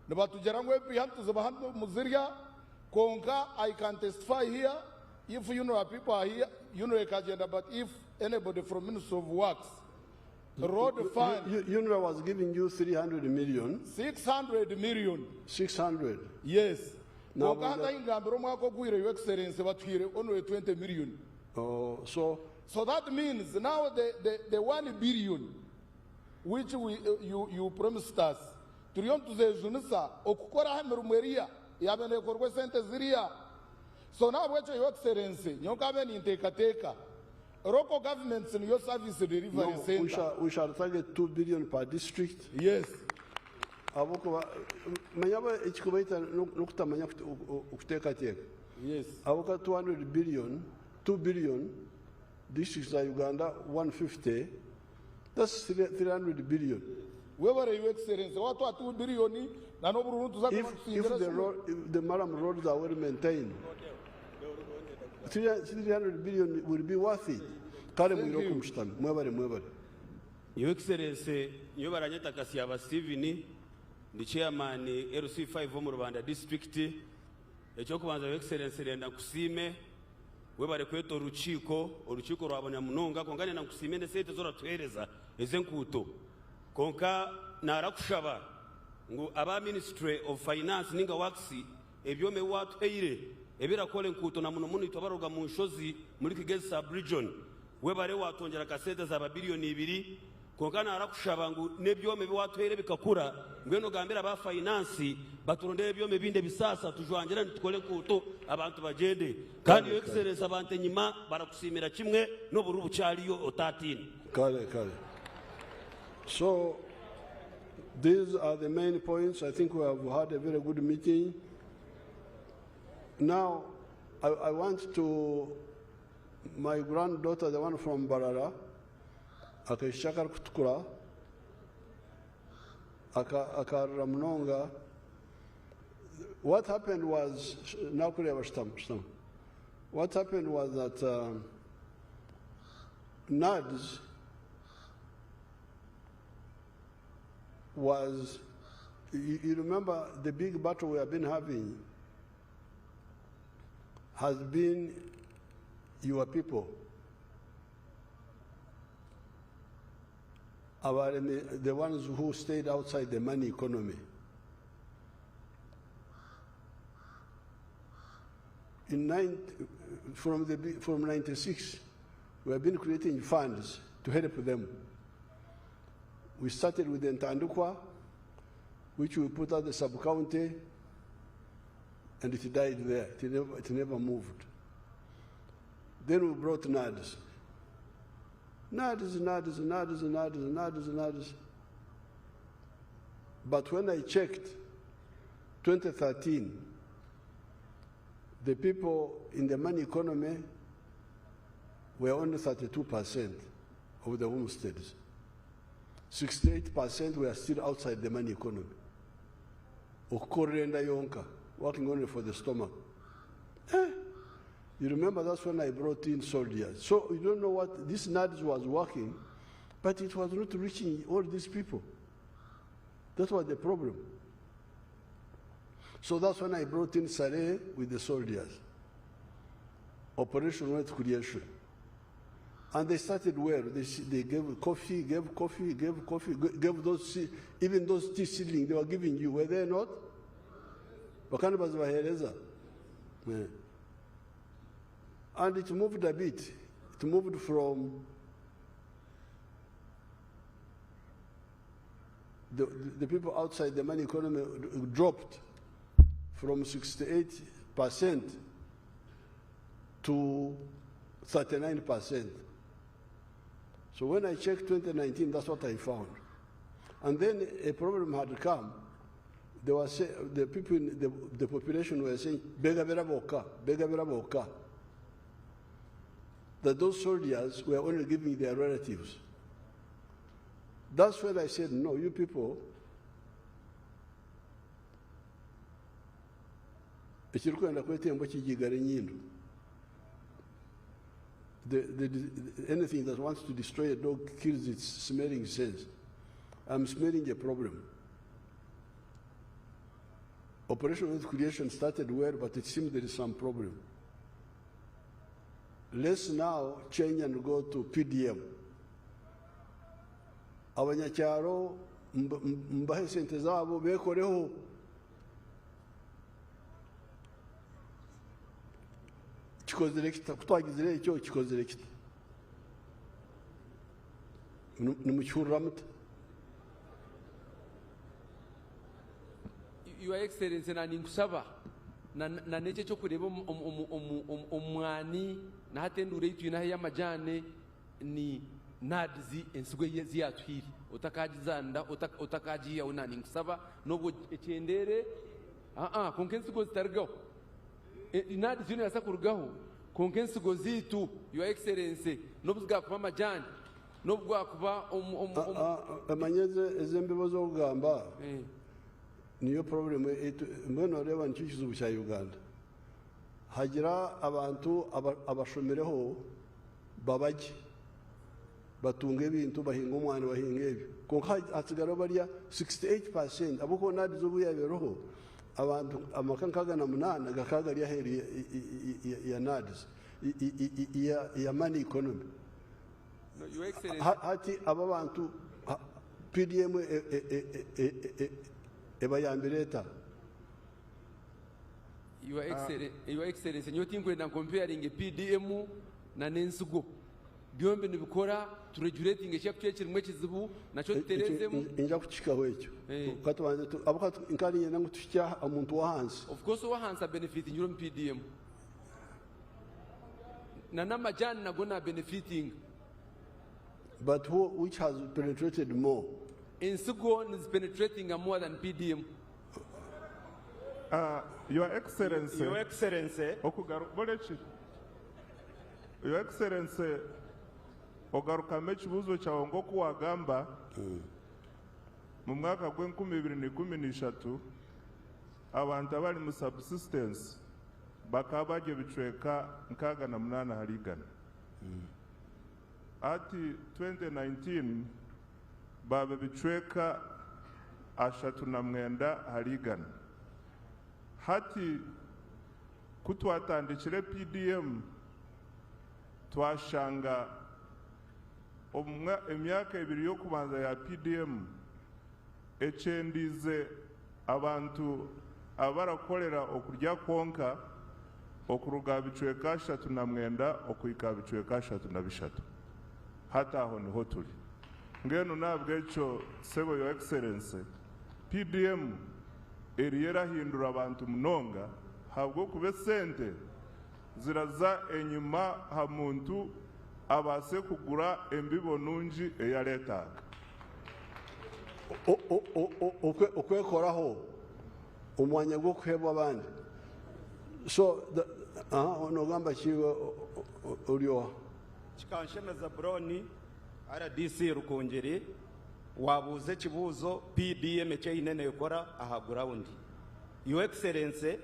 ne batugera ngo ebihantu zabahantu muzirya konka I can testify here if you know people are here you know agenda but if anybody from Ministry of Works road fund UNRWA was giving you 300 million 600 million 600 yes now kanda ingambiro mwako gwire Your Excellency batwire onwe 20 million so that means now the 1 billion which you promised us turiyon tuzejunisa okukora hamerumweria yabene korwe sente ziria so now what Your Excellency nyokabe ni intekateka local governments in your service delivery center we shall target 2 billion per district yes aboko manyaba ikikubaita nokutamanya ukuteka teka yes aboka 200 billion 2 billion districts za Uganda 150 that's 300 billion webare Your Excellency watu 2 billion na no burundu za if the Maram roads are well maintained 300 billion will be worth it kare mwiro kumshitana mwebare Your Excellency nyobaranyeta kasi aba Steven ndi chairman LC5 mu Rwanda district ekyo kubanza Your Excellency renda kusime webare kweto uruchiko rwabanya munonga kongane na kusime ne sete zora twereza ezenkuto konka narakushaba ngo aba Ministry of Finance ninga works ebyome watweire ebira kole nkuto na muno itobaroga mu nshozi muri Kigezi sub region webare watongera kasete za babilioni 2 konkana arakushaba ngo nebyome biwatwere bikakura ngweno gambira ba finance baturondeye byome binde bisasa tujwangira ntukole nkuto abantu bagende kandi Your Excellency abante nyima barakusimira kimwe no buru bucyaliyo otatini kale so these are the main points. I think we have had a very good meeting. Now, I want to, my granddaughter, the one from Barara, akashakar kutukura, akaramnonga. What happened was, what happened was that NADS was You remember the big battle we have been having has been your people. The ones who stayed outside the money economy. From 96, we have been creating funds to help them. We started with the Ntandukwa, which we put out the sub-county, and it died there. It never moved. Then we brought NADS. NADS. But when I checked 2013, the people in the money economy were only 32% of the homesteads. 68% were still outside the money economy. Okorenda yonka, working only for the stomach. You remember that's when I brought in soldiers. So you don't know what this NADS was working, but it was not reaching all these people. That was the problem. So that's when I brought in Saleh with the soldiers. Operation Wealth Creation. And they started well. They gave coffee, gave those, even those tea seedlings they were giving you, were they not? Yeah. And it moved a bit. It moved from the people outside the money economy dropped from 68% to 39%. So when I checked 2019, that's what I found. And then a problem had come. There was the people in the population were saying, "Bega bera boka, bega bera boka." That those soldiers were only giving their relatives. That's when I said, no, you people, anything that wants to destroy a dog kills its smelling sense. I'm smelling a problem. Operation Wealth Creation started well, but it seems there is some problem. Let's now change and go to PDM. Abanyakyaro mbahe sente zabo bekoreho. Kikozere kita kutwagizire icyo kikozere kita. Nimucyurira muta. Your Excellency na ninkusaba na neche cyo kureba omwani na hatendure itu na y'amajane ni NADS ensigo ziyatwiri utakajizanda utakajiya una ninkusaba nobwo ekyendere konkensigo zitargaho NADS yone yasakurgaho konkensigo zitu Your Excellency nobuzga kuba amajane nobwo kuba amanyeze ezembibozo kugamba niyo problem mbona reba nkikizubu cya Uganda hagira abantu abashomereho babaje batunga ibintu bahinga umwana bahinga ibyo konka atsigara bariya 68% abuko NADS ubu yaberoho abantu amakankaga na munana gakagari yaheri ya NADS ya money economy hati aba bantu PDM ebayambireta. Your Excellency nyo tingwe na comparing PDM na nensugo byombe nibikora to regulating ekyakutye kirimwe kizibu nacho tuterezemu inja kuchikaho ekyo katwanze abukatu inkari yena ngutushya omuntu wahansi of course wahansi benefit nyuro PDM na namajani nagona benefiting but which has penetrated more? Insugo is penetrating more than PDM. Your Excellency. Your Excellency. Your Excellency. Ogarukame kibuzo cyawe ngo kuwagamba mu mwaka gw'2013 abantu abali mu subsistence bakaba baje bicweka 68 harigana ati 2019 baba bicweka 309 harigana hati kutwatandikire PDM twashanga emyaka 2 yo kubanza ya PDM echendize abantu abarakorera okurya konka okuruga bicweka 309 okuika bicweka 303 hata aho niho turi ngeno nabwo eco sebo yo excellence PDM eriyera hindura abantu munonga habwo kube sente ziraza enyuma ha muntu abase kugura embibo nungi eyaletaga okwekoraho umwanya gwo kuhebwa abandi so onogamba kiwe ulioha kikanshemeza broni RDC rukongere wabuze kibuzo PDM cyeinene yokora aha ground your excellence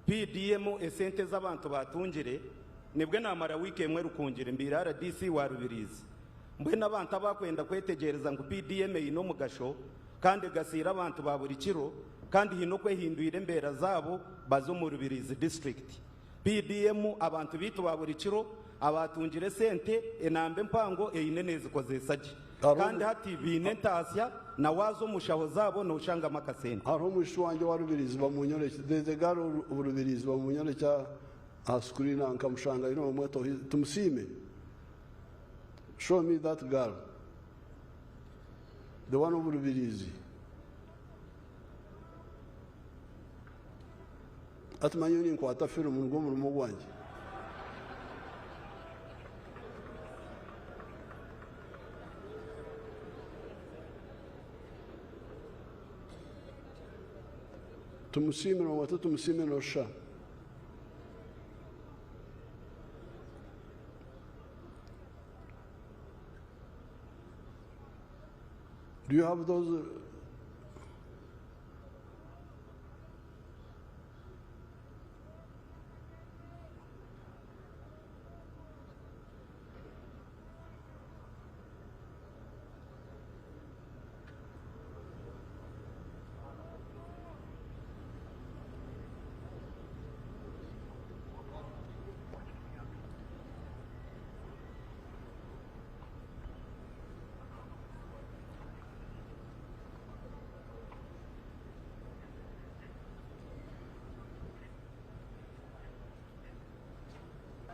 PDM esente z'abantu batungire nibwe namara wikemwe rukongere mbira RDC warubirizi mbwe n'abantu abakwenda kwetegereza ngo PDM ino mugasho kandi gasira abantu ba buri kiro kandi hino kwehinduire mbera zabo bazo mu Rubirizi district PDM abantu bitu ba buri kiro abatungire sente enambe mpango einene zikoze saji kandi hati bine ntasya na wazo mushaho zabo no ushanga makasente haro mushwanje wa Rubirizi bamunyore dedegaro Rubirizi bamunyore cha askurina nkamushanga ino mweto tumsime. Show me that girl, the one over Rubirizi. At my union quarter film and go more. Tumusimen or what to Musimen or Sha. Do you have those?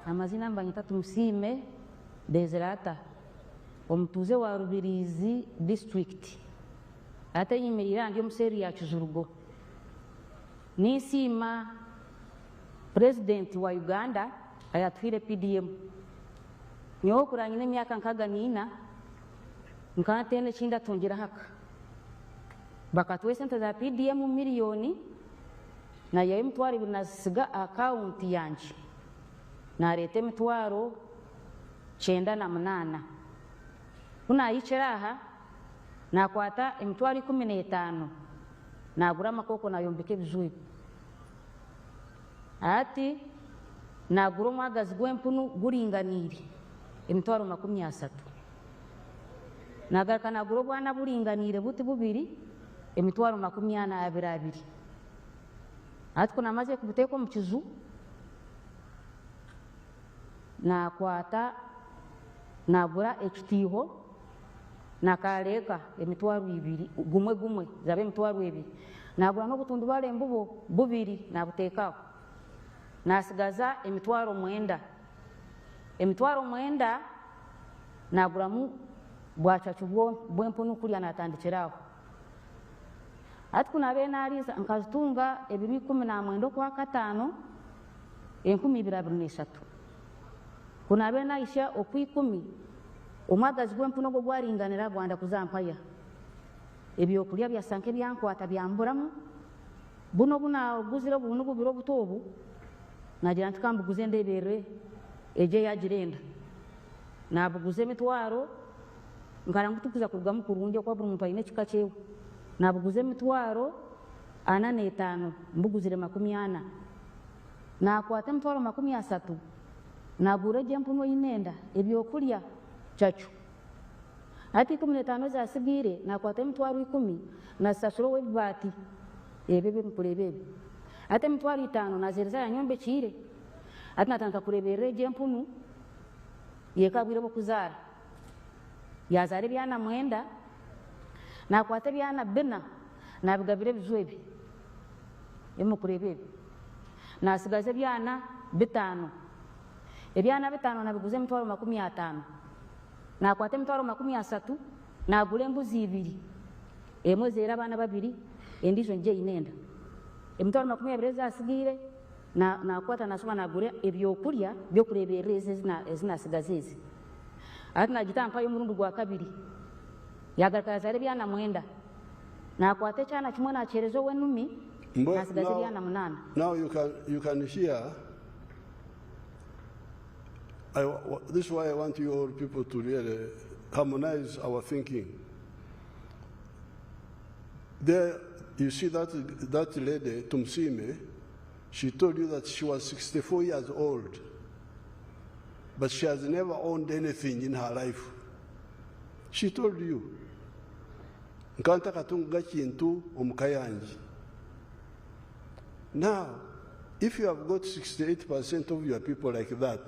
Amazina mbanyita Tumusime Deserata omutuze wa Rubirizi district ate yimirira ndi omuseri ya Kizurugo nisima president wa Uganda ayatwire PDM nyo kuranyine myaka nkaga nina nkatene chinda tongira haka bakatwe sente za PDM milioni na yayi mtwari binasiga account yanje na rete mitwaro 98 kuna yicheraha na kwata emitwaro 15 na gura makoko na yombeke bizui ati na gura mwagazi gwempunu guringaniri emitwaro 30 na garaka na gura bwana buringanire buti bubiri emitwaro 22 ati kuna maze kubuteko mkizu na kwata na gura ekitiho na kaleka emitwaro 2 gumwe zabe emitwaro 2 na gura no butundu bale mbubo bubiri na buteka na sigaza emitwaro 9 emitwaro 9 na gura mu bwachachu bwempunu kulya natandikiraho ati kuna bena aliza nkazitunga ebiri 10 kwa 5 1023 kuna bena isha okwikumi omwagazi gw'empuno go gwaringanira Rwanda kuzampaya ebyo kulya bya sanke byankwata byamburamu buno buna guzira bunu bubiro butobu nagira ntikambu guzende bere eje yagirenda nabuguze mitwaro ngarangutukuza kuruga mu kurunje kwa buri muntu ayine kikachewe nabuguze mitwaro 45 mbuguzire 40 na kwata mitwaro 30 na gure jempuno inenda ebyo kulya chachu ati 15 zasigire nakwata emitwaro 10 nasasuro w'ebibaati ebyo mpulebebe ate emitwaro 5 nazereza yanyombekire ati natandika kureberera egy'empunu yekabwire bokuzaara yazaara ebyana 9 nakwata ebyana 4 nabigabira ebiju ebi emukurebebe nasigaza ebyana 5 ebyana 5 nabiguza emitwaro 50 nakwata emitwaro 30 nagura embuzi 2 emwe zera abaana 2 endijo nje inenda emitwaro 20 zasigire nakwata nasoma nagura ebyokulya byokureberera ezinasigaza ezi ati nagitampayo omurundu gwa 2 yagaruka yazara ebyana 9 nakwata ekyana kimwe nakyereza ow'enumi nasigaza ebyana 8. Now you can hear. This is why I want you all people to really harmonize our thinking. There, you see that lady, Tumsime, she told you that she was 64 years old, but she has never owned anything in her life. She told you, Nkanta katunga kintu omukayanji. Now, if you have got 68% of your people like that,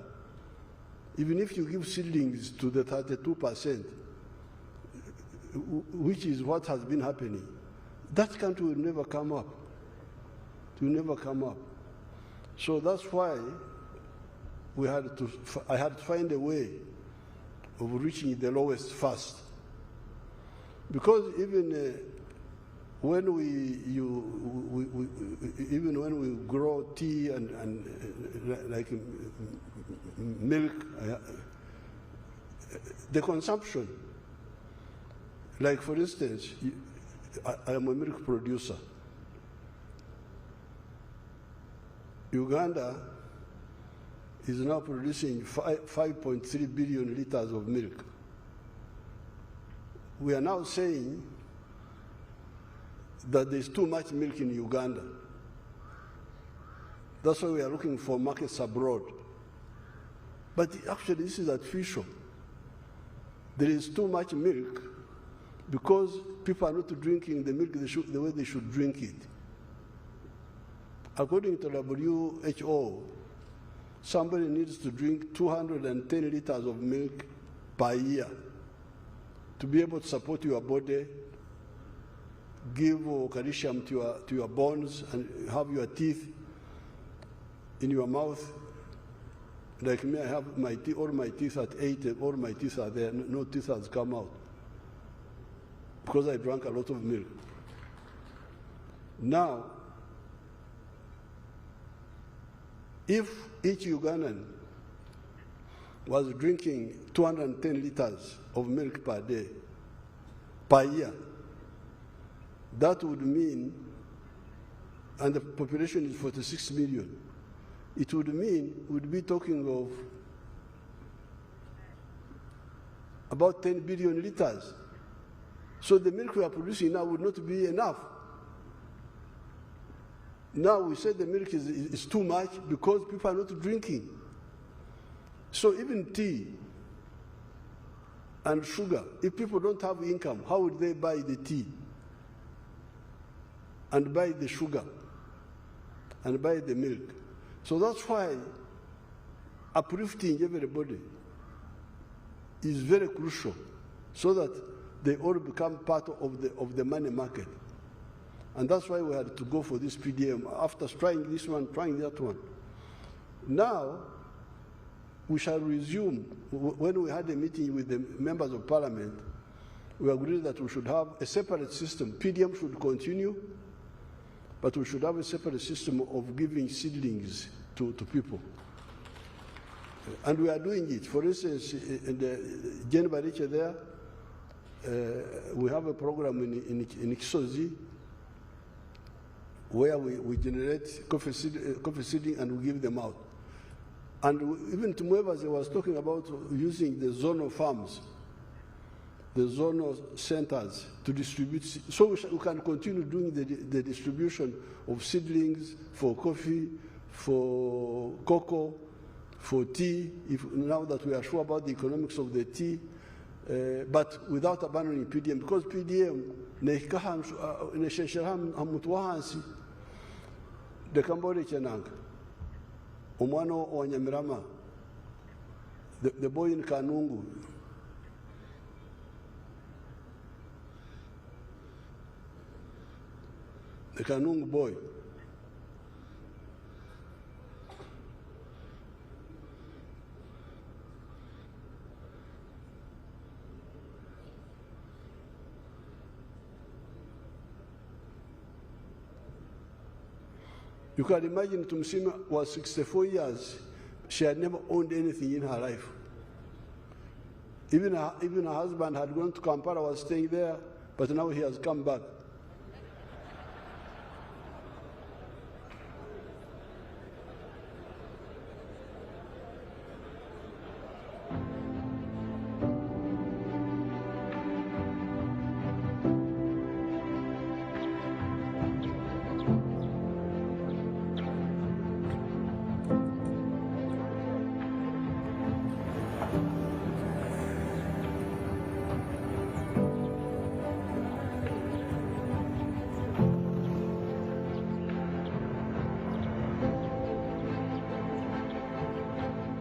even if you give seedlings to the 32%, which is what has been happening, that country will never come up. It will never come up. So that's why I had to find a way of reaching the lowest first. Because even when we grow tea and like milk, the consumption, like for instance, I am a milk producer. Uganda is now producing 5.3 billion liters of milk. We are now saying that there's too much milk in Uganda. That's why we are looking for markets abroad. But actually, this is artificial. There is too much milk because people are not drinking the milk the way they should drink it. According to WHO, somebody needs to drink 210 liters of milk per year to be able to support your body, give calcium to your bones, and have your teeth in your mouth. Like me, I have my teeth, all my teeth at 8, all my teeth are there, no teeth has come out because I drank a lot of milk. Now, if each Ugandan was drinking 210 liters of milk per day, per year, that would mean, and the population is 46 million, it would mean we'd be talking of about 10 billion liters. So the milk we are producing now would not be enough. Now we say the milk is too much because people are not drinking. So even tea and sugar, if people don't have income, how would they buy the tea and buy the sugar and buy the milk? So that's why uplifting everybody is very crucial so that they all become part of the money market. And that's why we had to go for this PDM after trying this one, trying that one. Now, we shall resume. When we had a meeting with the members of parliament, we agreed that we should have a separate system. PDM should continue, but we should have a separate system of giving seedlings to people. And we are doing it. For instance, in the Jen Bariche there, we have a program in Kisozi where we generate coffee seeding and we give them out. And even Tumuevas was talking about using the zonal farms, the zonal centers to distribute. So we can continue doing the distribution of seedlings for coffee, for cocoa, for tea, now that we are sure about the economics of the tea, but without abandoning PDM, because PDM nesheshera hamutwahansi de Kambore Chenanga umwano wa Nyamirama, the boy in Kanungu, the Kanungu boy. You can imagine Tumsima was 64 years. She had never owned anything in her life. Even her husband had gone to Kampala, was staying there, but now he has come back.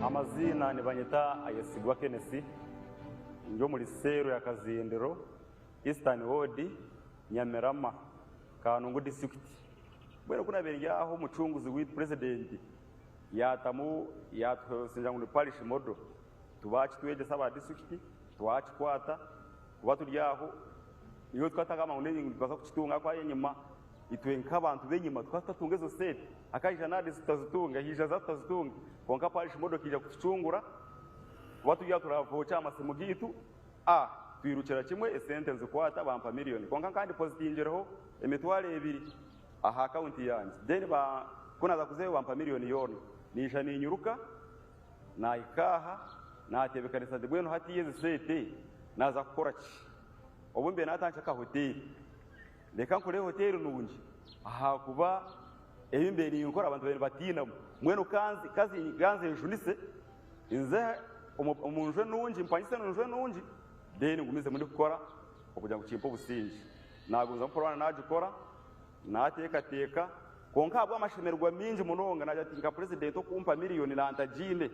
Amazina ni banyita Ayesigwa Kenesi, njo muri sero ya Kazindero, Eastern Ward, Nyamirama, Kanungu District. Bwene kuna bengi aho muchunguzi with president yatamu yatusinjangulu parish model tubachi tweje saba district twachi kwata kuba turi aho iyo twataga amanene twaza kukitunga kwa yenyuma itwenka abantu benyuma twatatunga zo set akajana nadi zitazitunga hija zatazitunga konka parish model kija kutuchungura kuba turi turavocha amasimu gitu twirukira kimwe sentence kwata bampa million konka kandi positingereho emitwale 2 aha account yanjye then kunaza kuzeho bampa million yone nisha ninyuruka na ikaha na tebekanisa de bweno hati yeze sete naza gukora ki obumbe natancha ka hotel leka nkore hotel nungi aha kuba ebimbere yukora abantu bene batina mweno kazi ganze junise inze umunjwe nungi mpanyise nunjwe nungi then ngumize muri gukora okuja gukimpa obusingi nagunza mporwana najukora nateka konka bwa amashemerwa mingi munonga naja tinga president okumpa million lantajine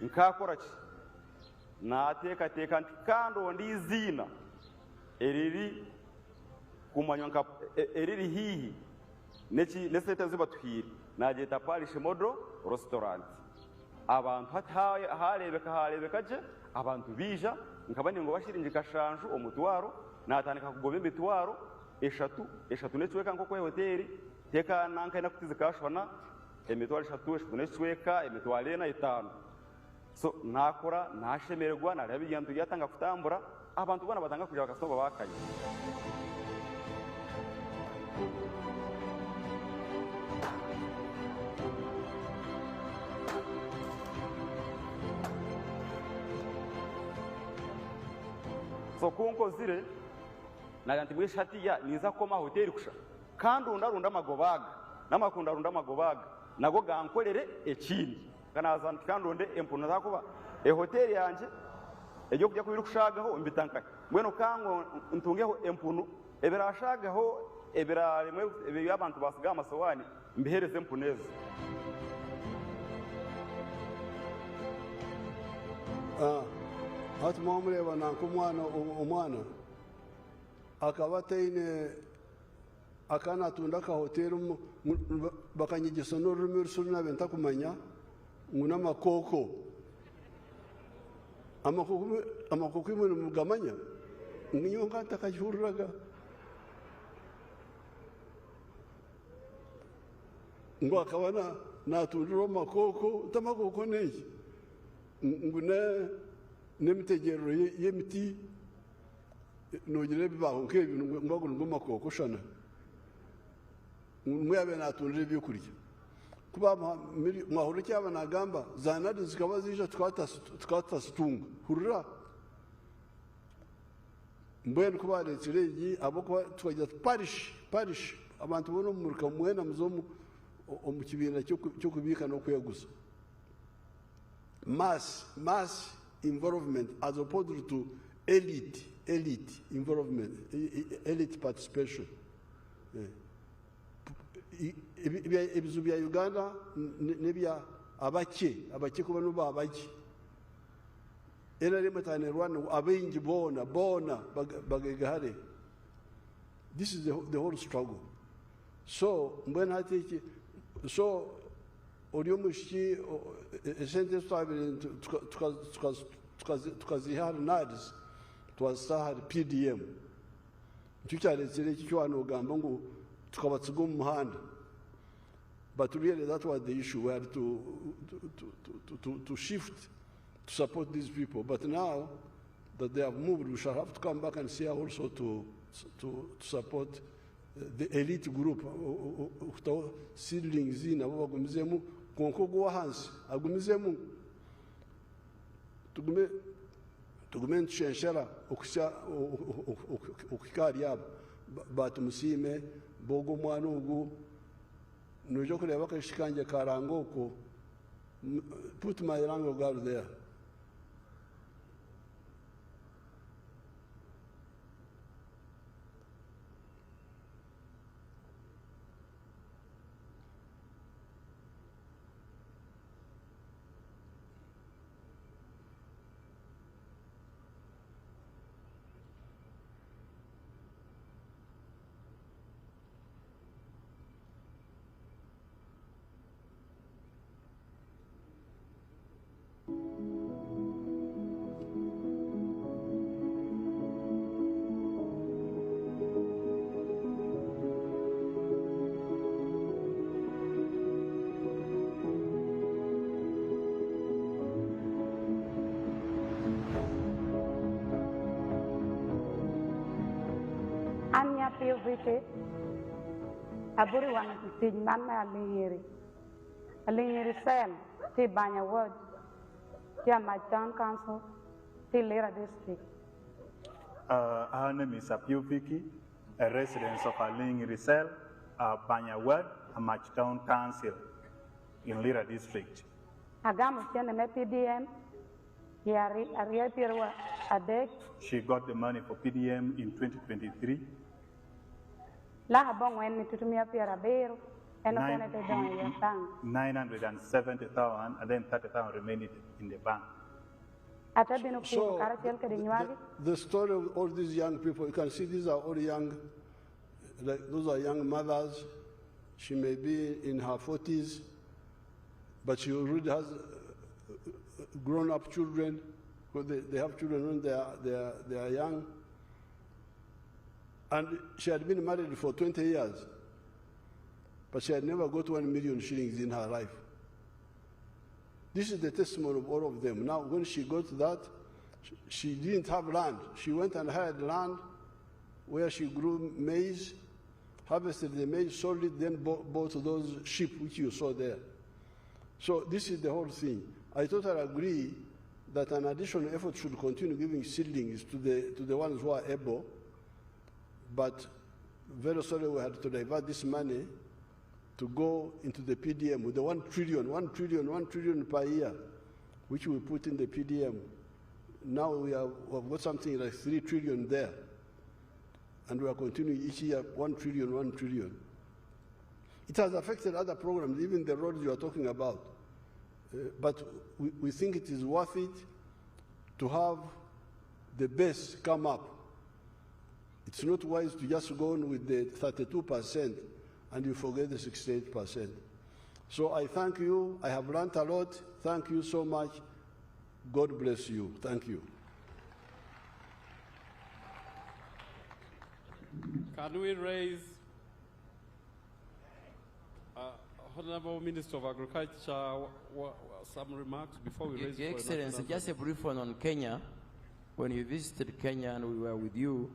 nkakora ki nateka kando ndizina eriri kumanywa nka eriri hihi neki nesete zibatuhira najeta parish model restaurant abantu halebeka je abantu bija nkabani ngo bashirinje kashanju omutwaro natandika kugoba emitwaro eshatu netweka nko kwa hoteli teka nanka ina kutizikashwana emitwaro eshatu netweka emitwaro 5 so nakora nashemererwa narabi yantu yatanga kutambura abantu bana batanga kuja bakasoba bakanye so kunko zire nagantimwe shati ya niza koma hoteli kusha kandi undarunda amagobaga namakunda runda amagobaga nago gankorere ekindi kanaza kandi onde empuno zakuba hoteli yanje ejo kujya kubirukushagaho imbitanka mweno kango ntungeho empuno ebirashagaho ebirarimwe abantu basiga amasowani mbihereze empuneze hati mwamureba nanko umwana akaba taine akana tunda ka hotel bakanyigiso n'ururimi rusuri nabenta kumanya nguna makoko amakoko imwe mugamanya ngiyo ngata kajururaga ngo akabana natundiro makoko tamakoko neki ngune nemitegero yemiti nogire bibaho nk'ibintu ngwagura makoko shana mwabe natundire byokurya kuba mwahuru cyaba nagamba zanadi zikaba zije twatasitunga hurura mbwene kuba retire abo kuba twajya parish abantu bono murika mwena muzomu omukibina cyo kubika no kweguza mass involvement as opposed to elite involvement, elite participation. Ebizu bya Uganda nebya abake kuba nuba abake. Era rematane Rwanda abengi bona bagegahare. This is the whole struggle. So when I take so Oriomushi sentence tukazihara NADS twasahara PDM. Tukyaletsere kikwano gamba ngo tukabatsiga mu muhanda. But really that was the issue. We had to shift to support these people. But now that they have moved, we shall have to come back and see also to support the elite group. Seedlings in abo bagumizemu konko go hansi agumizemu tugume nshenshera okusha okikari yabo batumusime bogo mwana ugu nojo kureba kashikanje karangoko. Put my rango girl there. Anya PVT aburi wan tin mama alingiri Sam ti Banya Ward ti my town council ti Lira district. Her name is Apioviki, a resident of Alingiri Cell, Banya Ward, Amach Town Council in Lira district. Agamu tiene me PDM Ariel Pirwa Adek. She got the money for PDM in 2023. La habong when tutumia pira beru and 970,000 and then 30,000 remained in the bank. So the story of all these young people, you can see these are all young, like those are young mothers. She may be in her 40s, but she already has grown-up children. Because they have children when they are young. And she had been married for 20 years, but she had never got 1 million shillings in her life. This is the testimony of all of them. Now, when she got that, she didn't have land. She went and hired land where she grew maize, harvested the maize, sold it, then bought those sheep which you saw there. So this is the whole thing. I totally agree that an additional effort should continue giving seedlings to the ones who are able. But very sorry we had to divert this money to go into the PDM with the 1 trillion per year, which we put in the PDM. Now we've got something like 3 trillion there. And we are continuing each year 1 trillion. It has affected other programs, even the roads you are talking about. But we think it is worth it to have the best come up. It's not wise to just go on with the 32% and you forget the 68%. So I thank you. I have learned a lot. Thank you so much. God bless you. Thank you. Can we raise Honorable Minister of Agriculture some remarks before we raise? Your Excellency, just a brief one on Kenya. When you visited Kenya and we were with you,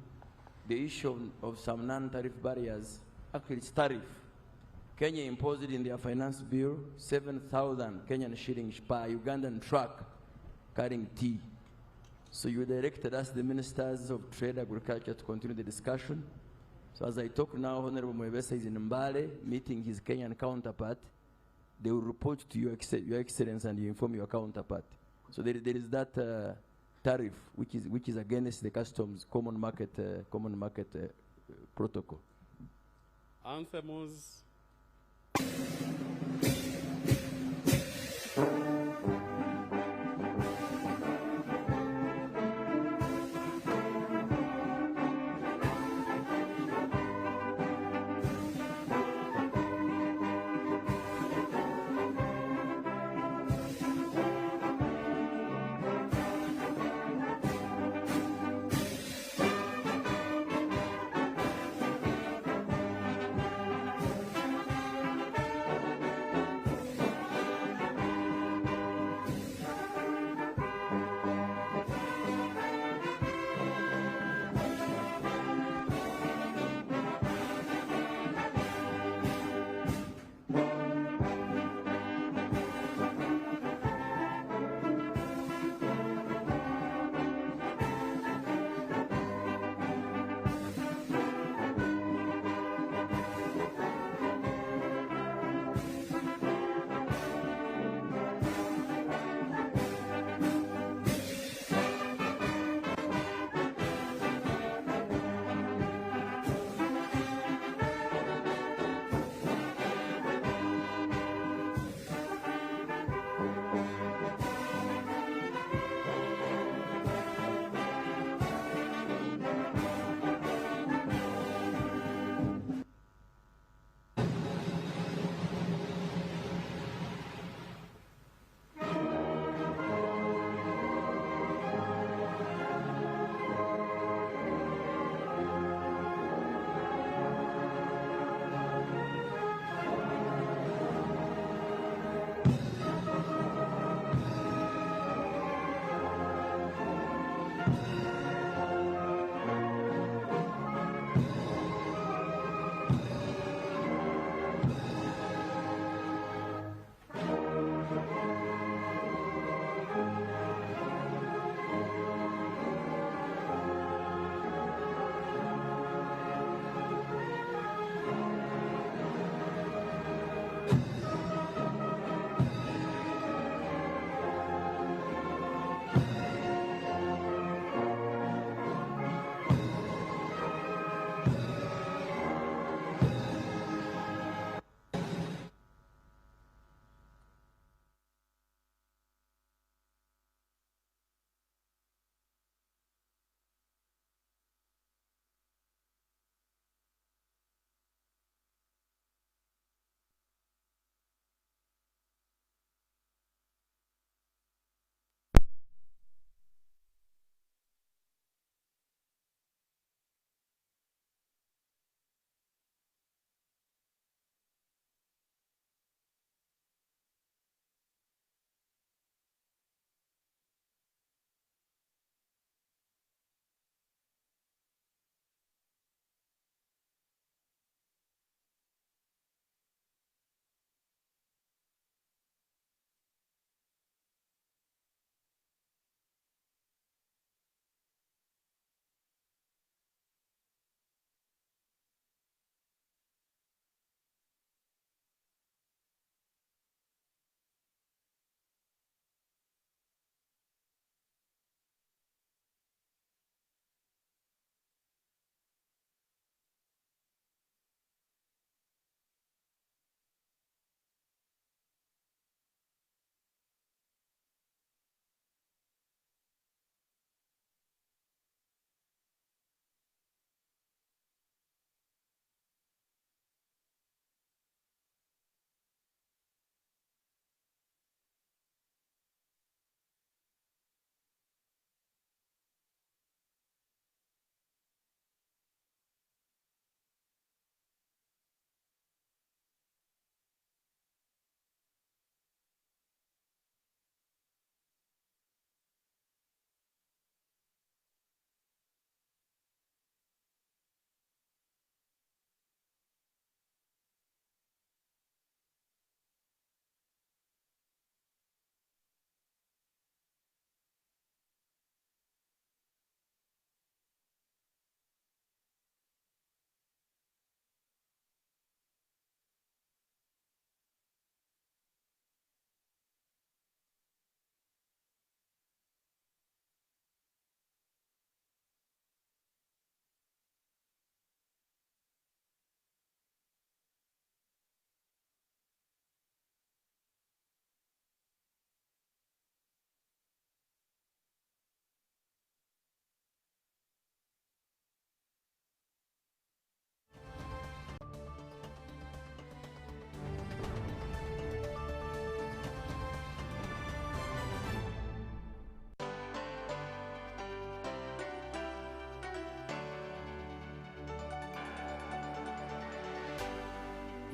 the issue of some non-tariff barriers, actually it's tariff. Kenya imposed in their finance bill 7,000 Kenyan shillings per Ugandan truck carrying tea. So you directed us, the ministers of trade agriculture, to continue the discussion. So as I talk now, Honorable Mwebesa is in Mbale meeting his Kenyan counterpart. They will report to your Excellency and you inform your counterpart. So there is that tariff, which is against the customs common market protocol. Anthemus